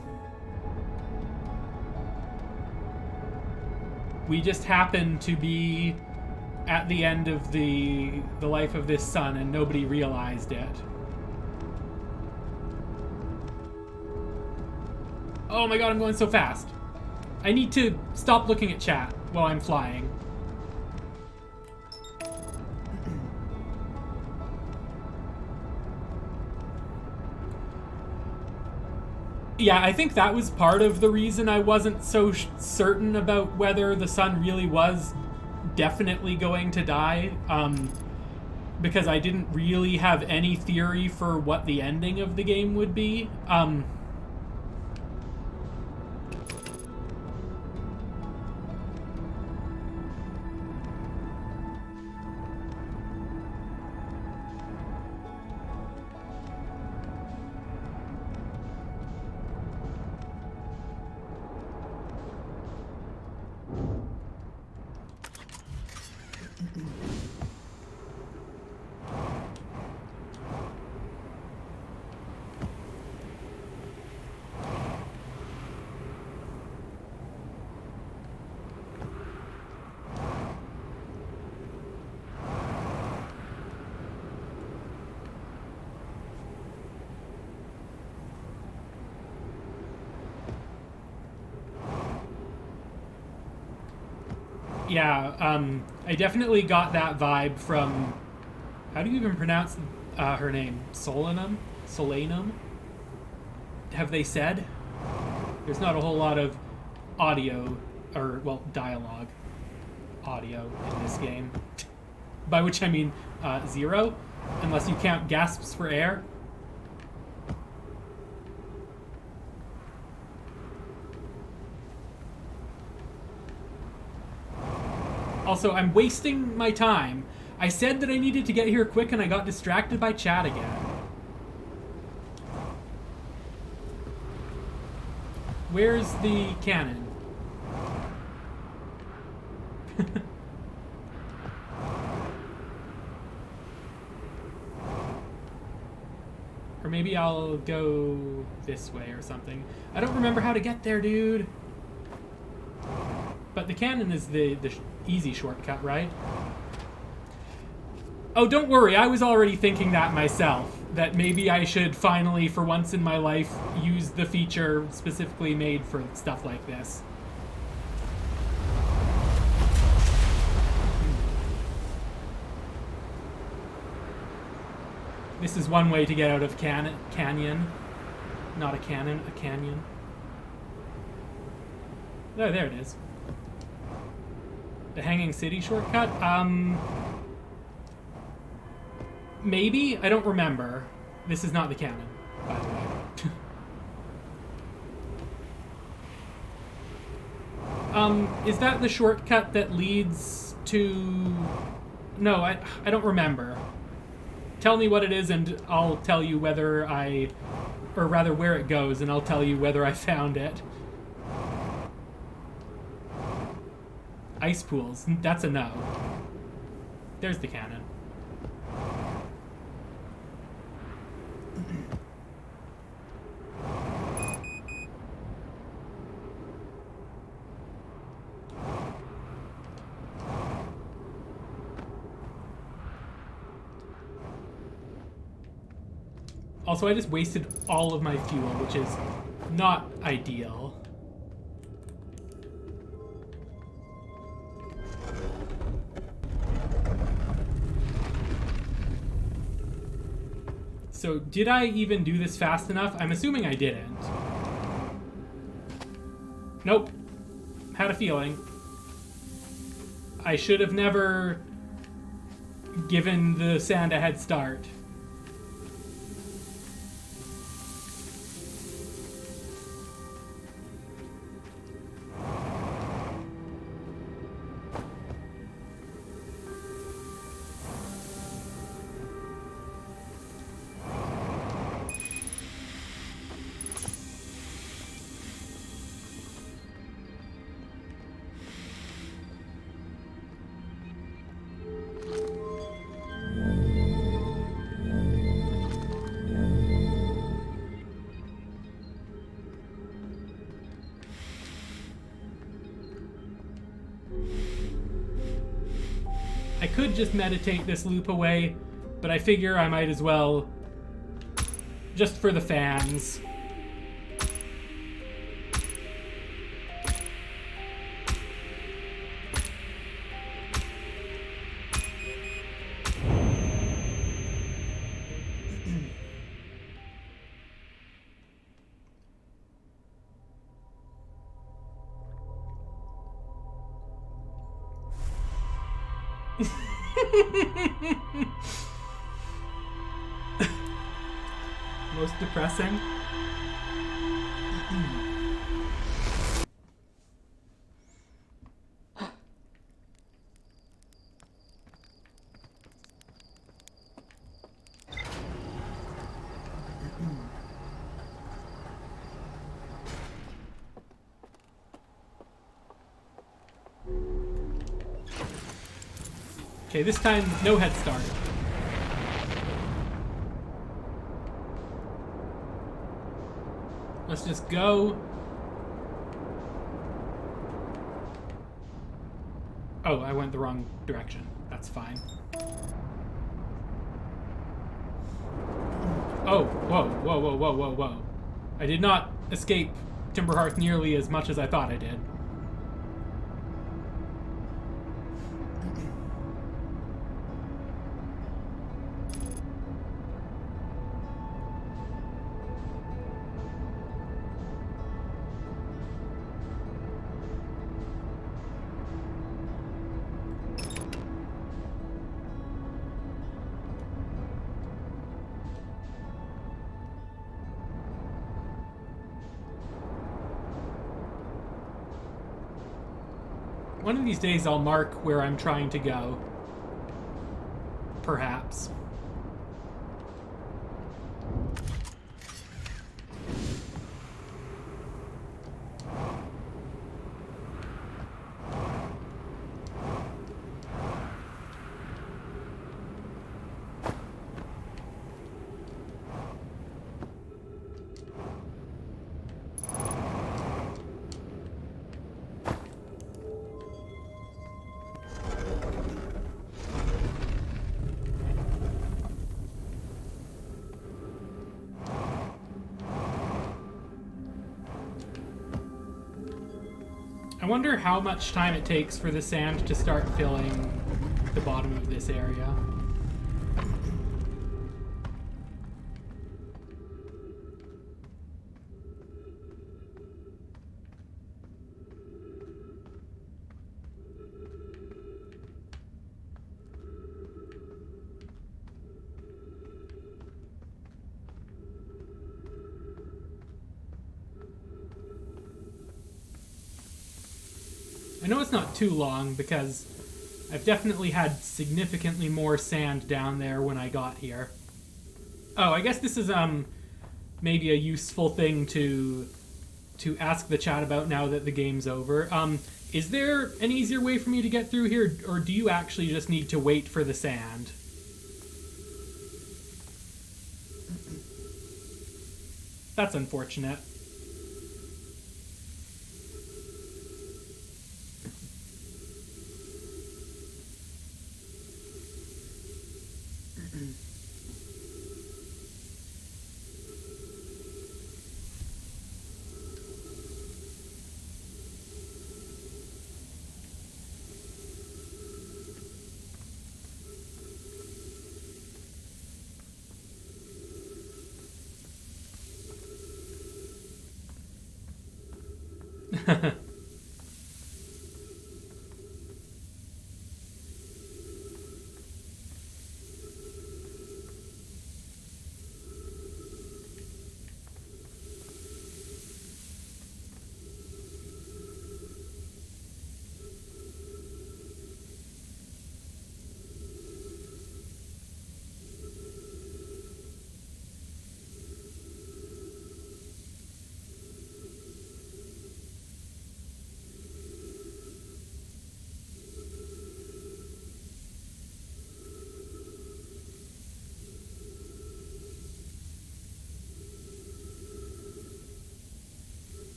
We just happen to be at the end of the life of this sun, and nobody realized it. Oh my god, I'm going so fast. I need to stop looking at chat while I'm flying. Yeah, I think that was part of the reason I wasn't so certain about whether the sun really was definitely going to die, because I didn't really have any theory for what the ending of the game would be. Yeah, I definitely got that vibe from... How do you even pronounce her name? Solanum? Solanum? Have they said? There's not a whole lot of audio, or, well, dialogue audio in this game. By which I mean 0, unless you count gasps for air. Also, I'm wasting my time. I said that I needed to get here quick and I got distracted by chat again. Where's the cannon? Or maybe I'll go this way or something. I don't remember how to get there, dude. But the cannon is the easy shortcut, right? Oh, don't worry. I was already thinking that myself. That maybe I should finally, for once in my life, use the feature specifically made for stuff like this. This is one way to get out of canyon. Not a cannon, a canyon. Oh, there it is. The Hanging City shortcut? Maybe? I don't remember. This is not the canon, by the way. Is that the shortcut that leads to... No, I don't remember. Tell me what it is and I'll tell you whether I... Or rather, where it goes, and I'll tell you whether I found it. Ice pools. That's a no. There's the cannon. Also, I just wasted all of my fuel, which is not ideal. So, did I even do this fast enough? I'm assuming I didn't. Nope. Had a feeling. I should have never given the sand a head start. I could just meditate this loop away, but I figure I might as well, just for the fans. Most depressing. Okay, this time, no head start. Let's just go. Oh, I went the wrong direction. That's fine. Oh, whoa, whoa, whoa, whoa, whoa, whoa. I did not escape Timberhearth nearly as much as I thought I did. One of these days I'll mark where I'm trying to go. Perhaps. I wonder how much time it takes for the sand to start filling the bottom of this area. I know it's not too long because I've definitely had significantly more sand down there when I got here. Oh, I guess this is maybe a useful thing to ask the chat about now that the game's over. Is there an easier way for me to get through here, or do you actually just need to wait for the sand? That's unfortunate.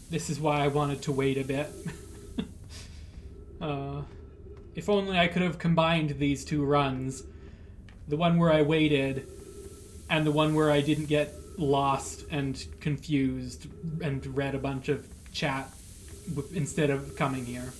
This is why I wanted to wait a bit. If only I could have combined these two runs. The one where I waited, and the one where I didn't get lost and confused and read a bunch of chat instead of coming here.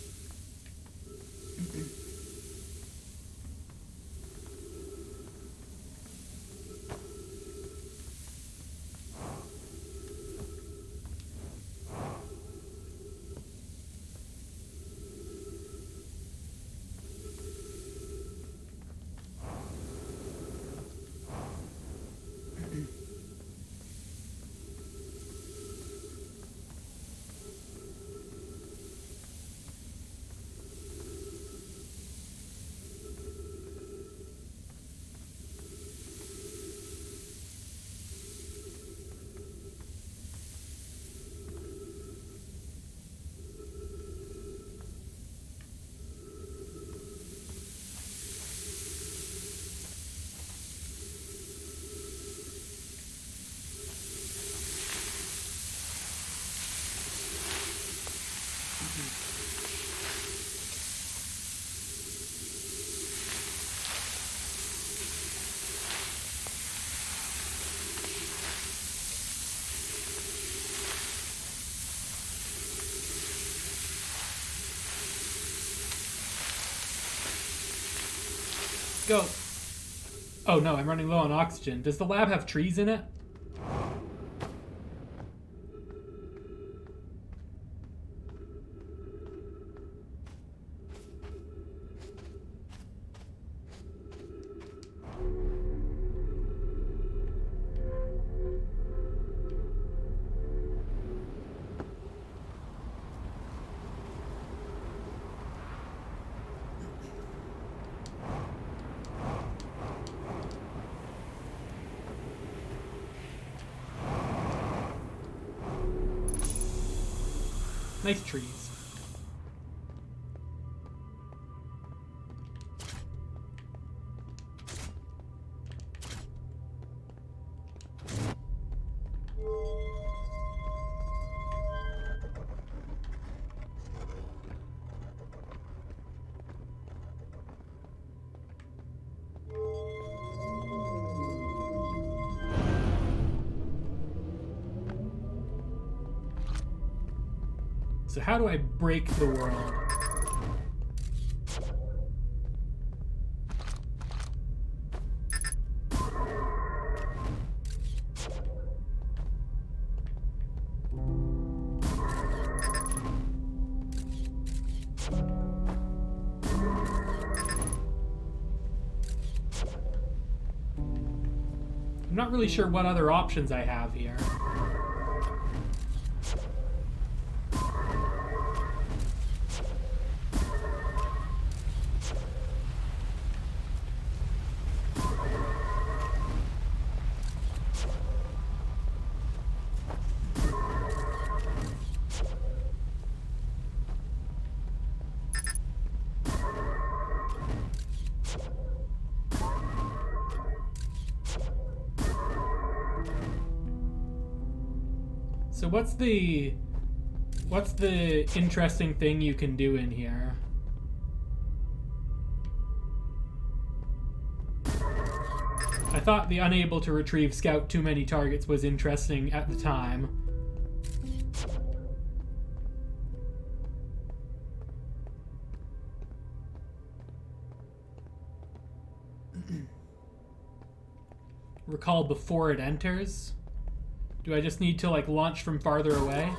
Go. Oh no, I'm running low on oxygen. Does the lab have trees in it? Nice trees. So how do I break the world? I'm not really sure what other options I have here. So what's the interesting thing you can do in here? I thought the unable to retrieve scout too many targets was interesting at the time. Recall before it enters. Do I just need to, like, launch from farther away?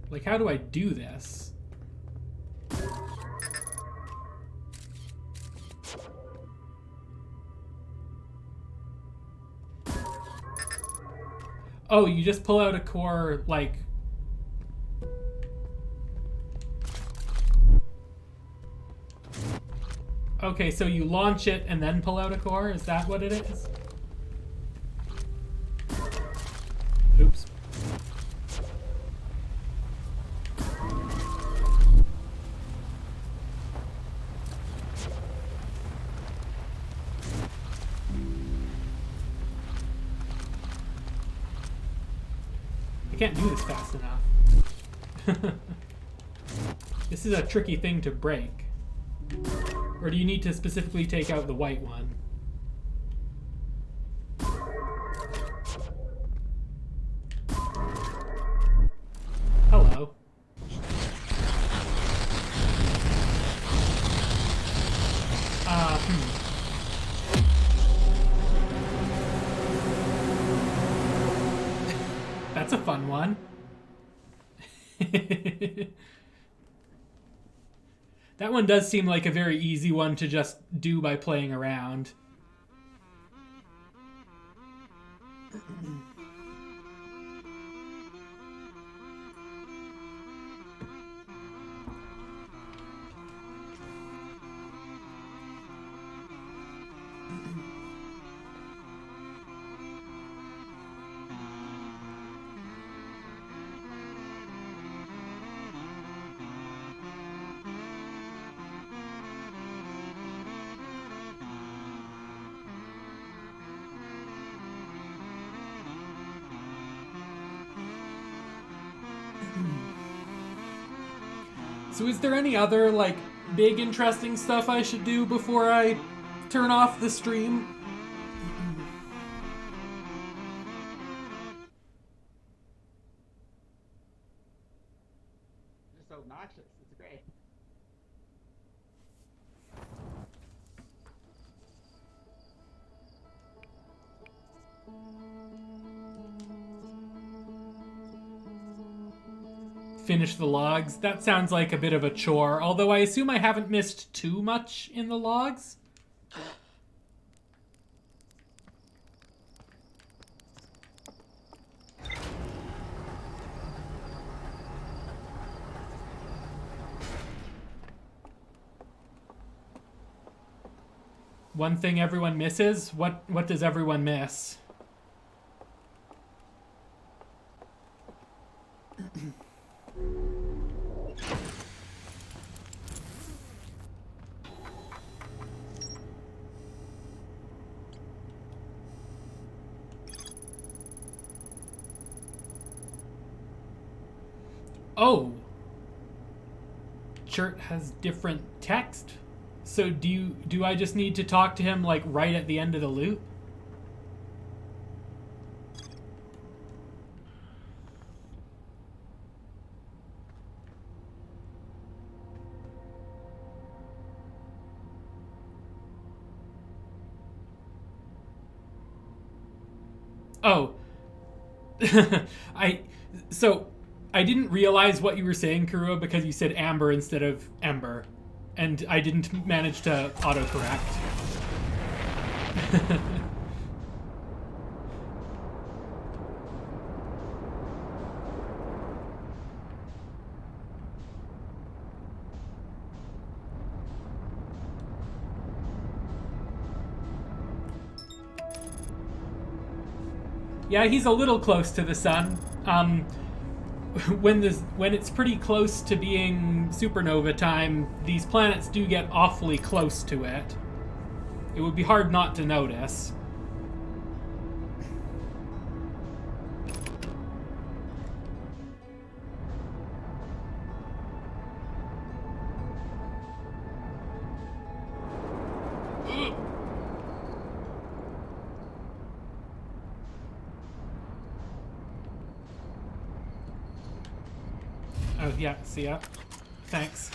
Like, how do I do this? Oh, you just pull out a core, like... Okay, so you launch it and then pull out a core? Is that what it is? Oops. I can't do this fast enough. This is a tricky thing to break. Or do you need to specifically take out the white one? Hello. That's a fun one. That one does seem like a very easy one to just do by playing around. So is there any other, like, big interesting stuff I should do before I turn off the stream? Just obnoxious. It's great. Finish the logs. That sounds like a bit of a chore, although I assume I haven't missed too much in the logs. One thing everyone misses? What does everyone miss? Oh. Chert has different text. So do I just need to talk to him like right at the end of the loop? Oh. So, I didn't realize what you were saying, Kurua, because you said amber instead of ember. And I didn't manage to autocorrect. Yeah, he's a little close to the sun. When it's pretty close to being supernova time, these planets do get awfully close to it. It would be hard not to notice. Oh, yeah, see ya. Thanks.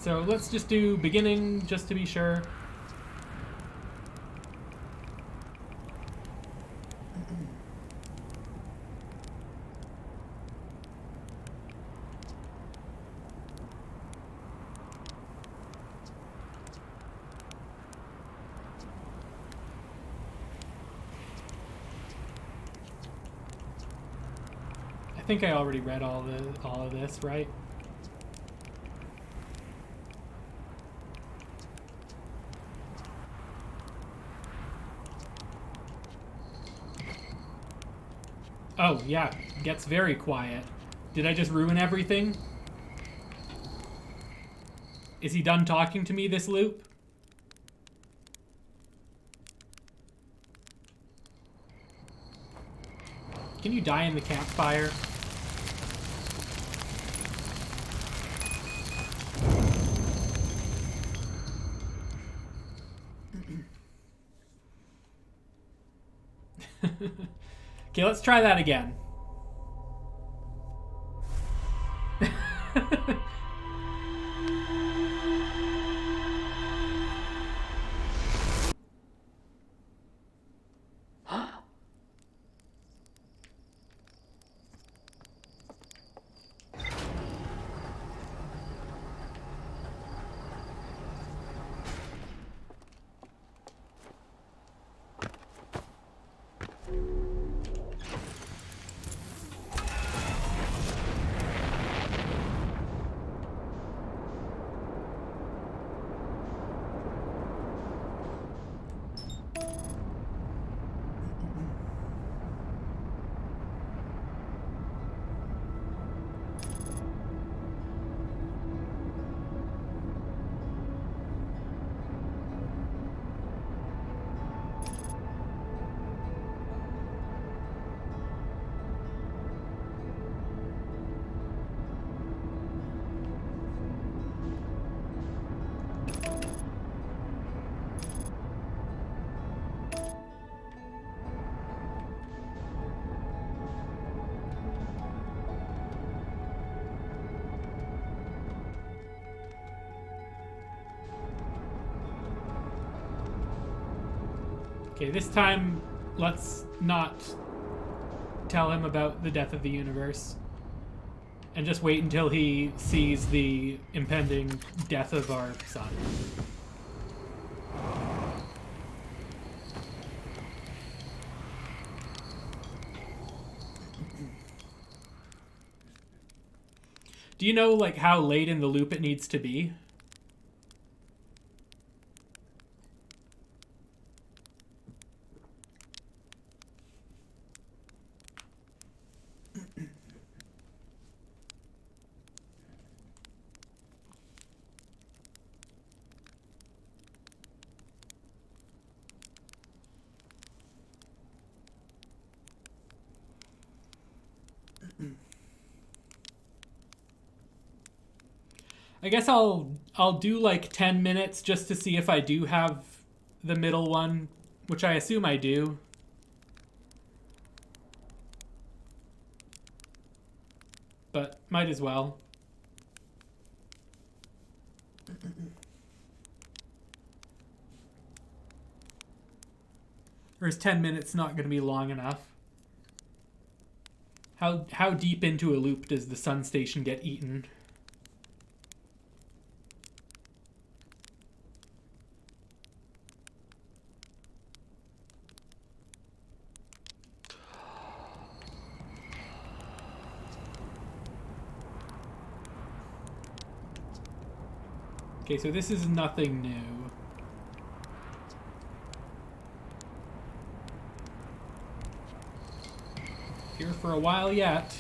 So let's just do beginning, just to be sure. I think I already read all of this, right? Oh, yeah, gets very quiet. Did I just ruin everything? Is he done talking to me this loop? Can you die in the campfire? Okay, let's try that again. Okay, this time, let's not tell him about the death of the universe. And just wait until he sees the impending death of our sun. Do you know, like, how late in the loop it needs to be? I guess I'll do like 10 minutes just to see if I do have the middle one, which I assume I do. But might as well. Or is 10 minutes not going to be long enough? How deep into a loop does the sun station get eaten? Okay, so this is nothing new. Here for a while yet.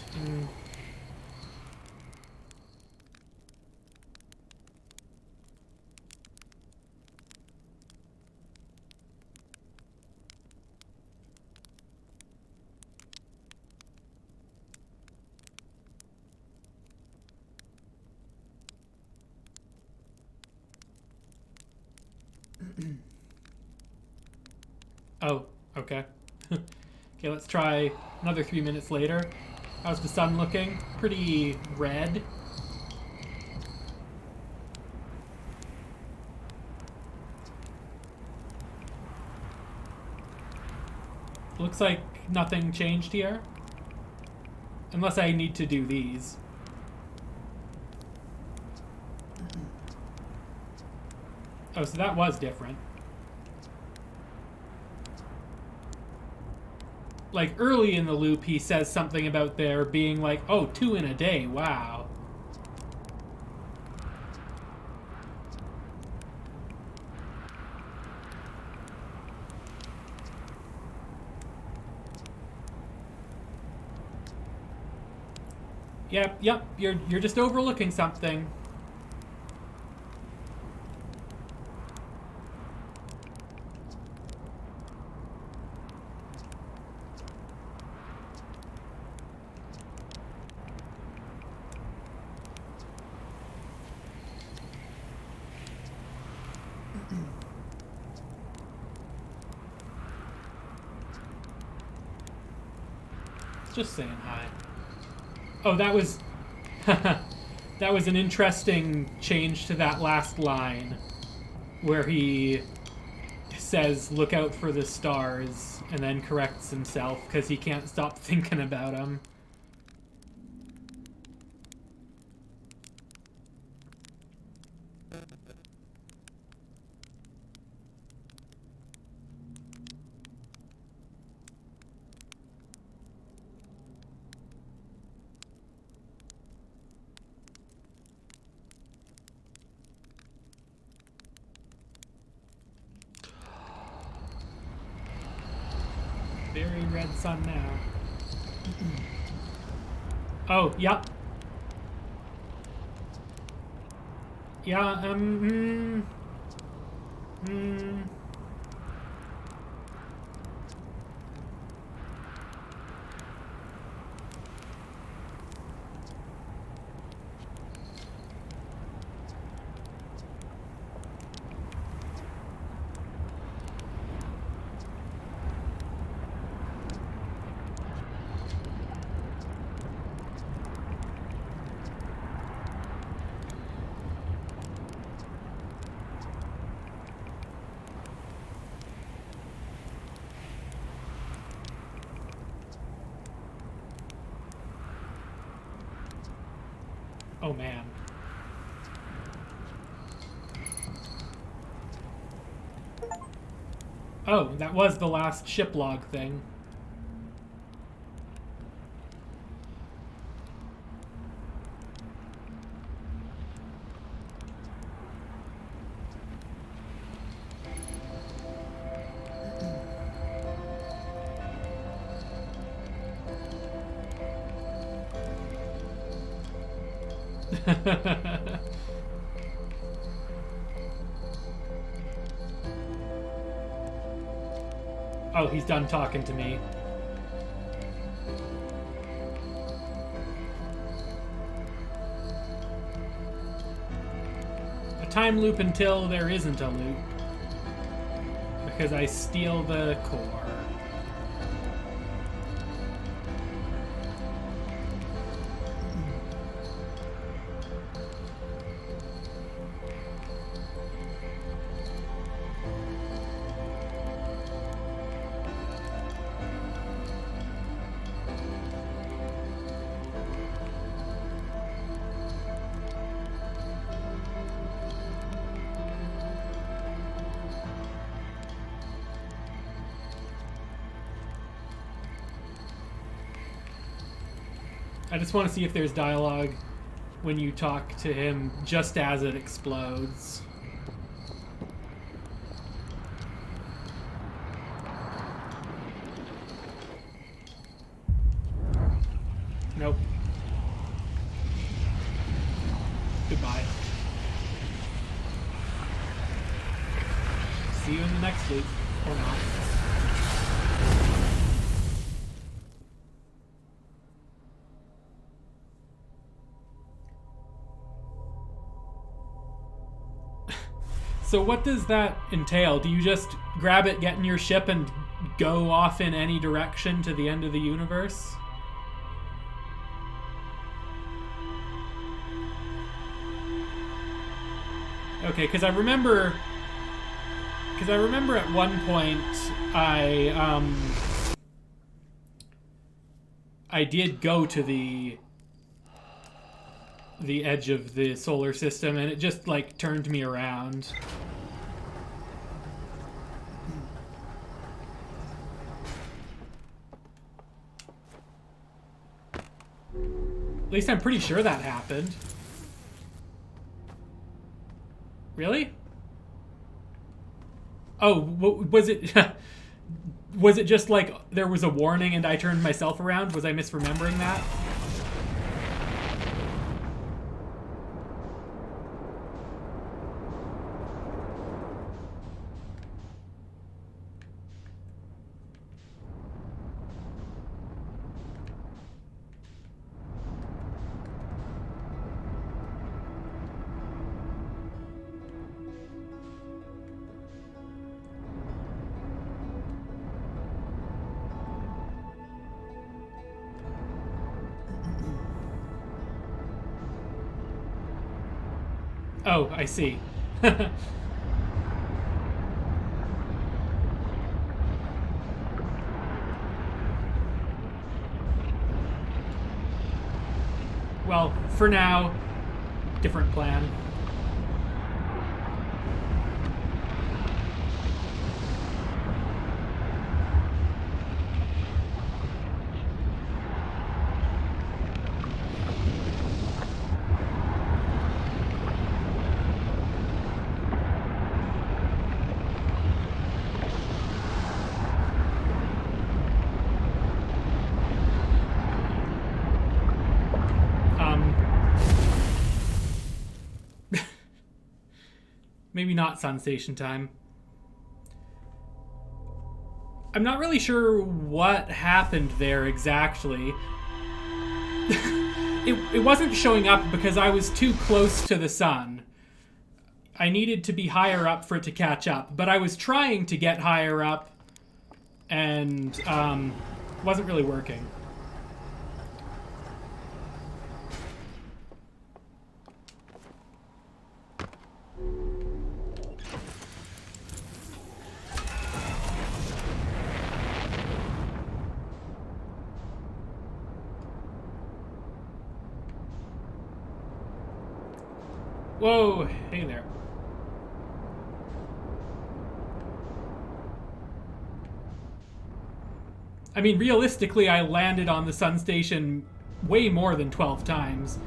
Oh, okay. Okay, let's try another 3 minutes later. How's the sun looking? Pretty red. Looks like nothing changed here. Unless I need to do these. Oh, so that was different. Like, early in the loop, he says something about there being like, oh, 2 in a day, wow. Yep, you're just overlooking something. Just saying hi. Oh, that was... that was an interesting change to that last line. Where he says, look out for the stars, and then corrects himself because he can't stop thinking about them. Very red sun now. Oh, yep. Yeah, oh man. Oh, that was the last ship log thing. Oh, he's done talking to me. A time loop until there isn't a loop. Because I steal the core. I just want to see if there's dialogue when you talk to him just as it explodes. Nope. Goodbye. See you in the next loop. Or not. So what does that entail? Do you just grab it, get in your ship, and go off in any direction to the end of the universe? Okay, because I remember at one point I did go to the edge of the solar system, and it just like turned me around. At least I'm pretty sure that happened. Really? Oh, was it was it just like there was a warning and I turned myself around? Was I misremembering that? Oh, I see. Well, for now, different plan. Maybe not sun station time. I'm not really sure what happened there exactly. It wasn't showing up because I was too close to the sun. I needed to be higher up for it to catch up, but I was trying to get higher up and wasn't really working. Whoa, hey there. I mean, realistically, I landed on the sun station way more than 12 times.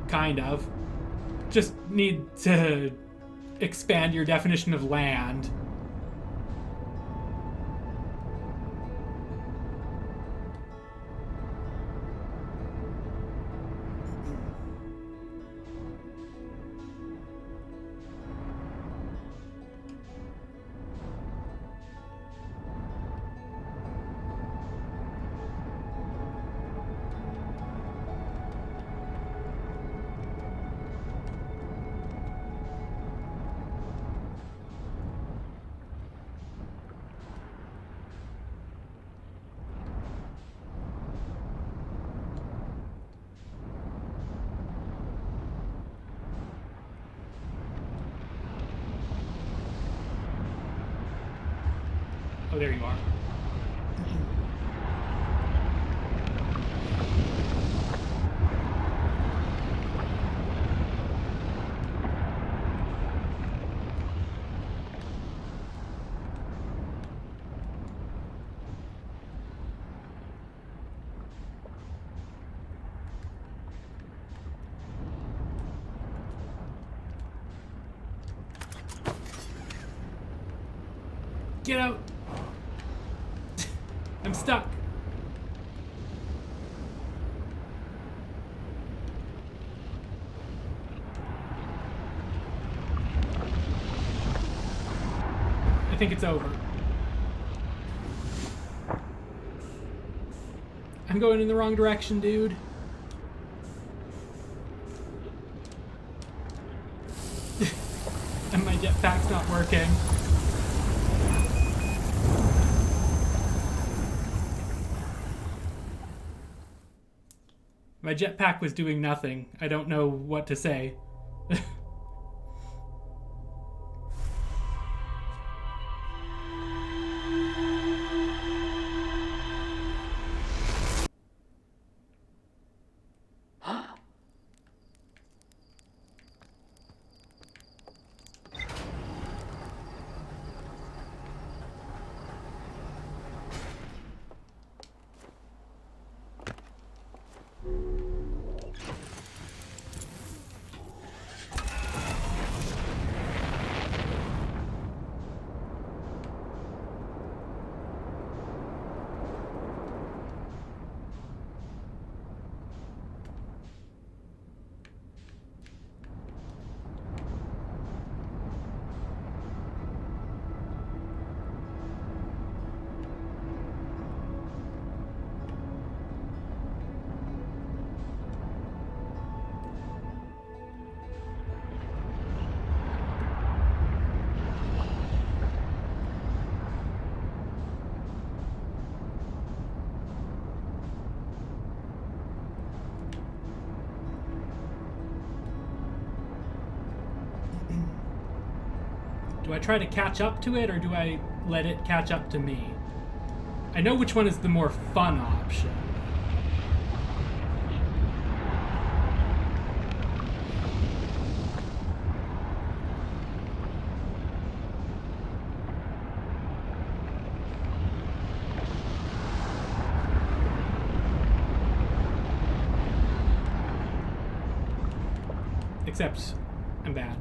Kind of. Just need to expand your definition of land. Oh, there you are. Get out! I'm stuck. I think it's over. I'm going in the wrong direction, dude. And my jetpack's not working. My jetpack was doing nothing. I don't know what to say. Do I try to catch up to it, or do I let it catch up to me? I know which one is the more fun option. Except, I'm bad.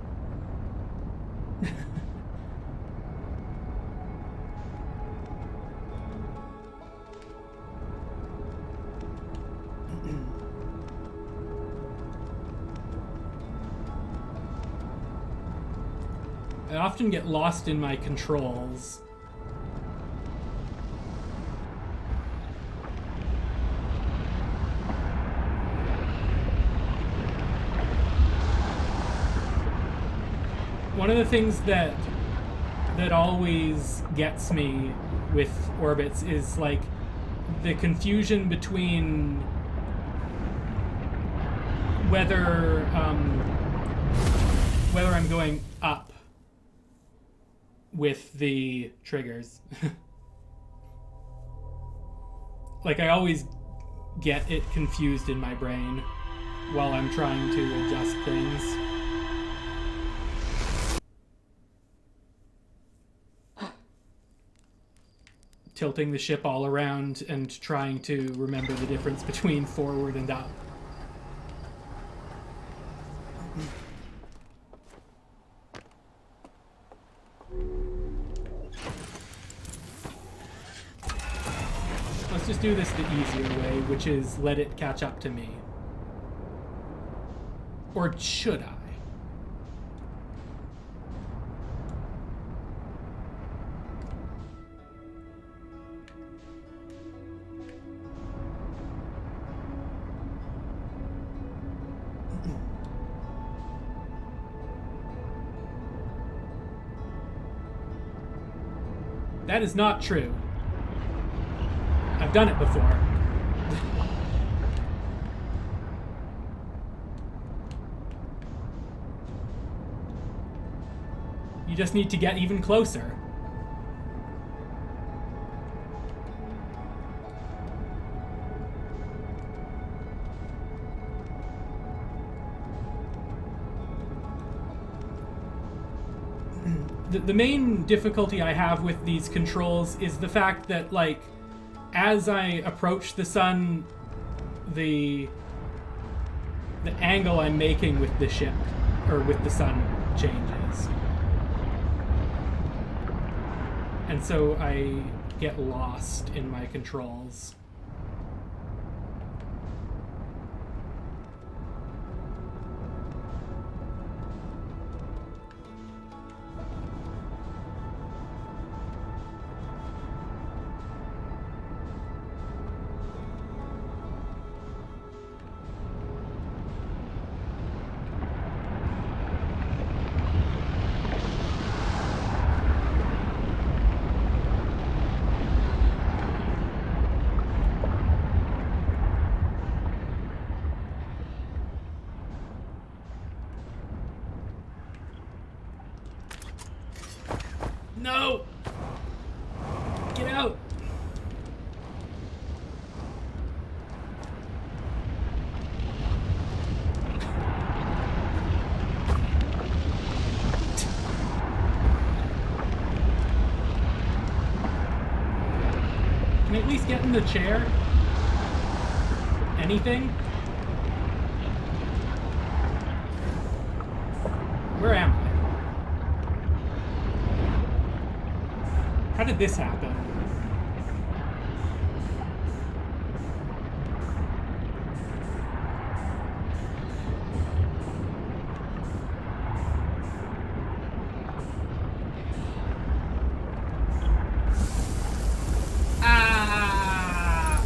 I often get lost in my controls. One of the things that always gets me with orbits is like the confusion between whether I'm going up with the triggers. Like I always get it confused in my brain while I'm trying to adjust things. Tilting the ship all around and trying to remember the difference between forward and up. Let's just do this the easier way, which is let it catch up to me. Or should I? That is not true. I've done it before. You just need to get even closer. The main difficulty I have with these controls is the fact that, like, as I approach the sun, the angle I'm making with the ship, or with the sun, changes. And so I get lost in my controls. No! Get out! Can I at least get in the chair? Anything? Where am I? How did this happen? Ah!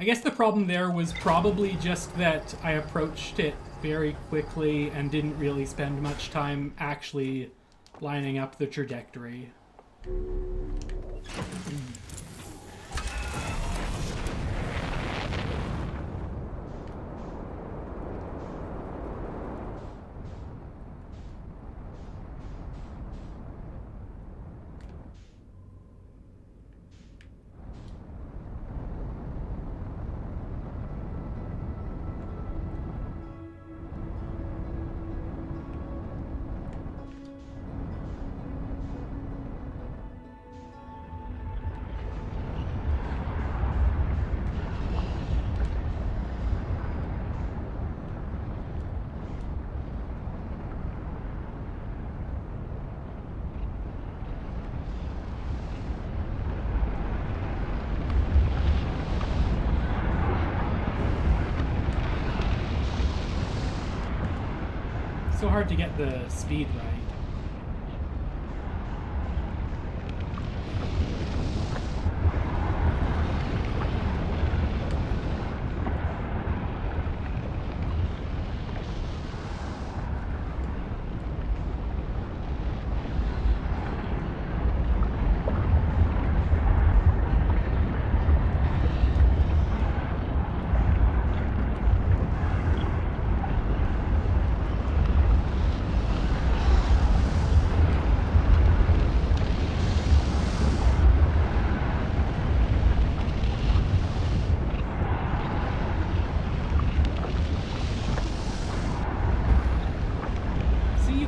I guess the problem there was probably just that I approached it very quickly and didn't really spend much time actually lining up the trajectory. So hard to get the speed right.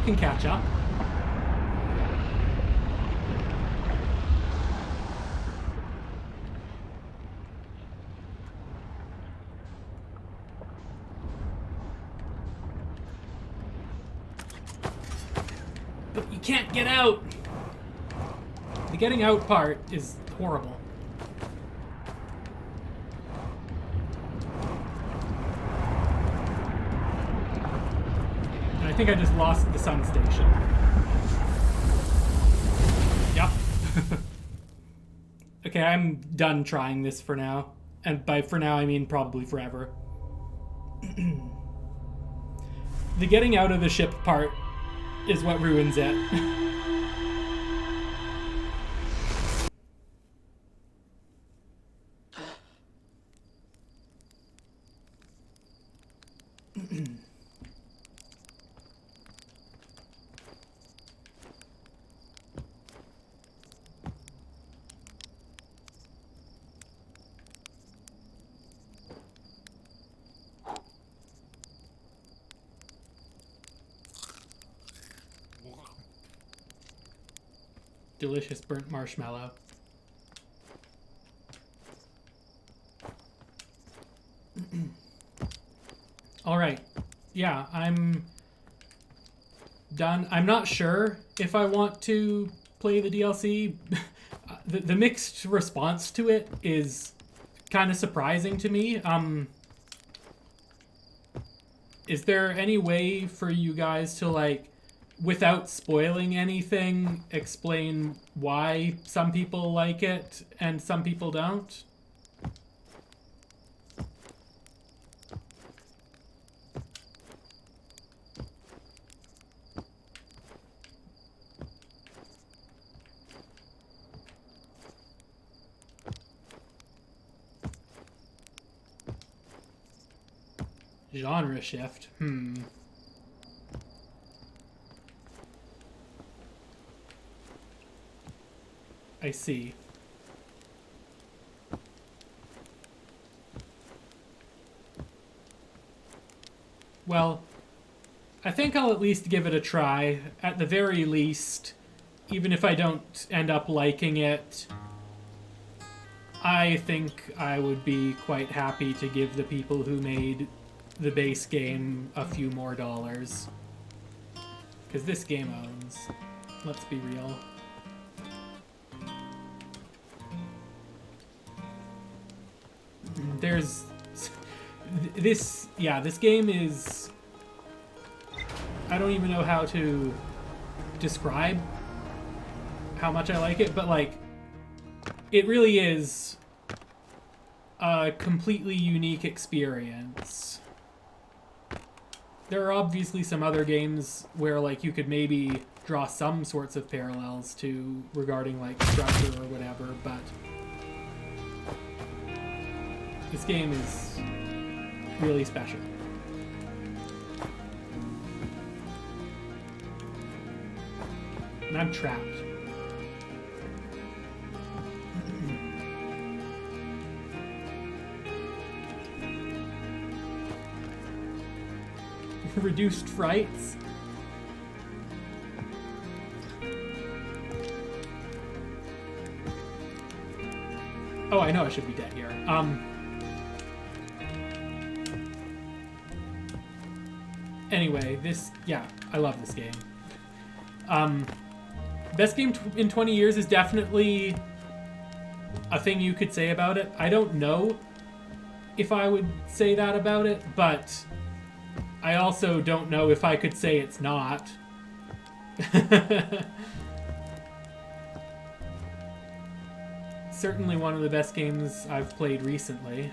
Can catch up. But you can't get out. The getting out part is horrible. I think I just lost the sun station. Yep. Okay, I'm done trying this for now. And by for now, I mean probably forever. The getting out of the ship part is what ruins it. delicious burnt marshmallow. All right. Yeah, I'm done. I'm not sure if I want to play the DLC. The mixed response to it is kind of surprising to me. Is there any way for you guys to, like, without spoiling anything, explain why some people like it and some people don't? Genre shift. I see. Well, I think I'll at least give it a try. At the very least, even if I don't end up liking it, I think I would be quite happy to give the people who made the base game a few more dollars. Because this game owns. Let's be real. There's... This game is... I don't even know how to describe how much I like it, but, like, it really is a completely unique experience. There are obviously some other games where, like, you could maybe draw some sorts of parallels to regarding, like, structure or whatever, but this game is really special. And I'm trapped. Reduced frights. Oh, I know I should be dead here. Anyway, I love this game. Best game in 20 years is definitely a thing you could say about it. I don't know if I would say that about it, but I also don't know if I could say it's not. Certainly one of the best games I've played recently,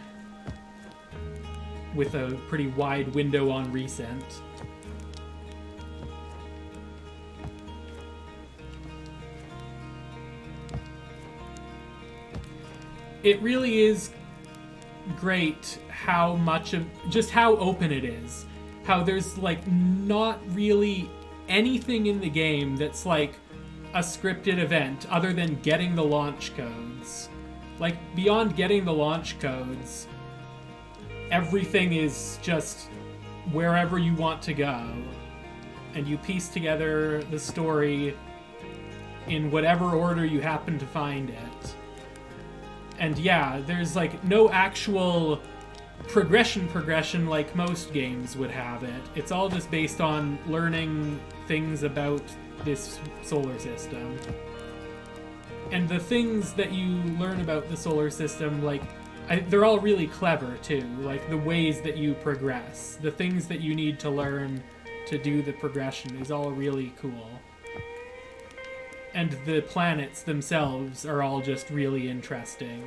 with a pretty wide window on recent. It really is great how much of, just how open it is. How there's, like, not really anything in the game that's, like, a scripted event other than getting the launch codes. Like, beyond getting the launch codes, everything is just wherever you want to go. And you piece together the story in whatever order you happen to find it. And yeah, there's, like, no actual progression like most games would have it. It's all just based on learning things about this solar system. And the things that you learn about the solar system, like, they're all really clever too. Like, the ways that you progress, the things that you need to learn to do the progression is all really cool. And the planets themselves are all just really interesting.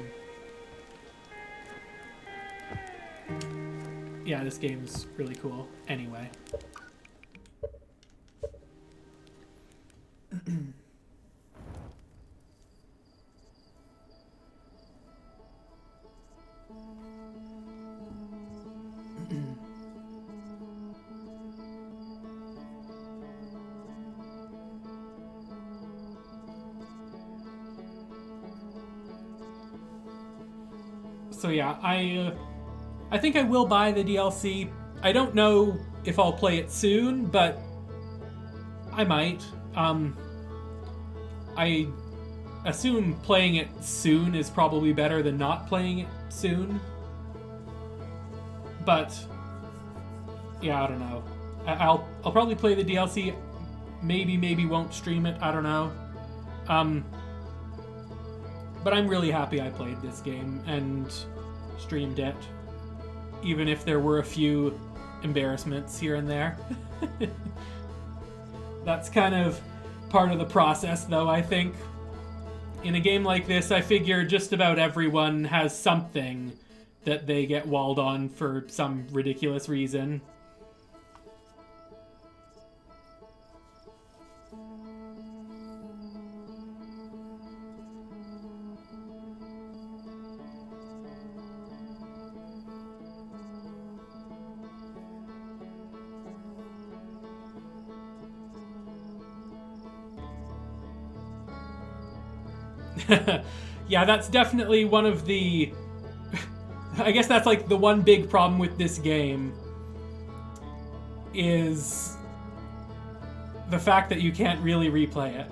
Yeah, this game's really cool. Anyway. So yeah, I think I will buy the DLC. I don't know if I'll play it soon, but I might. I assume playing it soon is probably better than not playing it soon. But yeah, I don't know. I'll probably play the DLC. Maybe won't stream it. I don't know. But I'm really happy I played this game and streamed it, even if there were a few embarrassments here and there. That's kind of part of the process, though, I think. In a game like this, I figure just about everyone has something that they get walled on for some ridiculous reason. Yeah, that's definitely one of the... I guess that's like the one big problem with this game is the fact that you can't really replay it.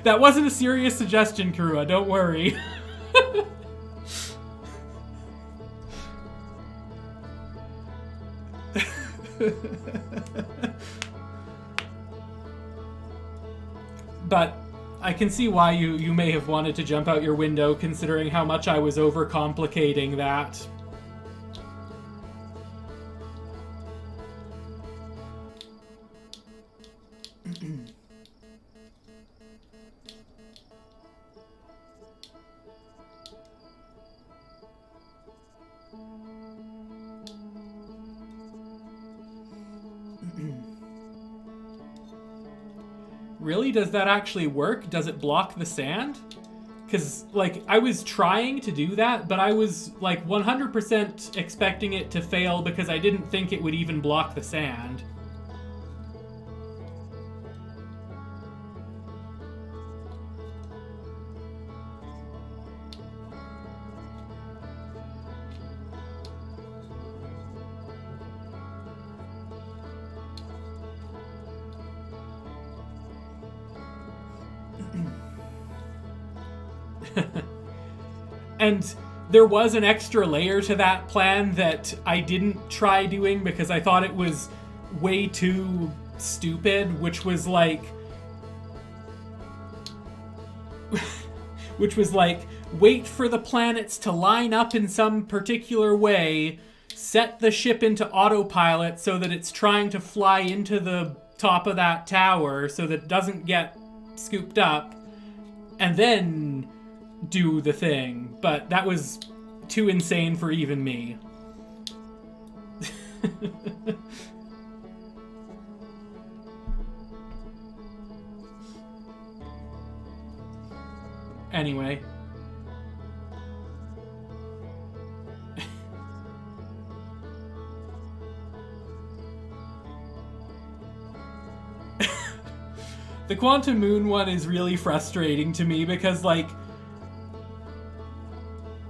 That wasn't a serious suggestion, Kurua, don't worry. But I can see why you may have wanted to jump out your window, considering how much I was overcomplicating that. Really? Does that actually work? Does it block the sand? Because, like, I was trying to do that, but I was, like, 100% expecting it to fail because I didn't think it would even block the sand. And there was an extra layer to that plan that I didn't try doing because I thought it was way too stupid, which was like... wait for the planets to line up in some particular way, set the ship into autopilot so that it's trying to fly into the top of that tower so that it doesn't get scooped up, and then do the thing. But that was too insane for even me. Anyway. The Quantum Moon one is really frustrating to me because, like,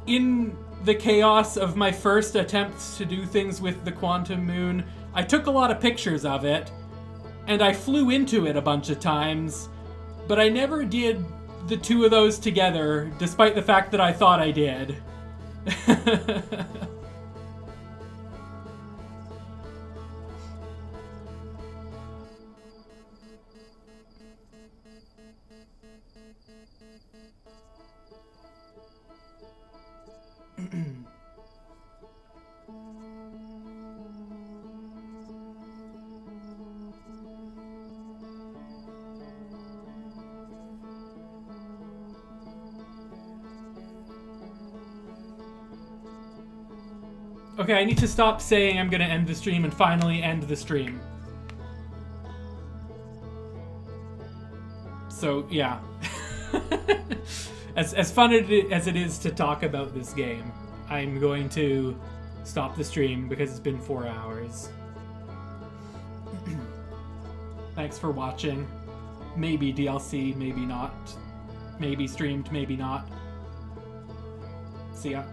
in the chaos of my first attempts to do things with the Quantum Moon, I took a lot of pictures of it, and I flew into it a bunch of times, but I never did the two of those together, despite the fact that I thought I did. Okay, I need to stop saying I'm gonna end the stream and finally end the stream. So, yeah. As fun as it is to talk about this game, I'm going to stop the stream because it's been 4 hours. Thanks for watching. Maybe DLC, maybe not. Maybe streamed, maybe not. See ya.